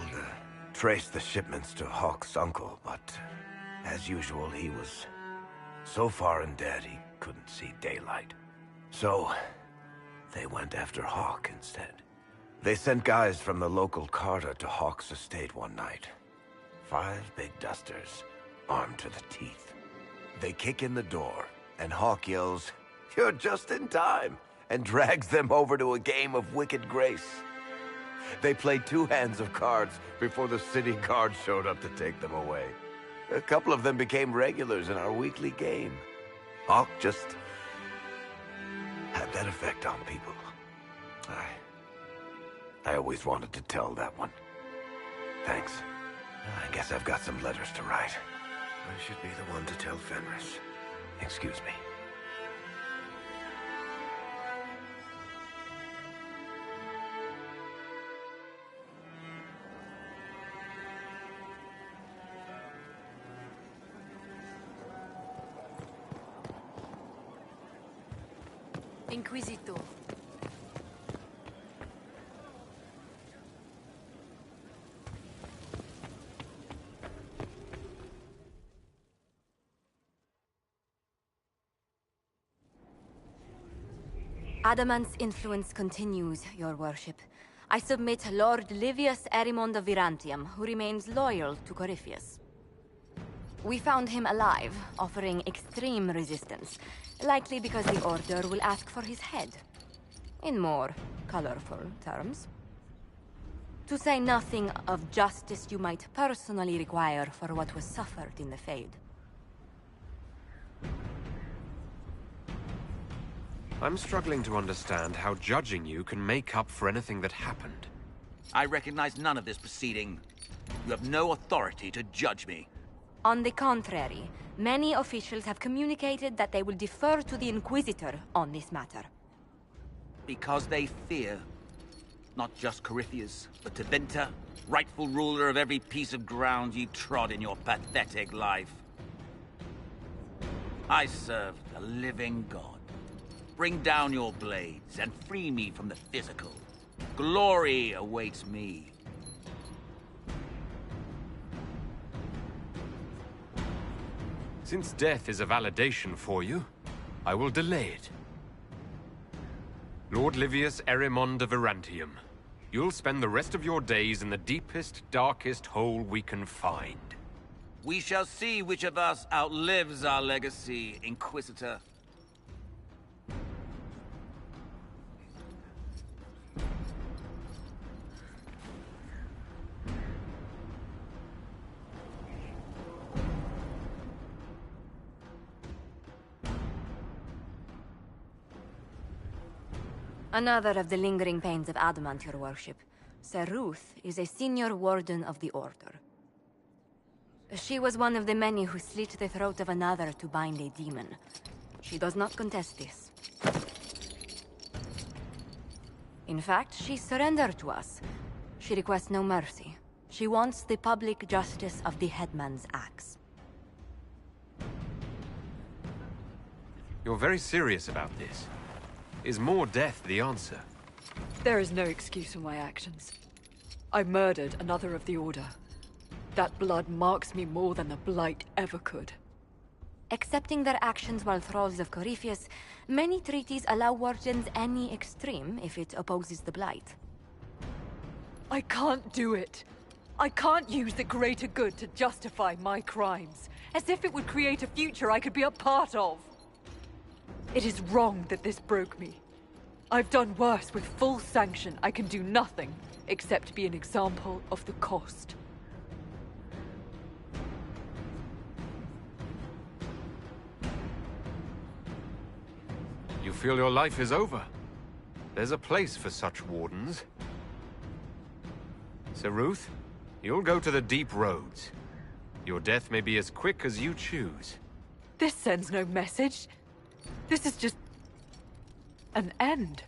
[SPEAKER 19] traced the shipments to Hawk's uncle, but as usual, he was so far in debt he couldn't see daylight. So they went after Hawk instead. They sent guys from the local carter to Hawk's estate one night. 5 big dusters, armed to the teeth. They kick in the door, and Hawk yells, "You're just in time," and drags them over to a game of Wicked Grace. They played 2 hands of cards before the city guard showed up to take them away. A couple of them became regulars in our weekly game. Hawk just had that effect on people. I always wanted to tell that one. Thanks. I guess I've got some letters to write. I should be the one to tell Fenris. Excuse me.
[SPEAKER 15] Inquisitor.
[SPEAKER 11] Adamant's influence continues, your worship. I submit Lord Livius Erimond of Virantium, who remains loyal to Corypheus. We found him alive, offering extreme resistance, likely because the Order will ask for his head. In more colorful terms. To say nothing of justice you might personally require for what was suffered in the Fade.
[SPEAKER 2] I'm struggling to understand how judging you can make up for anything that happened.
[SPEAKER 12] I recognize none of this proceeding. You have no authority to judge me.
[SPEAKER 11] On the contrary, many officials have communicated that they will defer to the Inquisitor on this matter.
[SPEAKER 12] Because they fear. Not just Corypheus, but Tevinter, rightful ruler of every piece of ground you trod in your pathetic life. I serve the living God. Bring down your blades and free me from the physical. Glory awaits me.
[SPEAKER 2] Since death is a validation for you, I will delay it. Lord Livius Erimond of Virantium, you'll spend the rest of your days in the deepest, darkest hole we can find.
[SPEAKER 12] We shall see which of us outlives our legacy, Inquisitor.
[SPEAKER 11] Another of the lingering pains of Adamant, your worship. Ser Ruth is a senior warden of the Order. She was one of the many who slit the throat of another to bind a demon. She does not contest this. In fact, she surrendered to us. She requests no mercy. She wants the public justice of the Headman's axe.
[SPEAKER 2] You're very serious about this. Is more death the answer?
[SPEAKER 3] There is no excuse for my actions. I murdered another of the Order. That blood marks me more than the Blight ever could.
[SPEAKER 11] Accepting their actions while thralls of Corypheus, many treaties allow wardens any extreme if it opposes the Blight.
[SPEAKER 3] I can't do it. I can't use the greater good to justify my crimes, as if it would create a future I could be a part of. It is wrong that this broke me. I've done worse with full sanction. I can do nothing except be an example of the cost.
[SPEAKER 2] You feel your life is over? There's a place for such wardens. Ser Ruth, you'll go to the Deep Roads. Your death may be as quick as you choose.
[SPEAKER 3] This sends no message. This is just an end.